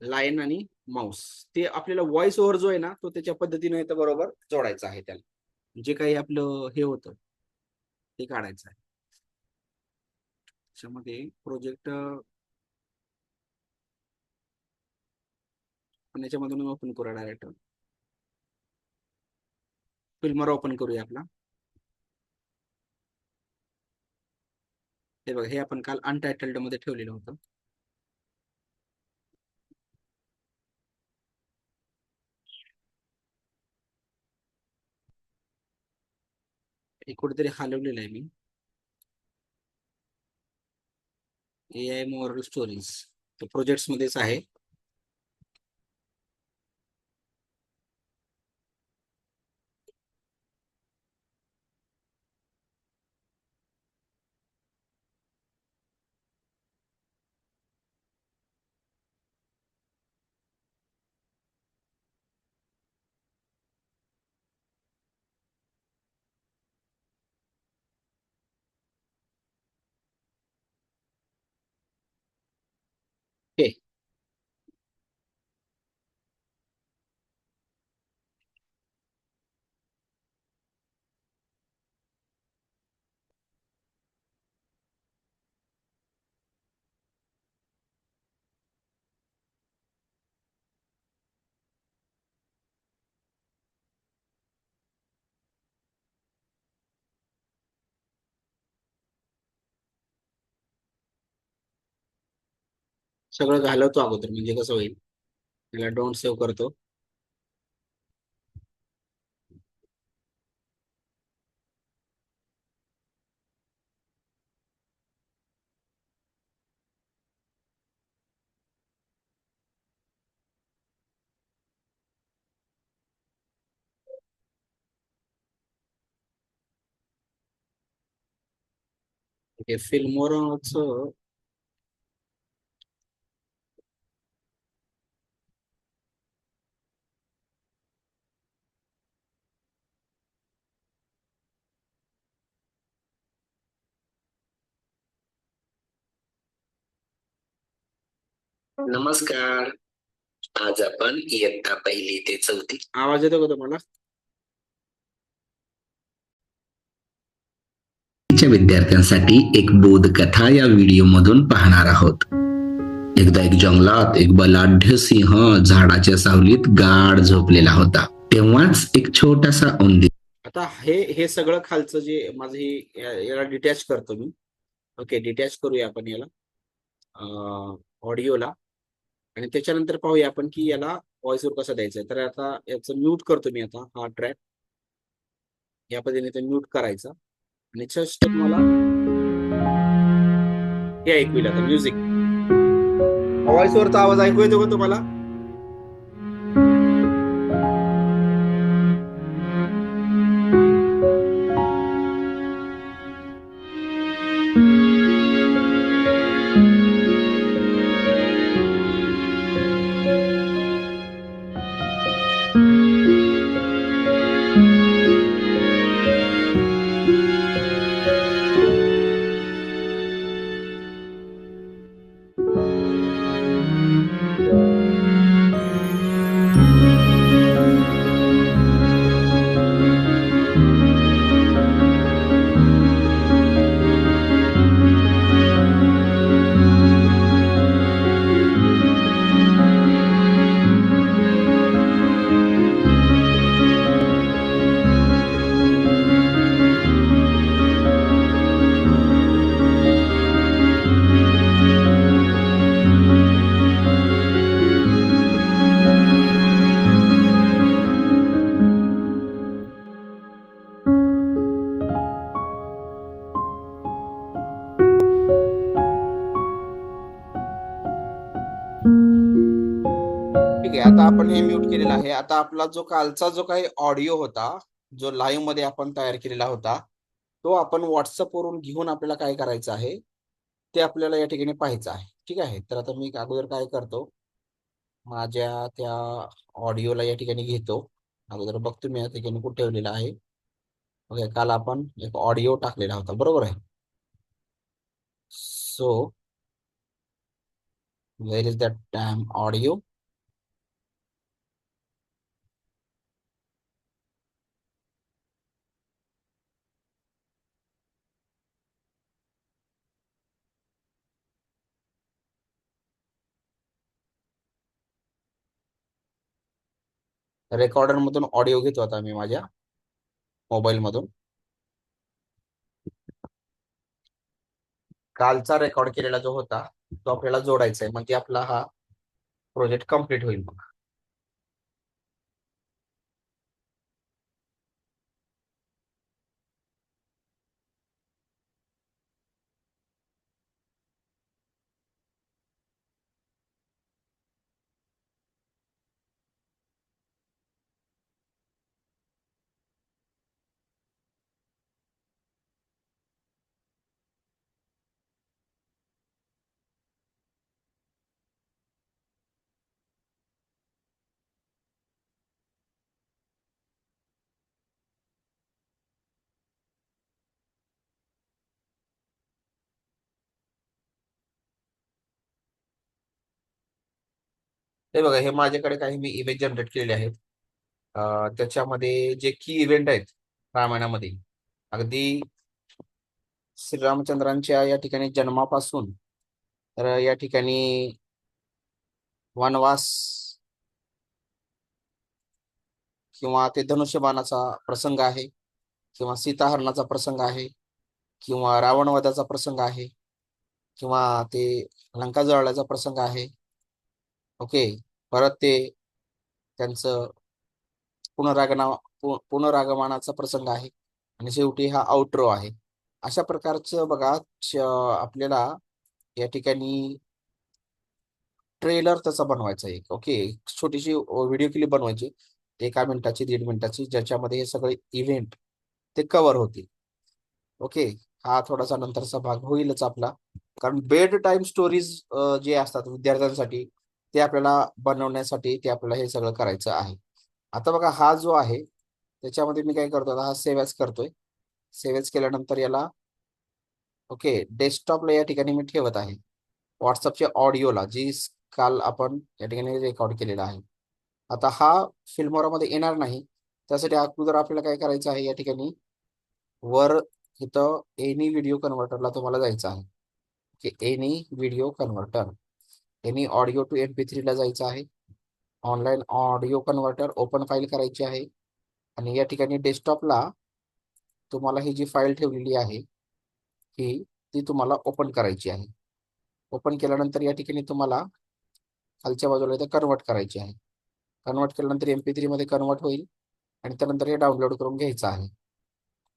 लायन आणि माऊस. ते आपल्याला व्हॉइस ओव्हर जो आहे ना तो त्याच्या पद्धतीने इथं बरोबर जोडायचा आहे. त्याला जे काही आपलं हे होतं ते काढायचं आहे. त्याच्यामध्ये प्रोजेक्ट आपण याच्यामधून ओपन करूया, डायरेक्ट फिल्मर ओपन करूया आपला. हे बघा, हे आपण काल अनटायटल्ड मध्ये ठेवलेलं होतं. हे कुठेतरी हलवलेलं आहे मी. AI मोरल स्टोरीज प्रोजेक्ट्स मध्येच आहे. हे सगळं घालवतो अगोदर, म्हणजे कसं होईल, त्याला डोंट सेव्ह करतो. हे फिल्मोराचं नमस्कार. आज आपण इयत्ता 1ली ते 4थी. आवाज येतो का तुम्हाला? च्या विद्यार्थ्यांसाठी एक बोधकथा या व्हिडिओमधून पाहणार आहोत. एकदा एक जंगलात एक बलाढ्य सिंह झाडाच्या सावलीत गाढ झोपलेला होता. तेव्हाच एक छोटासा उंदीर. आता हे सगळं खालचं जे माझं याला डिटॅच करतो मी. ओके, डिटॅच करूया आपण याला ऑडिओला, आणि त्याच्यानंतर पाहूया आपण की याला व्हॉइस ओव्हर कसा द्यायचा आहे. तर आता याचं म्यूट करतो मी. आता हा ट्रॅक या पद्धतीने म्यूट करायचा आणि जस्ट तुम्हाला हे ऐकू येईल. आता म्युझिक व्हॉइस ओव्हरचा आवाज ऐकू येतो का तुम्हाला? ठीक आहे, आता आपण हे म्यूट केलेलं आहे. आता आपला जो कालचा जो काही ऑडिओ होता, जो लाईव्ह मध्ये आपण तयार केलेला होता, तो आपण व्हॉट्सअपवरून घेऊन आपल्याला काय करायचं आहे ते आपल्याला या ठिकाणी पाहायचं आहे. ठीक आहे, तर आता मी अगोदर काय करतो, माझ्या त्या ऑडिओला या ठिकाणी घेतो. अगोदर बघतो मी या ठिकाणी कुठे ठेवलेला आहे. ओके, काल आपण एक ऑडिओ टाकलेला होता, बरोबर आहे. So where is that tam audio? Recorder मधून ऑडिओ घेतो आता मी माझ्या मोबाईल मधून. कालचा रेकॉर्ड केलेला जो होता तो आपल्याला जोडायचा आहे, म्हणजे आपला हा प्रोजेक्ट कम्प्लीट होईल. मग हे बघा, हे माझ्याकडे काही मी इमेज जनरेट केलेले आहेत. त्याच्यामध्ये जे की इव्हेंट आहेत रामायणामध्ये, अगदी श्रीरामचंद्रांच्या या ठिकाणी जन्मापासून तर या ठिकाणी वनवास किंवा ते धनुष्यबाणाचा प्रसंग आहे, किंवा सीताहरणाचा प्रसंग आहे, किंवा रावणवधाचा प्रसंग आहे, किंवा ते लंका जळल्याचा प्रसंग आहे. ओके, परत ते त्यांचं पुनरागना पुनरागमनाचा प्रसंग आहे, आणि शेवटी हा आउट्रो आहे. अशा प्रकारचं बघा आपल्याला या ठिकाणी ट्रेलर तसा बनवायचा एक. ओके, एक छोटीशी व्हिडिओ क्लिप बनवायची 1 मिनिटाची 1.5 मिनिटाची, ज्याच्यामध्ये हे सगळे इव्हेंट ते कव्हर होतील. ओके, हा थोडासा नंतरचा भाग होईलच आपला, कारण बेड टाइम स्टोरीज जे असतात विद्यार्थ्यांसाठी ते आपल्याला बनवण्यासाठी ते आपल्याला हे सगळं करायचं आहे. आता बघा, हा जो आहे त्याच्यामध्ये मी काय करतो, आता हा सेव्ह ॲज करतोय. सेव्ह ॲज केल्यानंतर याला ओके डेस्कटॉपला या ठिकाणी मी ठेवत आहे. व्हॉट्सअपच्या ऑडिओला जी काल आपण या ठिकाणी रेकॉर्ड केलेला आहे. आता हा फिल्मोरामध्ये येणार नाही, त्यासाठी अगोदर आपल्याला काय करायचं आहे, या ठिकाणी वर इथं एनी व्हिडिओ कन्व्हर्टरला तुम्हाला जायचं आहे, की any video converter, any audio to MP3 ला जायचं आहे. Online audio converter open file करायची आहे आणि या ठिकाणी डेस्कटॉपला तुम्हाला ही जी फाईल ठेवलेली आहे ही ती तुम्हाला ओपन करायची आहे. ओपन केल्यानंतर या ठिकाणी तुम्हाला खालच्या बाजूला इथं कन्वर्ट करायची आहे. कन्वर्ट केल्यानंतर MP3 मध्ये कन्वर्ट होईल आणि त्यानंतर हे डाउनलोड करून घ्यायचं आहे.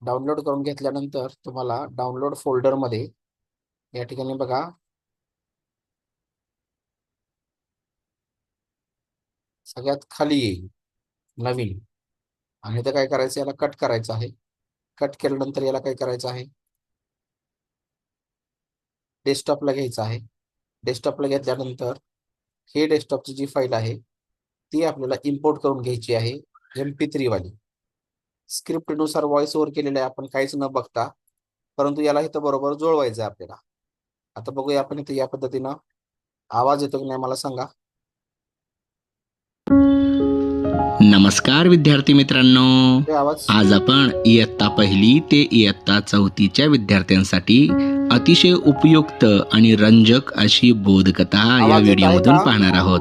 डाउनलोड करून घेतल्यानंतर तुम्हाला डाउनलोड फोल्डरमध्ये या ठिकाणी बघा सगळ्यात खाली येईल नवीन, आणि इथं काय करायचं, याला कट करायचं आहे. कट केल्यानंतर याला काय करायचं आहे, डेस्कटॉपला घ्यायचं आहे. डेस्कटॉपला घेतल्यानंतर हे डेस्कटॉपची जी फाईल आहे ती आपल्याला इम्पोर्ट करून घ्यायची आहे, MP3 वाली. स्क्रिप्टनुसार व्हॉइस ओव्हर केलेलं आहे आपण काहीच न बघता, परंतु याला इथं बरोबर जुळवायचं आहे आपल्याला. आता बघूया आपण इथे या पद्धतीनं आवाज येतो की नाही मला सांगा. नमस्कार विद्यार्थी मित्रांनो, ते आवाज आज आपण इयत्ता पहिली ते इयत्ता चौथीच्या विद्यार्थ्यांसाठी अतिशय उपयुक्त आणि रंजक अशी बोधकथा या आवाज येत आहे व्हिडिओमधून का? पाहणार आहोत.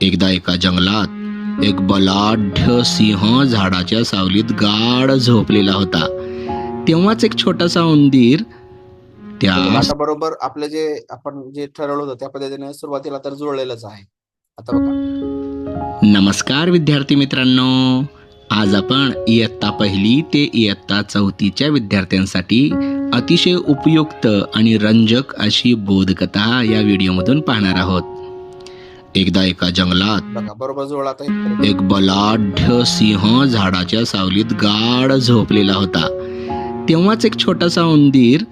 एकदा एका जंगलात एक बलाढ्य सिंह झाडाच्या सावलीत गाढ झोपलेला होता. तेव्हाच एक छोटासा उंदीर त्या आता बरोबर आपलं जे आपण जे ठरवलं होतं त्या पद्धतीने सुरुवातीला तर जुळलेलंच आहे. आता बघा, नमस्कार विद्यार्थी मित्रांनो, आज आपण इयत्ता पहिली ते इयत्ता चौथीच्या विद्यार्थ्यांसाठी अतिशय उपयुक्त आणि रंजक अशी बोधकथा या व्हिडिओमधून पाहणार आहोत. एकदा एका जंगलात बघा बरोबर जुळला आता इथपर्यंत. एक बलाढ्य सिंह झाडाच्या सावलीत गाढ झोपलेला होता. तेव्हाच एक छोटासा उंदीर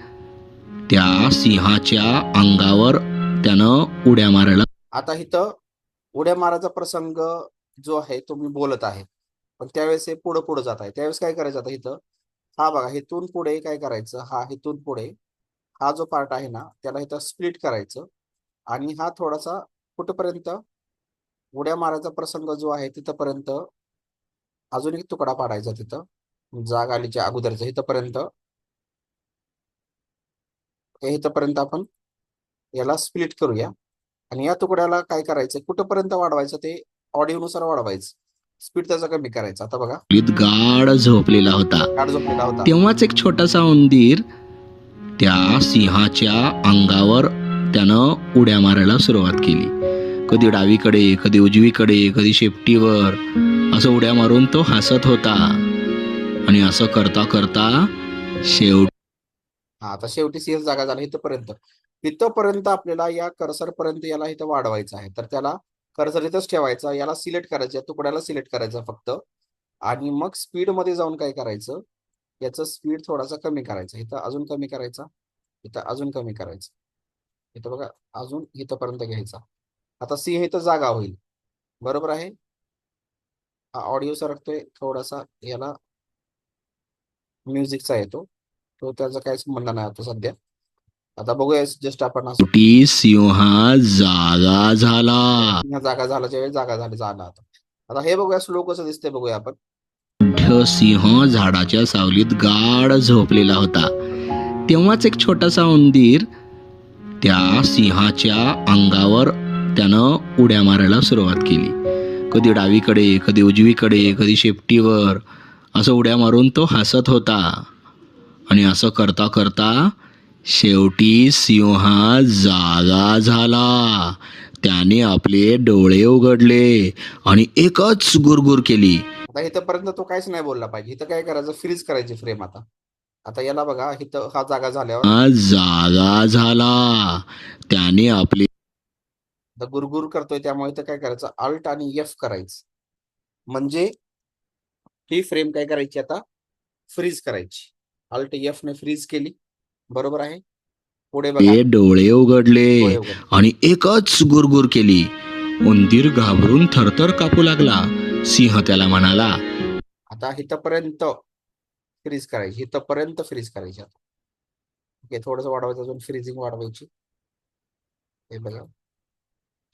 त्या सिंहाच्या अंगावर त्यानं उड्या मारायला. आता इथं उड्या मारायचा प्रसंग जो आहे तो मी बोलत आहे, पण त्यावेळेस हे पुढं पुढं जात आहे. त्यावेळेस काय करायचं, आता इथं हा बघा, इथून पुढे काय करायचं, हा इथून पुढे हा जो पार्ट आहे ना त्याला इथं स्प्लिट करायचं आणि हा थोडासा कुठपर्यंत उड्या मारायचा प्रसंग जो आहे तिथपर्यंत अजून एक तुकडा पाडायचा, तिथं जाग आलीच्या अगोदरचा इथपर्यंत, इथपर्यंत आपण याला स्प्लिट करूया. आणि या तुकड्याला काय करायचं, कुठपर्यंत वाढवायचं ते ऑडिओनुसार वाढवायचं, स्पीड त्याचा कमी करायचा. आता बघा, गाढ झोपलेला होता. गाढ झोपलेला होता. तेव्हाच एक छोटासा उंदीर त्या सिंहाच्या अंगावर त्यानं उड्या मारायला सुरुवात केली. कधी डावीकडे, कधी उजवीकडे, कधी शेपटीवर असं उड्या मारून तो हसत होता. आणि असं करता करता आता शेवटी CS जागा झाला इथपर्यंत. इथपर्यंत आपल्याला या कर्सर पर्यंत याला इथं वाढवायचं आहे, तर त्याला कर्सर इथंच ठेवायचा, याला सिलेक्ट करायचं, तुकड्याला सिलेक्ट करायचं फक्त, आणि मग स्पीड मध्ये जाऊन काय करायचं, याचं स्पीड थोडासा कमी करायचा, इथं अजून कमी करायचा, इथं अजून कमी करायचं, इथं बघा अजून इथपर्यंत घ्यायचा. आता सिंह इथं जागा होईल, बरोबर आहे. हा ऑडिओ सरकतोय थोडासा, याला म्युझिकचा येतो, तो त्याचा काही संबंध नाही आता सध्या. आता बघूया जस्ट आपण असं सिंह जागा झाला. जागा झाल्याच्या वेळी जागा झाला. आता हे बघूया स्लो कसं दिसतंय, बघूया आपण. सिंह झाडाच्या सावलीत गाढ झोपलेला होता. तेव्हाच एक छोटासा उंदीर त्या सिंहाच्या अंगावर त्यानं उड्या मारायला सुरुवात केली. कधी डावीकडे, कधी उजवीकडे, कधी शेपटीवर असं उड्या मारून तो हसत होता. आणि असं करता करता शेवटी सिंह जागा झाला. त्याने आपले डोळे उघडले आणि एकच गुरगुर केली. आता इथपर्यंत तो काहीच नाही बोलला पाहिजे. इथं काय करायचं, फ्रीज करायची फ्रेम. आता याला बघा, इथं हा जागा झाल्यावर जागा झाला. त्याने आपले गुरगुर करतोय, त्यामुळे इथं काय करायचं, अल्ट आणि F करायचं, म्हणजे ही फ्रेम काय करायची, आता फ्रीज करायची. अल्ट F ने फ्रीज केली, बरोबर आहे. पुढे बघा, डोळे उघडले आणि एकच गुरगुर केली. उंदीर घाबरून थरथर कापू लागला. सिंह त्याला म्हणाला, आता इथपर्यंत फ्रीज करायची, इथपर्यंत फ्रीज करायची. आता ओके, थोडंसं वाढवायचं, अजून फ्रीजिंग वाढवायची. हे बघा,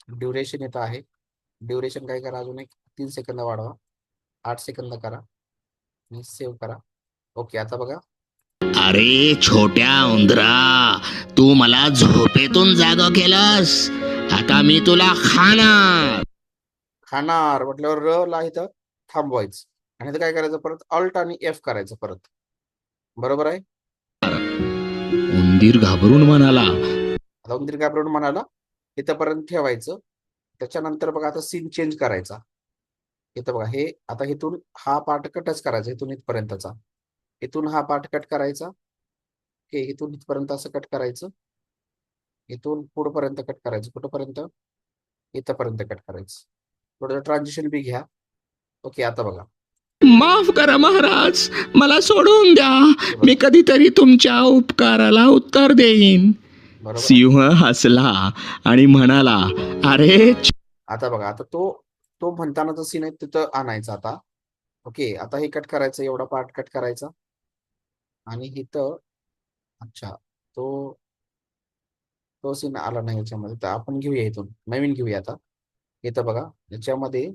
ड्युरेशन इथं आहे, ड्युरेशन काय करा, अजून एक 3 सेकंद वाढवा, 8 सेकंद करा आणि सेव्ह करा. ओके, आता बघा अरे छोट्या उंदरा, तू मला झोपेतून जागा केलंस. आता मी तुला खाणार. खाणार म्हटल्यावर र ला इथं थांबवायचं आणि इथं काय करायचं, परत अल्ट आणि एफ करायचं परत. बरोबर आहे. उंदीर घाबरून म्हणाला, आता उंदीर घाबरून म्हणाला, इथंपर्यंत ठेवायचं. त्याच्यानंतर बघा आता सीन चेंज करायचा. इथं बघा हे आता इथून हा पार्ट कटच करायचा, इथून इथपर्यंतचा. इथून हा पार्ट कट करायचा. ओके, इथून इथपर्यंत असं कट करायचं. इथून पुढपर्यंत कट करायचं. कुठपर्यंत? इथपर्यंत कट करायचं. थोडं ट्रान्झिशन बी घ्या. ओके, आता बघा. माफ करा महाराज, मला सोडून द्या. मी कधीतरी तुमच्या उपकाराला उत्तर देईन. बरोबर आहे. सिंह हसला आणि म्हणाला, अरे आता बघा, आता तो तो म्हणतानाचा सीन आहे तिथं आणायचा आता. ओके, आता हे कट करायचं, एवढा पार्ट कट करायचा आणि इथं अच्छा तो तो सीन आला नाही याच्यामध्ये, तर आपण घेऊया इथून नवीन घेऊया आता. इथं बघा याच्यामध्ये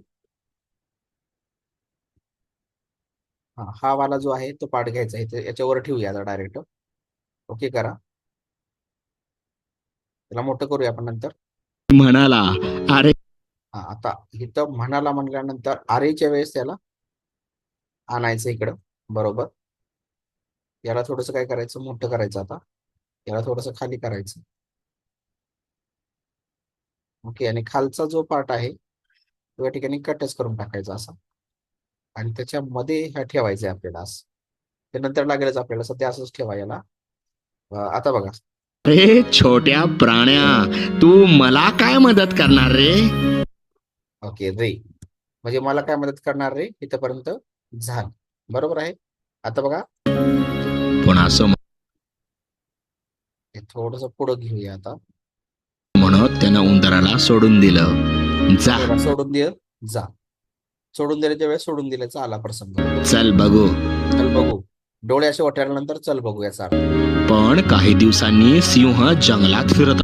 हा वाला जो आहे तो पार्ट घ्यायचा आहे, याच्यावर ठेवूया आता डायरेक्ट. ओके करा, त्याला मोठं करूया आपण नंतर. म्हणाला, अरे आता इथं म्हणाला म्हणल्यानंतर आरेच्या वेळेस त्याला आणायचं इकडं. बरोबर. याला थोडस काय करायचं, मोठं करायचं आता. याला थोडस खाली करायचं. ओके, आणि खालचा जो पार्ट आहे तो या ठिकाणी कटच करून टाकायचा असा, आणि त्याच्यामध्ये ह्या ठेवायचं आहे आपल्याला असं. ते नंतर लागेलच आपल्याला, सध्या असंच ठेवा याला. आता बघा, अरे छोट्या प्राण्या, तू मला काय मदत करणार रे? ओके रे म्हणजे मला काय मदत करणार रे, इथपर्यंत झालं. बरोबर आहे. आता बघा पण असं थोडस पुढं घेऊया आता. म्हणत त्यानं उंदराला सोडून दिलं. जा, त्याला सोडून दे, जा. सोडून दिल्याच्या वेळेस सोडून दिल्याचा आला प्रसंग. चल बघू. चल बघू. डोळे असे वाटल्यानंतर चल बघू याचा अर्थ. पण काही दिवसांनी सिंह जंगलात फिरत.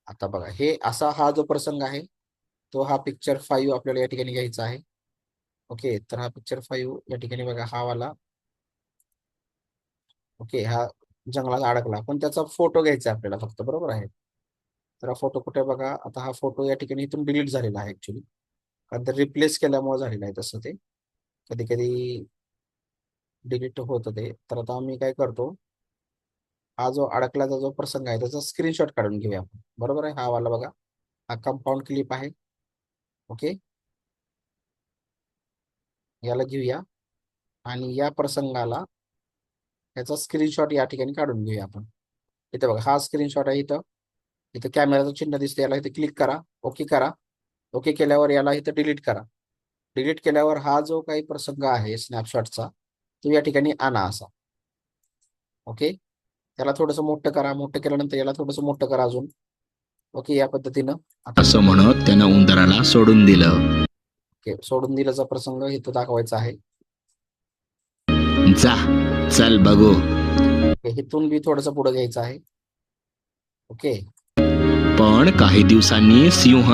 आता बघा हे असा हा जो प्रसंग आहे तो हा पिक्चर 5 आपल्याला या ठिकाणी घ्यायचा आहे. ओके, तर हा पिक्चर 5 या ठिकाणी बघा हा वाला. ओके, हा जंगलात अडकला, पण त्याचा फोटो घ्यायचा आपल्याला फक्त. बरोबर आहे. तर हा फोटो कुठे बघा, आता हा फोटो या ठिकाणी इथून डिलीट झालेला आहे ऍक्च्युली, कारण तर रिप्लेस केल्यामुळे झालेलं आहे तसं. ते कधी कधी डिलीट होतं ते. तर आता आम्ही काय करतो, हा जो अडकल्याचा जो प्रसंग आहे त्याचा स्क्रीनशॉट काढून घेऊया आपण. बरोबर आहे. हा वाला बघा, हा कंपाऊंड क्लिप आहे. ओके, याला घेऊया आणि या प्रसंगाला याचा स्क्रीनशॉट या ठिकाणी काढून घेऊया आपण. इथे बघा हा स्क्रीनशॉट आहे. इथं इथं कॅमेराचं चिन्ह दिसतं, याला इथे क्लिक करा. ओके करा. ओके केल्यावर याला इथं डिलीट करा. डिलीट केल्यावर हा जो काही प्रसंग आहे स्नॅपशॉटचा तो या ठिकाणी आणा असा. ओके, त्याला थोडंसं मोठं करा. मोठं केल्यानंतर याला थोडंसं मोठं करा अजून. ओके, या पद्धतीनं आता असं म्हणत त्यानं उंदराला सोडून दिलं. ओके, सोडून दिल्याचा प्रसंग इथं दाखवायचा आहे. जा, चल बघू. ओके, इथून बी थोडंसं पुढे घ्यायचं आहे. ओके, पण काही दिवसांनी सिंह.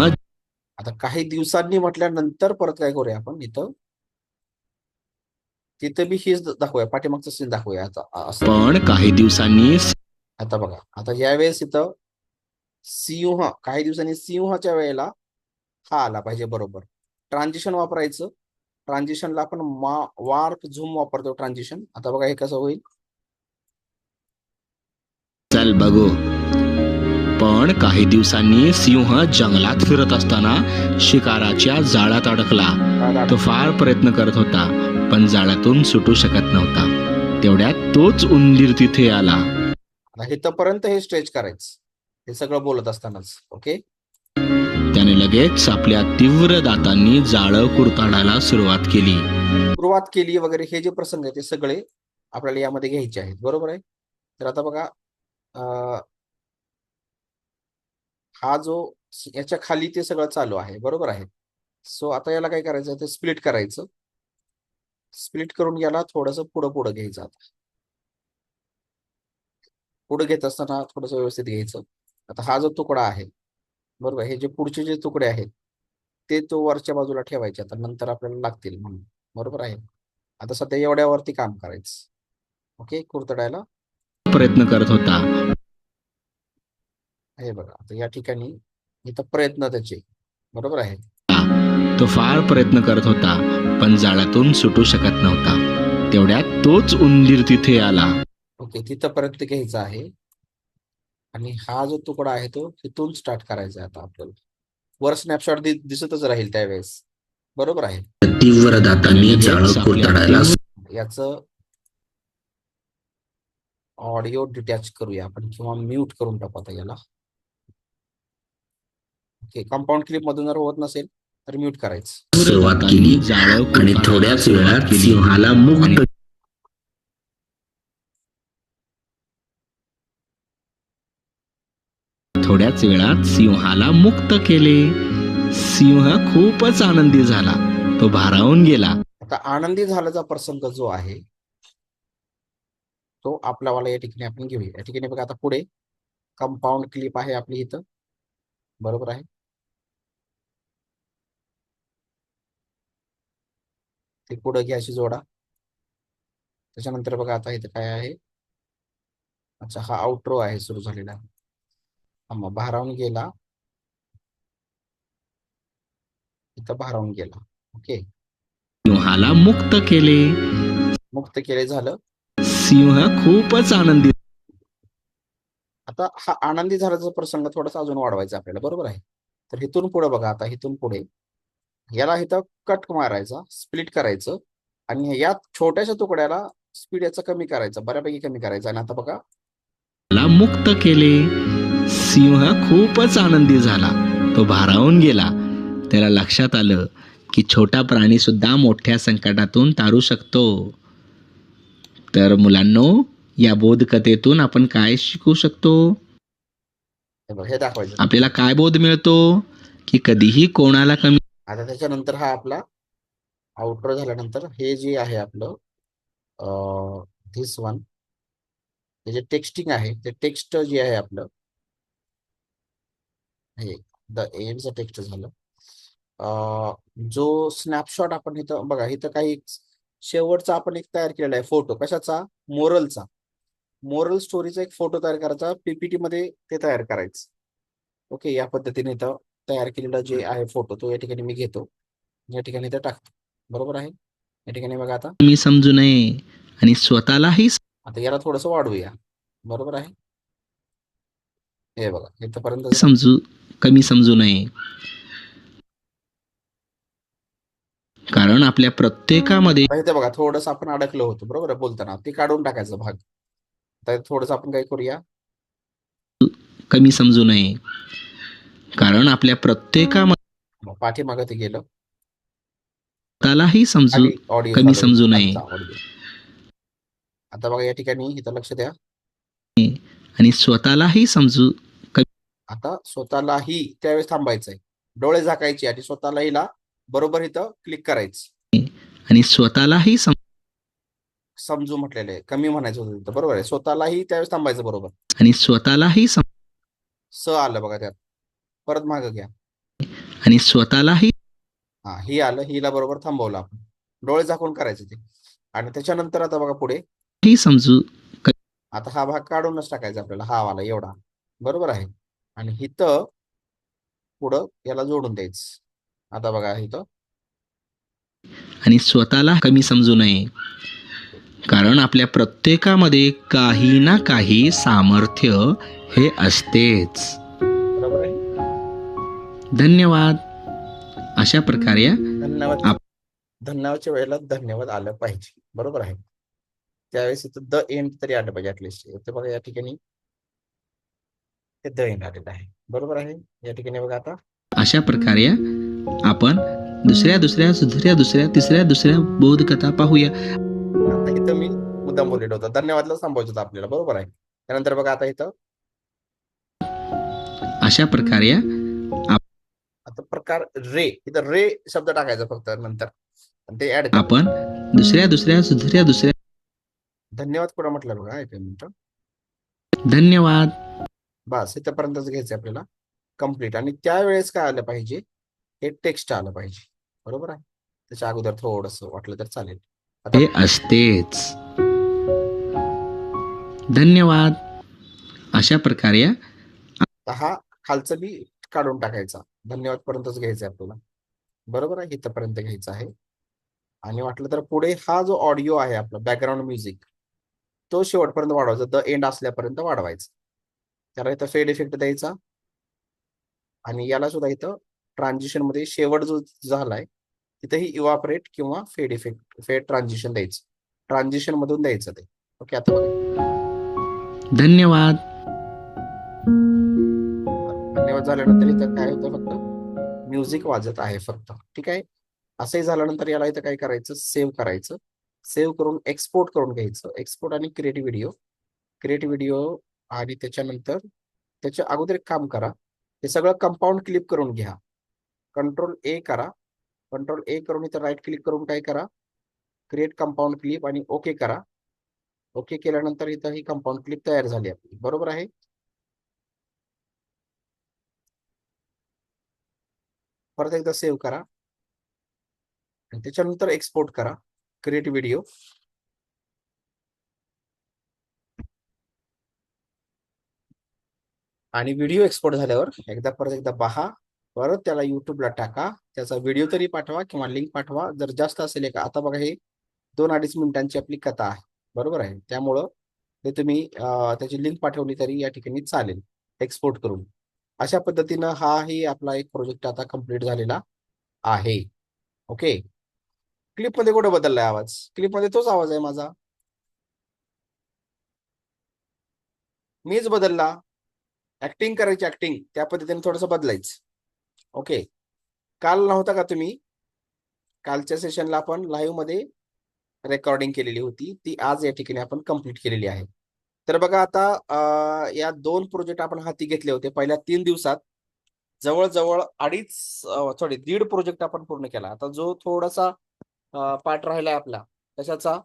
आता काही दिवसांनी म्हटल्यानंतर परत काय करूया आपण, इथं तिथं बी हेच दाखवूया, पाठीमागचं सीन दाखवूया आता असं. पण काही दिवसांनी आता बघा, आता यावेळेस इथं सिंह, काही दिवसांनी सिंहाच्या वेळेला हा आला पाहिजे. बरोबर. ट्रान्झिशन वापरायचं. ट्रान्झिशनला आपण वार्प झूम वापरतो ट्रान्झिशन. आता बघा हे कसं होईल. चल बघू. पण काही दिवसांनी सिंह जंगलात फिरत असताना शिकाराच्या जाळ्यात अडकला. तो फार प्रयत्न करत होता, पण जाळ्यातून सुटू शकत नव्हता. तेवढ्यात तोच उंदीर तिथे आला. आता इथपर्यंत हे स्ट्रेच करायचं, हे सगळं बोलत असतानाच. ओके, त्याने लगेच आपल्या तीव्र दातांनी जाळं कुरतडायला सुरुवात केली. वगैरे हे जे प्रसंग आहेत ते सगळे आपल्याला यामध्ये घ्यायचे आहेत. बरोबर आहे. तर आता बघा हा जो याच्या खाली ते सगळं चालू आहे. बरोबर आहे. सो आता याला काय करायचं, ते स्प्लिट करायचं. स्प्लिट करून याला थोडस पुढं पुढं घ्यायचं. आता पुढे घेत असताना थोडस व्यवस्थित घ्यायचं. आता हा जो तुकडा आहे, बरोबर, हे जे पुढचे जे तुकडे आहेत ते तो वरच्या बाजूला ठेवायचे, आता नंतर आपल्याला लागतील म्हणून. बरोबर आहे. आता सध्या एवढ्यावरती काम करायचं. ओके, कुरतडायला प्रयत्न करत होता. हे बघा आता या ठिकाणी इथं प्रयत्न त्याचे बरोबर आहे. तो फार प्रयत्न करत होता, पण जाळ्यातून सुटू शकत नव्हता. तेवढ्यात तोच उंदीर तिथे आला. ओके, तिथंपर्यंत घ्यायचा आहे आणि हा जो तुकडा आहे तो तिथून स्टार्ट करायचा आहे. आता आपल्याला वर स्नॅपशॉट दिसतच राहील त्यावेळेस बरोबर आहे. तीव्र दातांनी जाळं कोरतडायला याचं ऑडिओ डिटॅच करूया आपण किंवा म्यूट करून टाकू आता याला. ओके, कंपाऊंड क्लिप मधून जर होत नसेल तर म्यूट करायचं. सुरुवात केली आणि थोड्याच वेळात सिंहाला मुक्त थोड्याच वेळात सिंहाला मुक्त केले. सिंह खूपच आनंदी झाला. तो भारावून गेला. आता आनंदी झाल्याचा प्रसंग जो आहे तो आपल्यावाला या ठिकाणी आपण घेऊया. या ठिकाणी बघा आता पुढे कंपाऊंड क्लिप आहे आपली इथं बरोबर आहे. ते पुढे घ्या अशी जोडा. त्याच्यानंतर बघा आता इथं काय आहे. अच्छा, हा आउटरो आहे सुरू झालेला. मग भारावून गेला, इथं भारावून गेला. ओके, सिंहाला मुक्त केले. मुक्त केले झालं. सिंह खूपच आनंदी. आता हा आनंदी झाल्याचा प्रसंग थोडासा अजून वाढवायचा आपल्याला बरोबर आहे. तर इथून पुढे बघा आता इथून पुढे याला इथं कट मारायचा, स्प्लिट करायचं आणि या छोट्याशा तुकड्याला स्पीड याचा कमी करायचा, बऱ्यापैकी कमी करायचा. आणि आता बघा ला मुक्त केले. सिंह खूपच आनंदी झाला. तो भारावून गेला. त्याला लक्षात आलं की छोटा प्राणी सुद्धा मोठ्या संकटातून तारू शकतो. तर मुलांनो, या बोधकथेतून आपण काय शिकू शकतो? हे दाखवायचं आपल्याला काय बोध मिळतो की कधीही कोणाला कमी. आता त्याच्यानंतर हा आपला आउटरो झाल्यानंतर हे जे आहे आपलं धिस वन हे जे टेक्स्टिंग आहे ते टेक्स्ट जे आहे आपलं हे द एंडचं टेक्स्ट झालं. जो स्नॅपशॉट आपण इथं बघा इथं काही शेवटचा आपण एक तयार केलेला आहे फोटो. कशाचा? मोरलचा. मोरल स्टोरीचा एक फोटो तयार करायचा, पीपीटी मध्ये ते तयार करायचं. ओके, या पद्धतीने इथं तयार केलेला जे आहे फोटो तो या ठिकाणी मी घेतो, या ठिकाणी इथं टाकतो बरोबर आहे. या ठिकाणी बघा आता मी समजू नये आणि स्वतःलाही आता याला थोडंसं वाढवूया बरोबर आहे. हे बघा इथपर्यंत कमी समजू नये, कारण आपल्या प्रत्येकामध्ये. इथे बघा थोडंसं आपण अडकलो होतो बरोबर आहे बोलताना, ते काढून टाकायचा भाग. तर थोडंसं आपण काय करूया, कमी समजू नये, कारण आपल्या प्रत्येकामध्ये पाठीमागं ते गेलं. स्वतःलाही ऑडिओ कमी समजू नये. आता बघा या ठिकाणी इथं लक्ष द्या आणि स्वतःलाही आता स्वतःलाही त्यावेळेस थांबायचंय, डोळे झाकायचे आणि स्वतःलाहीला बरोबर इथं क्लिक करायचं आणि स्वतःलाही समजू म्हटलेलं आहे, कमी म्हणायचं होतं तिथं बरोबर आहे. स्वतःलाही त्यावेळेस थांबायचं बरोबर आणि स्वतःलाही स आलं बघा त्यात, परत मागं घ्या आणि स्वतःलाही. हा, ही आलं, हिला बरोबर थांबवलं आपण, डोळे झाकून करायचं ते. आणि त्याच्यानंतर आता बघा पुढे आता हा भाग काढूनच टाकायचा आपल्याला, हा वाला एवढा बरोबर आहे. आणि इथं पुढं याला जोडून द्यायचं. आता बघा इथं आणि स्वतःला कमी समजू नये, कारण आपल्या प्रत्येकामध्ये काही ना काही सामर्थ्य हे असतेच. बरोबर आहे. धन्यवाद. अशा प्रकारे धन्यवादच्या वेळेला धन्यवाद आलं पाहिजे बरोबर आहे. त्यावेळेस इथं द एंड तरी आलं पाहिजे ऍटलिस्ट. इथे बघा या ठिकाणी हे द एंड आलेलं आहे बरोबर आहे. या ठिकाणी बघा आता अशा प्रकारे आपण दुसऱ्या तिसऱ्या बोधकथा पाहूया. आता इथं मी मुद्दाम बोललेलो होतो, धन्यवादला थांबवायचं होतं आपल्याला बरोबर आहे. त्यानंतर बघा आता इथं अशा प्रकारे आता प्रकार रे, इथं रे शब्द टाकायचा फक्त नंतर ते ऍड. आपण दुसऱ्या धन्यवाद कुठं म्हटलं बघा, एक मिनिट. धन्यवाद. बस इथपर्यंतच घ्यायचं आपल्याला कम्प्लीट. आणि त्यावेळेस काय आलं पाहिजे, हे टेक्स्ट आलं पाहिजे बरोबर आहे. त्याच्या अगोदर थोडस वाटलं तर चालेल. हे असतेच. धन्यवाद. अशा प्रकारे हा खालचं बी काढून टाकायचा. धन्यवाद पर्यंतच घ्यायचं आहे आपल्याला. बरोबर आहे, इथपर्यंत घ्यायचं आहे. आणि वाटलं तर पुढे हा जो ऑडिओ आहे आपला बॅकग्राऊंड म्युझिक, तो शेवटपर्यंत वाढवायचा, द एंड असल्यापर्यंत वाढवायचा. त्याला इथं फेड इफेक्ट द्यायचा. आणि याला सुद्धा इथं ट्रान्झिशन मध्ये शेवट जो झालाय तिथेही इव्हापरेट किंवा फेड इफेक्ट, फेड ट्रान्झिशन द्यायचं. ट्रान्झिशन मधून द्यायचं ते. ओके, आता बघा. धन्यवाद. धन्यवाद झाल्यानंतर इथं काय होतं, फक्त म्युझिक वाजत आहे फक्त. ठीक आहे. असंही झाल्यानंतर याला इथं काय करायचं, सेव्ह करायचं. सेव्ह करून एक्सपोर्ट करून घ्यायचं. एक्सपोर्ट आणि क्रिएट व्हिडिओ. Create video. आणि त्याच्यानंतर त्याच्या अगोदर एक काम करा, हे सगळं कंपाऊंड क्लिप करून घ्या. कंट्रोल ए करा. कंट्रोल ए करून इथं राईट क्लिक करून काय करा, क्रिएट कंपाऊंड क्लिप आणि ओके करा. ओके केल्यानंतर इथं ही कंपाऊंड क्लिप तयार झाली आपली. बरोबर आहे. परत एकदा सेव्ह करा आणि त्याच्यानंतर एक्सपोर्ट करा. Create video. आणि व्हिडिओ एक्सपोर्ट झाल्यावर परत एकदा पहा. परत त्याला युट्यूबला टाका. त्याचा व्हिडिओ तरी पाठवा किंवा लिंक पाठवा जर जास्त असेल. का आता बघा, हे 2-2.5 मिनिटांची आपली कथा आहे. बरोबर आहे. त्यामुळं ते तुम्ही त्याची लिंक पाठवली तरी या ठिकाणी चालेल, एक्सपोर्ट करून. अशा पद्धतीनं हाही आपला एक प्रोजेक्ट आता कम्प्लीट झालेला आहे. ओके. क्लिपमध्ये कुठे बदललाय आवाज? क्लिपमध्ये तोच आवाज आहे माझा, मीच बदलला. ऍक्टिंग करायची, ऍक्टिंग त्या पद्धतीने थोडंसं बदलायचं. ओके. काल नव्हता का तुम्ही? कालच्या सेशनला आपण लाईव्ह मध्ये रेकॉर्डिंग केलेली होती, ती आज या ठिकाणी आपण कंप्लीट केलेली आहे. तर बघा आता या 2 प्रोजेक्ट आपण हाती घेतले होते पहिल्या 3 दिवसात. जवळजवळ 1.5 प्रोजेक्ट आपण पूर्ण केला. आता जो थोडासा पार्ट राहिलाय आपला कशाचा,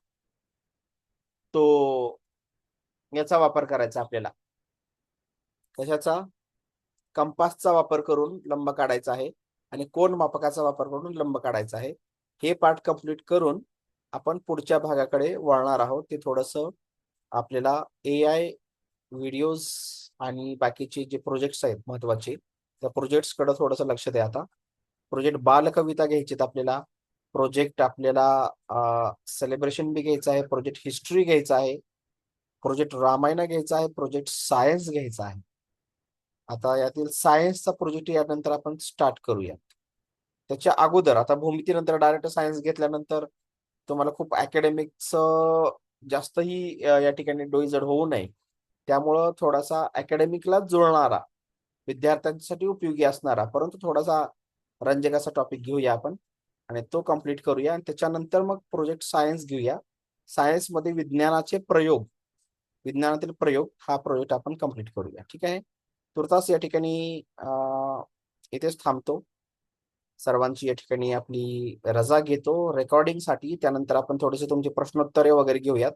तो याचा वापर करायचा आपल्याला. कशाचा? कंपासचा वापर करून लंब काढायचा आहे आणि कोन मापकाचा वापर करून लंब काढायचा आहे. हे पार्ट कंप्लीट करून आपण पुढच्या भागाकडे वळणार आहोत. ते थोडंसं आपल्याला AI व्हिडिओज आणि बाकीचे जे प्रोजेक्ट्स आहेत महत्वाचे, त्या प्रोजेक्ट्स कडे थोडंसं लक्ष द्या. आता प्रोजेक्ट बालकविता घ्यायचीत आपल्याला. प्रोजेक्ट आपल्याला सेलिब्रेशन बी घ्यायचं आहे. प्रोजेक्ट हिस्ट्री घ्यायचा आहे. प्रोजेक्ट रामायण घ्यायचा आहे. प्रोजेक्ट सायन्स घ्यायचा आहे. आता यातील सायन्सचा प्रोजेक्ट यानंतर आपण स्टार्ट करूया. त्याच्या अगोदर आता भूमितीनंतर डायरेक्ट सायन्स घेतल्यानंतर तुम्हाला खूप अकॅडमिकचं जास्तही या ठिकाणी डोईजड होऊ नये. त्यामुळं थोडासा अकॅडमिकला जुळणारा, विद्यार्थ्यांसाठी उपयोगी असणारा, परंतु थोडासा रंजक असा टॉपिक घेऊया आपण आणि तो कम्प्लीट करूया. आणि त्याच्यानंतर मग प्रोजेक्ट सायन्स घेऊया. सायन्समध्ये विज्ञानाचे प्रयोग, विज्ञानातील प्रयोग हा प्रोजेक्ट आपण कम्प्लीट करूया. ठीक आहे. तुर्तास या ठिकाणी इथेच थांबतो. सर्वांची या ठिकाणी आपली रजा घेतो रेकॉर्डिंगसाठी. त्यानंतर आपण थोडेसे तुमचे प्रश्नोत्तरे वगैरे घेऊयात,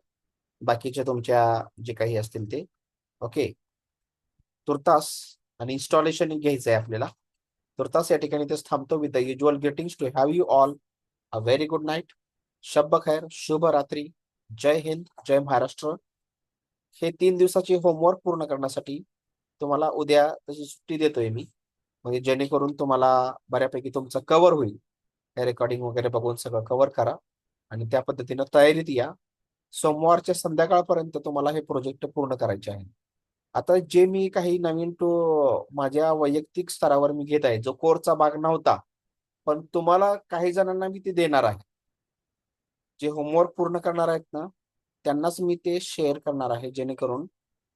बाकीचे तुमच्या जे काही असतील ते. ओके. तुर्तास आणि इन्स्टॉलेशन घ्यायचं आहे आपल्याला. तुर्तास या ठिकाणी इथेच थांबतो. With the usual greetings to have you all a very good night. शब्ब खैर, शुभ रात्री. जय हिंद, जय महाराष्ट्र. हे 3 दिवसाचे होमवर्क पूर्ण करण्यासाठी तुम्हाला उद्या तशी सुट्टी देतोय मी, म्हणजे जेणेकरून तुम्हाला बऱ्यापैकी तुमचं कव्हर होईल. हे रेकॉर्डिंग वगैरे बघून सगळं कव्हर करा आणि त्या पद्धतीनं तयारीत या. सोमवारच्या संध्याकाळपर्यंत तुम्हाला हे प्रोजेक्ट पूर्ण करायचे आहे. आता जे मी काही नवीन माझ्या वैयक्तिक स्तरावर मी घेत आहे, जो कोरचा भाग नव्हता, पण तुम्हाला काही जणांना मी ते देणार आहे. जे होमवर्क पूर्ण करणार आहेत ना, त्यांनाच मी ते शेअर करणार आहे, जेणेकरून,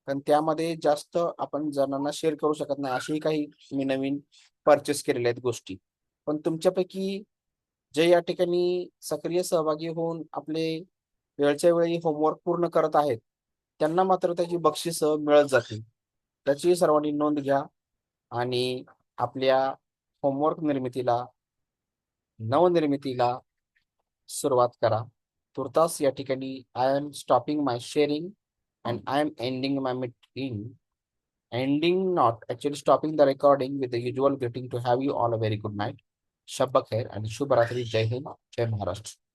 कारण त्यामध्ये जास्त आपण जणांना शेअर करू शकत नाही अशी काही मी नवीन परचेस केलेल्या आहेत गोष्टी. पण तुमच्यापैकी जे या ठिकाणी सक्रिय सहभागी होऊन आपले वेळच्या वेळी होमवर्क पूर्ण करत आहेत, त्यांना मात्र त्याची बक्षिसं मिळत जातील. त्याची सर्वांनी नोंद घ्या आणि आपल्या होमवर्क निर्मितीला, नवनिर्मितीला सुरुवात करा. तुर्तास या ठिकाणी I am stopping my sharing and I am ending my meeting. Ending, not actually stopping the recording with the usual greeting to have you all a very good night. Shabba khair and Shubh Ratri. Jai Hind, Jai Maharashtra.